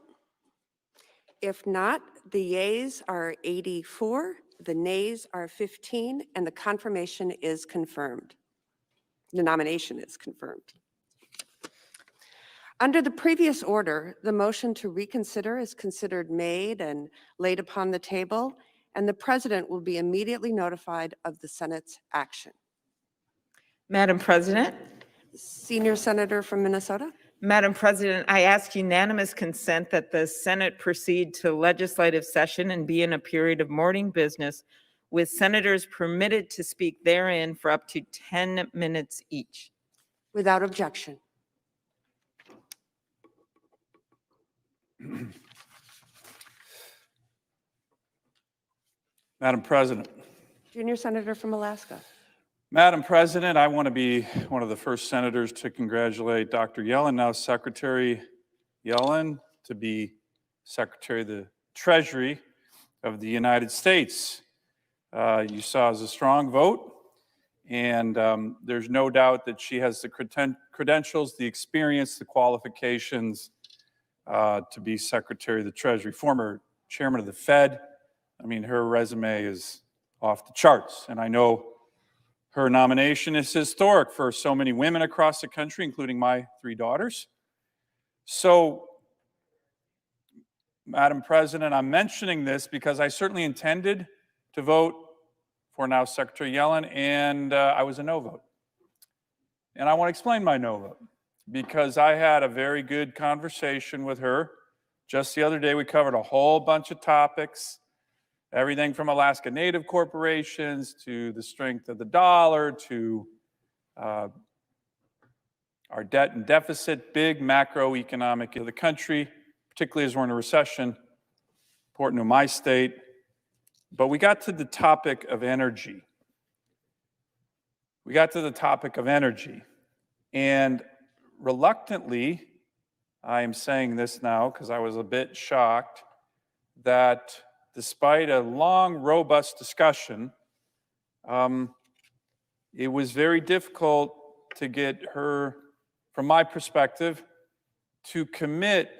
If not, the yeas are 84, the nays are 15, and the confirmation is confirmed. The nomination is confirmed. Under the previous order, the motion to reconsider is considered made and laid upon the table, and the president will be immediately notified of the Senate's action. Madam President, Senior Senator from Minnesota. Madam President, I ask unanimous consent that the Senate proceed to legislative session and be in a period of morning business with senators permitted to speak therein for up to 10 minutes each. Without objection. Madam President. Junior Senator from Alaska. Madam President, I want to be one of the first senators to congratulate Dr. Yellen, now Secretary Yellen, to be Secretary of the Treasury of the United States. You saw as a strong vote, and there's no doubt that she has the credentials, the experience, the qualifications to be Secretary of the Treasury. Former Chairman of the Fed. I mean, her resume is off the charts, and I know her nomination is historic for so many women across the country, including my 3 daughters. So, Madam President, I'm mentioning this because I certainly intended to vote for now Secretary Yellen, and I was a no vote. And I want to explain my no vote, because I had a very good conversation with her. Just the other day, we covered a whole bunch of topics. Everything from Alaska Native corporations to the strength of the dollar to our debt and deficit, big macroeconomic of the country, particularly as we're in a recession, important to my state. But we got to the topic of energy. And reluctantly, I am saying this now because I was a bit shocked that despite a long, robust discussion, it was very difficult to get her, from my perspective, to commit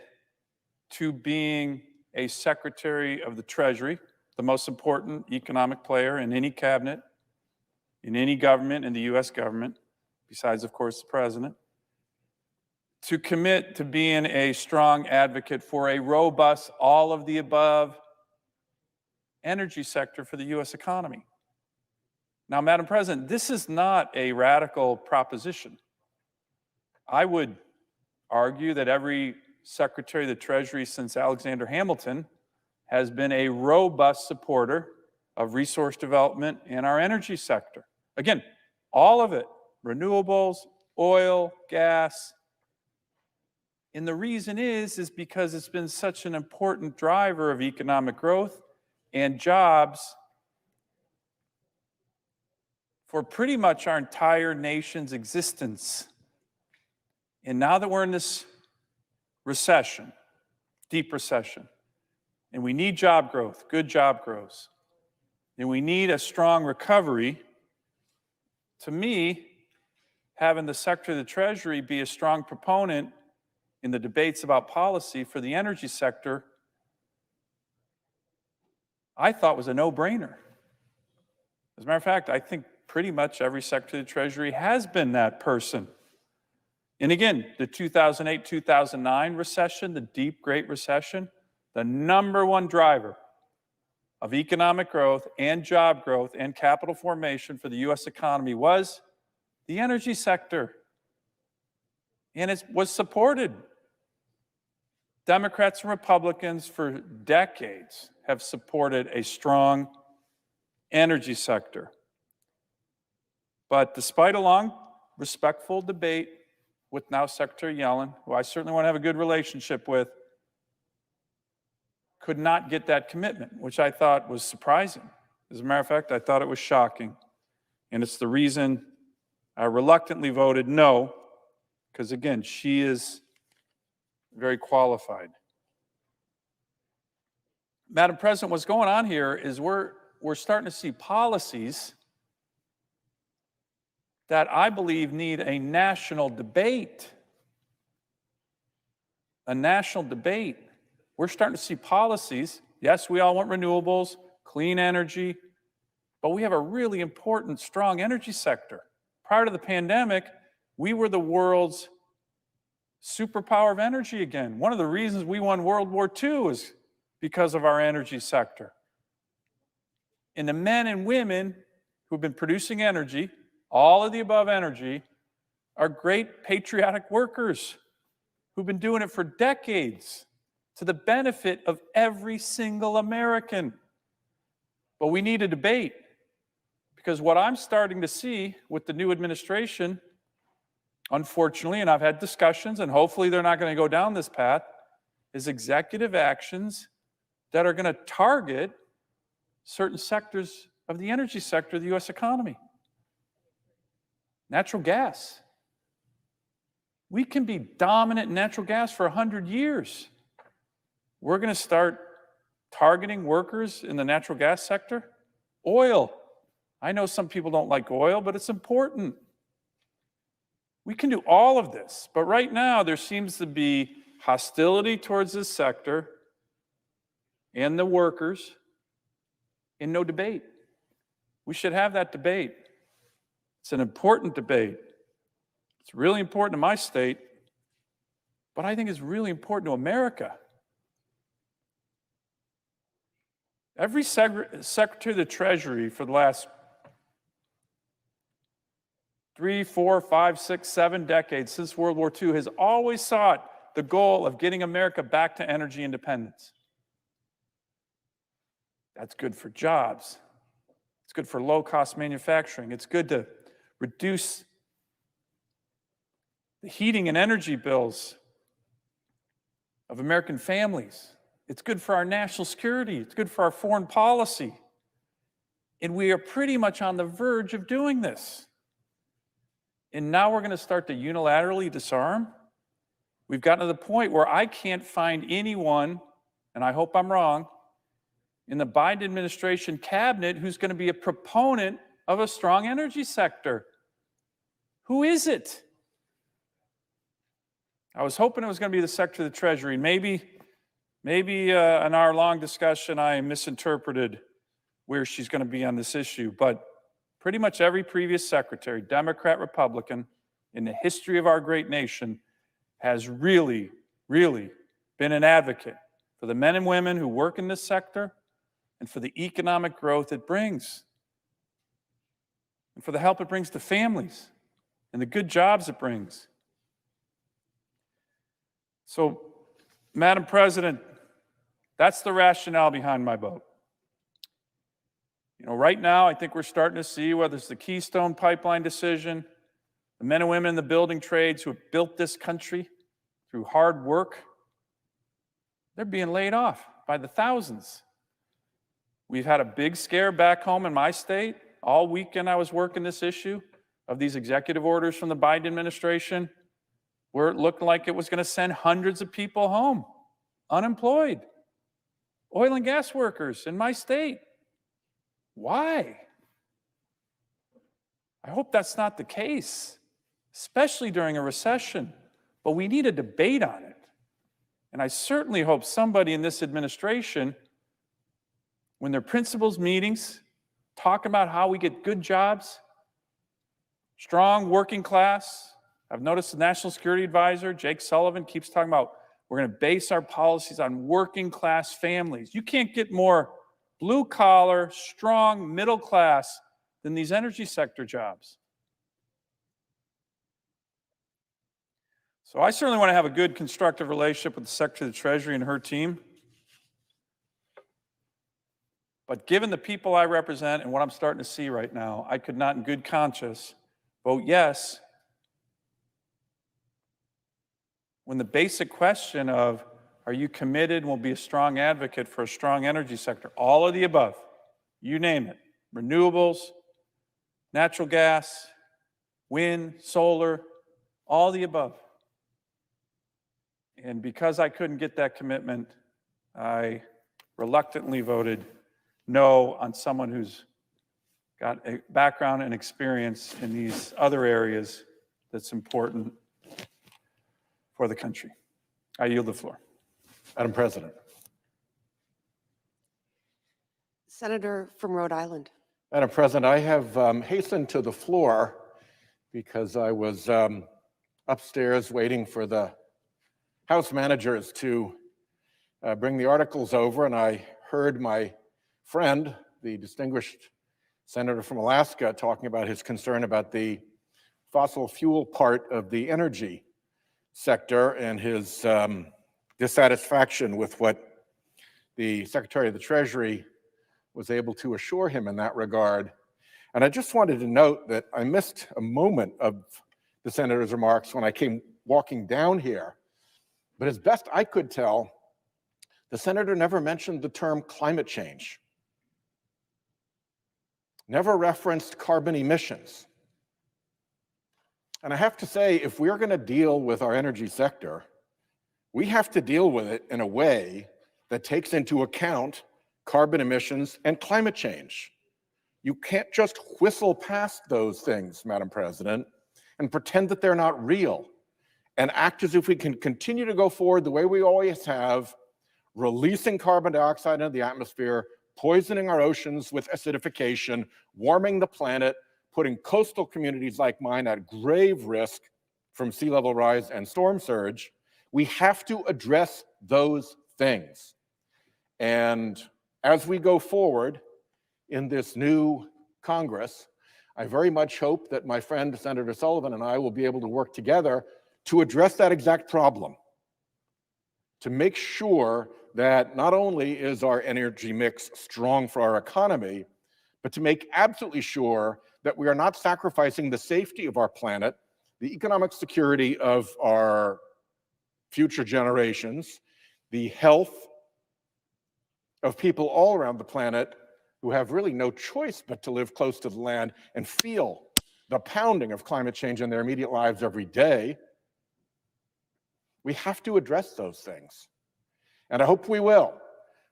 to being a Secretary of the Treasury, the most important economic player in any cabinet, in any government, in the U.S. government, besides, of course, the president, to commit to being a strong advocate for a robust, all of the above energy sector for the U.S. economy. Now, Madam President, this is not a radical proposition. I would argue that every Secretary of the Treasury since Alexander Hamilton has been a robust supporter of resource development in our energy sector. Again, all of it, renewables, oil, gas. And the reason is because it's been such an important driver of economic growth and jobs for pretty much our entire nation's existence. And now that we're in this recession, deep recession, and we need job growth, good job growth, and we need a strong recovery, to me, having the Secretary of the Treasury be a strong proponent in the debates about policy for the energy sector, I thought was a no-brainer. As a matter of fact, I think pretty much every Secretary of the Treasury has been that person. And again, the 2008-2009 recession, the deep Great Recession, the #1 driver of economic growth and job growth and capital formation for the U.S. economy was the energy sector. And it was supported. Democrats and Republicans for decades have supported a strong energy sector. But despite a long, respectful debate with now Secretary Yellen, who I certainly want to have a good relationship with, could not get that commitment, which I thought was surprising. As a matter of fact, I thought it was shocking. And it's the reason I reluctantly voted no, because again, she is very qualified. Madam President, what's going on here is we're starting to see policies that I believe need a national debate. a national debate. We're starting to see policies. Yes, we all want renewables, clean energy, but we have a really important, strong energy sector. Prior to the pandemic, we were the world's superpower of energy again. One of the reasons we won World War II is because of our energy sector. And the men and women who've been producing energy, all of the above energy, are great patriotic workers who've been doing it for decades to the benefit of every single American. But we need a debate, because what I'm starting to see with the new administration, unfortunately, and I've had discussions, and hopefully they're not going to go down this path, is executive actions that are going to target certain sectors of the energy sector of the U.S. economy. Natural gas. We can be dominant in natural gas for 100 years. We're going to start targeting workers in the natural gas sector. Oil. I know some people don't like oil, but it's important. We can do all of this, but right now there seems to be hostility towards this sector and the workers and no debate. We should have that debate. It's an important debate. It's really important to my state, but I think it's really important to America. Every Secretary of the Treasury for the last 3, 4, 5, 6, 7 decades since World War II has always sought the goal of getting America back to energy independence. That's good for jobs. It's good for low-cost manufacturing. It's good to reduce the heating and energy bills of American families. It's good for our national security. It's good for our foreign policy. And we are pretty much on the verge of doing this. And now we're going to start to unilaterally disarm. We've gotten to the point where I can't find anyone, and I hope I'm wrong, in the Biden administration cabinet who's going to be a proponent of a strong energy sector. Who is it? I was hoping it was going to be the Secretary of the Treasury. Maybe in our long discussion, I misinterpreted where she's going to be on this issue, but pretty much every previous secretary, Democrat, Republican, in the history of our great nation has really, really been an advocate for the men and women who work in this sector and for the economic growth it brings and for the help it brings to families and the good jobs it brings. So, Madam President, that's the rationale behind my vote. You know, right now, I think we're starting to see, whether it's the Keystone Pipeline decision, the men and women in the building trades who have built this country through hard work, they're being laid off by the thousands. We've had a big scare back home in my state. All weekend I was working this issue of these executive orders from the Biden administration, where it looked like it was going to send hundreds of people home, unemployed, oil and gas workers in my state. Why? I hope that's not the case, especially during a recession, but we need a debate on it. And I certainly hope somebody in this administration, when their principals meetings talk about how we get good jobs, strong working class. I've noticed the National Security Advisor, Jake Sullivan, keeps talking about we're going to base our policies on working class families. You can't get more blue collar, strong, middle class than these energy sector jobs. So I certainly want to have a good, constructive relationship with the Secretary of the Treasury and her team. But given the people I represent and what I'm starting to see right now, I could not in good conscience vote yes when the basic question of, are you committed and will be a strong advocate for a strong energy sector? All of the above, you name it, renewables, natural gas, wind, solar, all the above. And because I couldn't get that commitment, I reluctantly voted no on someone who's got a background and experience in these other areas that's important for the country. I yield the floor. Madam President. Senator from Rhode Island. Madam President, I have hastened to the floor because I was upstairs waiting for the House managers to bring the articles over, and I heard my friend, the distinguished senator from Alaska, talking about his concern about the fossil fuel part of the energy sector and his dissatisfaction with what the Secretary of the Treasury was able to assure him in that regard. And I just wanted to note that I missed a moment of the senator's remarks when I came walking down here. But as best I could tell, the senator never mentioned the term climate change, never referenced carbon emissions. And I have to say, if we're going to deal with our energy sector, we have to deal with it in a way that takes into account carbon emissions and climate change. You can't just whistle past those things, Madam President, and pretend that they're not real and act as if we can continue to go forward the way we always have, releasing carbon dioxide into the atmosphere, poisoning our oceans with acidification, warming the planet, putting coastal communities like mine at grave risk from sea level rise and storm surge. We have to address those things. And as we go forward in this new Congress, I very much hope that my friend Senator Sullivan and I will be able to work together to address that exact problem, to make sure that not only is our energy mix strong for our economy, but to make absolutely sure that we are not sacrificing the safety of our planet, the economic security of our future generations, the health of people all around the planet who have really no choice but to live close to the land and feel the pounding of climate change in their immediate lives every day. We have to address those things, and I hope we will.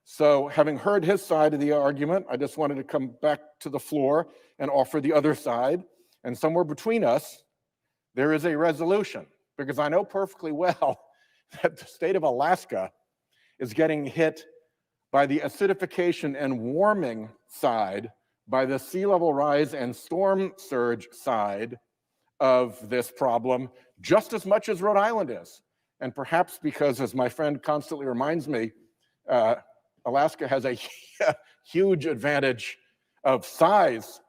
So having heard his side of the argument, I just wanted to come back to the floor and offer the other side, and somewhere between us, there is a resolution, because I know perfectly well that the state of Alaska is getting hit by the acidification and warming side, by the sea level rise and storm surge side of this problem, just as much as Rhode Island is. And perhaps because, as my friend constantly reminds me, Alaska has a huge advantage of size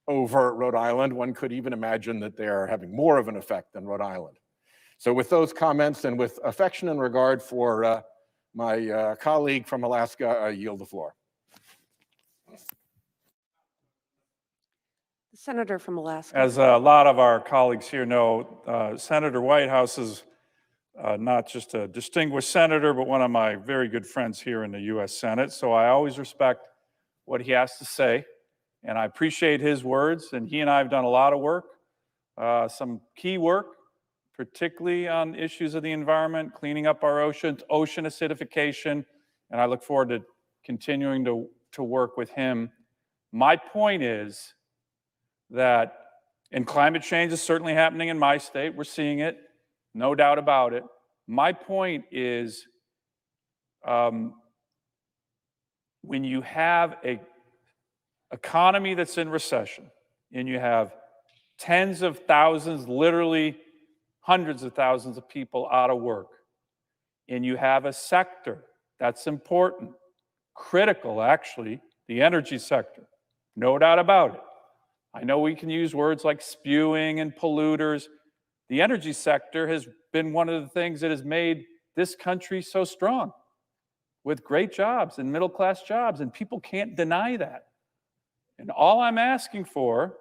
over Rhode Island. One could even imagine that they're having more of an effect than Rhode Island. So with those comments and with affection and regard for my colleague from Alaska, I yield the floor. The senator from Alaska. As a lot of our colleagues here know, Senator Whitehouse is not just a distinguished senator, but one of my very good friends here in the U.S. Senate. So I always respect what he has to say, and I appreciate his words. And he and I have done a lot of work, some key work, particularly on issues of the environment, cleaning up our oceans, ocean acidification, and I look forward to continuing to work with him. My point is that, and climate change is certainly happening in my state, we're seeing it, no doubt about it. My point is, when you have an economy that's in recession, and you have tens of thousands, literally hundreds of thousands of people out of work, and you have a sector that's important, critical actually, the energy sector, no doubt about it. I know we can use words like spewing and polluters. The energy sector has been one of the things that has made this country so strong, with great jobs and middle-class jobs, and people can't deny that. And all I'm asking for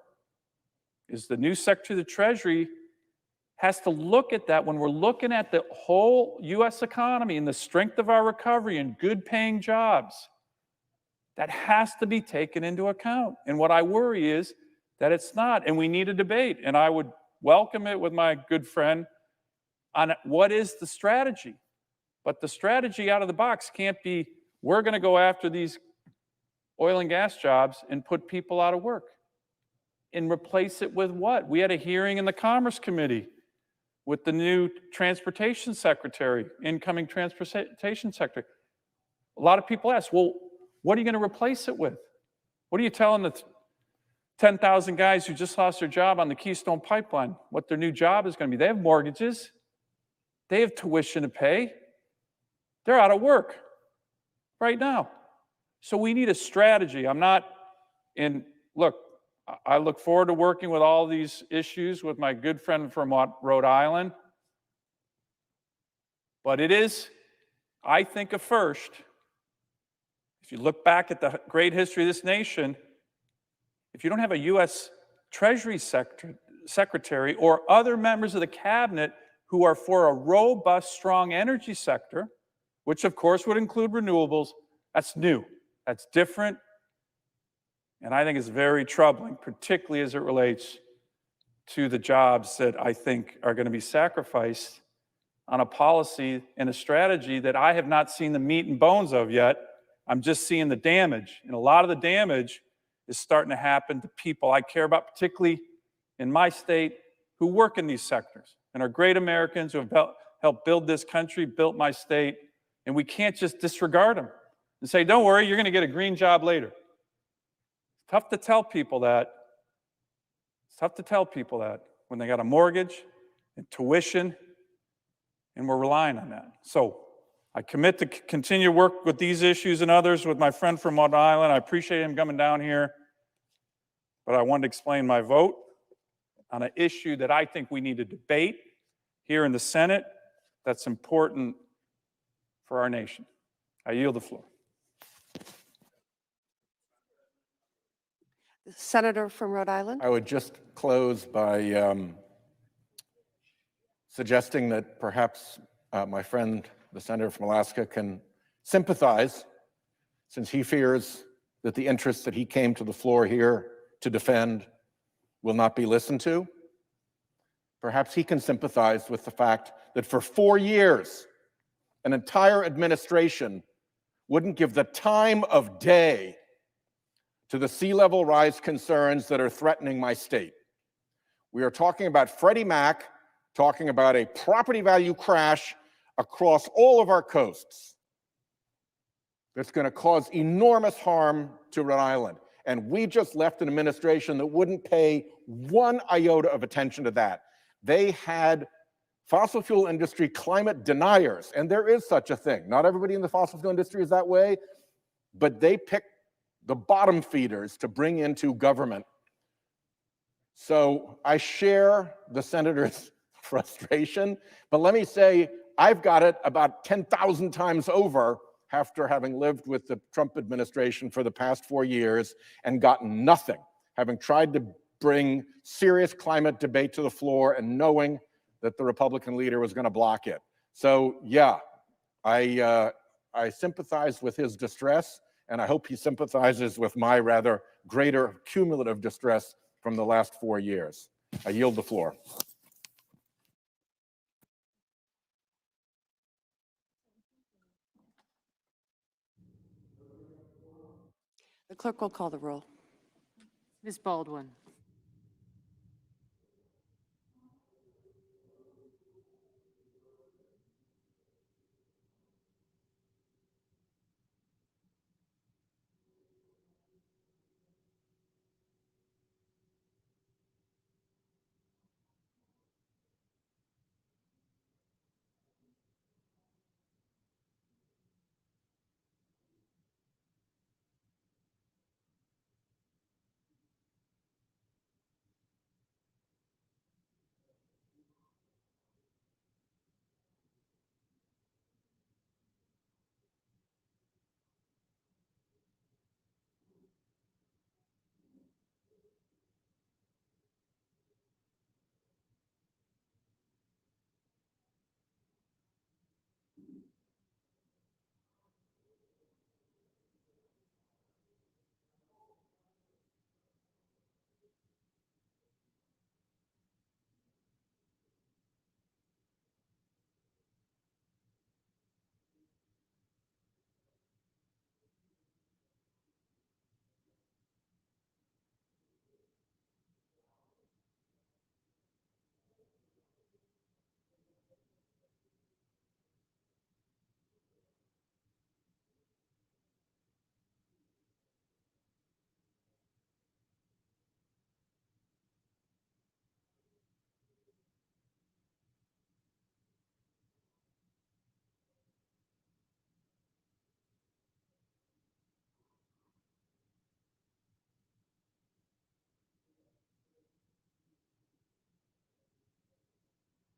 is the new Secretary of the Treasury has to look at that when we're looking at the whole U.S. economy and the strength of our recovery and good-paying jobs. That has to be taken into account. And what I worry is that it's not, and we need a debate. And I would welcome it with my good friend on what is the strategy. But the strategy out of the box can't be, we're going to go after these oil and gas jobs and put people out of work. And replace it with what? We had a hearing in the Commerce Committee with the new transportation secretary, incoming transportation secretary. A lot of people ask, well, what are you going to replace it with? What are you telling the 10,000 guys who just lost their job on the Keystone Pipeline what their new job is going to be? They have mortgages. They have tuition to pay. They're out of work right now. So we need a strategy. Look, I look forward to working with all these issues with my good friend from Rhode Island. But it is, I think, a first. If you look back at the great history of this nation, if you don't have a U.S. Treasury Secretary or other members of the cabinet who are for a robust, strong energy sector, which of course would include renewables, that's new, that's different, and I think it's very troubling, particularly as it relates to the jobs that I think are going to be sacrificed on a policy and a strategy that I have not seen the meat and bones of yet. I'm just seeing the damage, and a lot of the damage is starting to happen to people I care about, particularly in my state, who work in these sectors and are great Americans who have helped build this country, built my state, and we can't just disregard them and say, don't worry, you're going to get a green job later. It's tough to tell people that. It's tough to tell people that when they got a mortgage and tuition, and we're relying on that. So I commit to continue to work with these issues and others with my friend from Rhode Island. I appreciate him coming down here, but I wanted to explain my vote on an issue that I think we need to debate here in the Senate that's important for our nation. I yield the floor. The Senator from Rhode Island. I would just close by suggesting that perhaps my friend, the senator from Alaska, can sympathize, since he fears that the interests that he came to the floor here to defend will not be listened to. Perhaps he can sympathize with the fact that for 4 years, an entire administration wouldn't give the time of day to the sea level rise concerns that are threatening my state. We are talking about Freddie Mac, talking about a property value crash across all of our coasts that's going to cause enormous harm to Rhode Island. And we just left an administration that wouldn't pay one iota of attention to that. They had fossil fuel industry climate deniers, and there is such a thing. Not everybody in the fossil fuel industry is that way, but they picked the bottom feeders to bring into government. So I share the senator's frustration, but let me say, I've got it about 10,000 times over after having lived with the Trump administration for the past 4 years and gotten nothing, having tried to bring serious climate debate to the floor and knowing that the Republican leader was going to block it. So yeah, I sympathize with his distress, and I hope he sympathizes with my rather greater cumulative distress from the last 4 years. I yield the floor. The clerk will call the roll. Ms. Baldwin.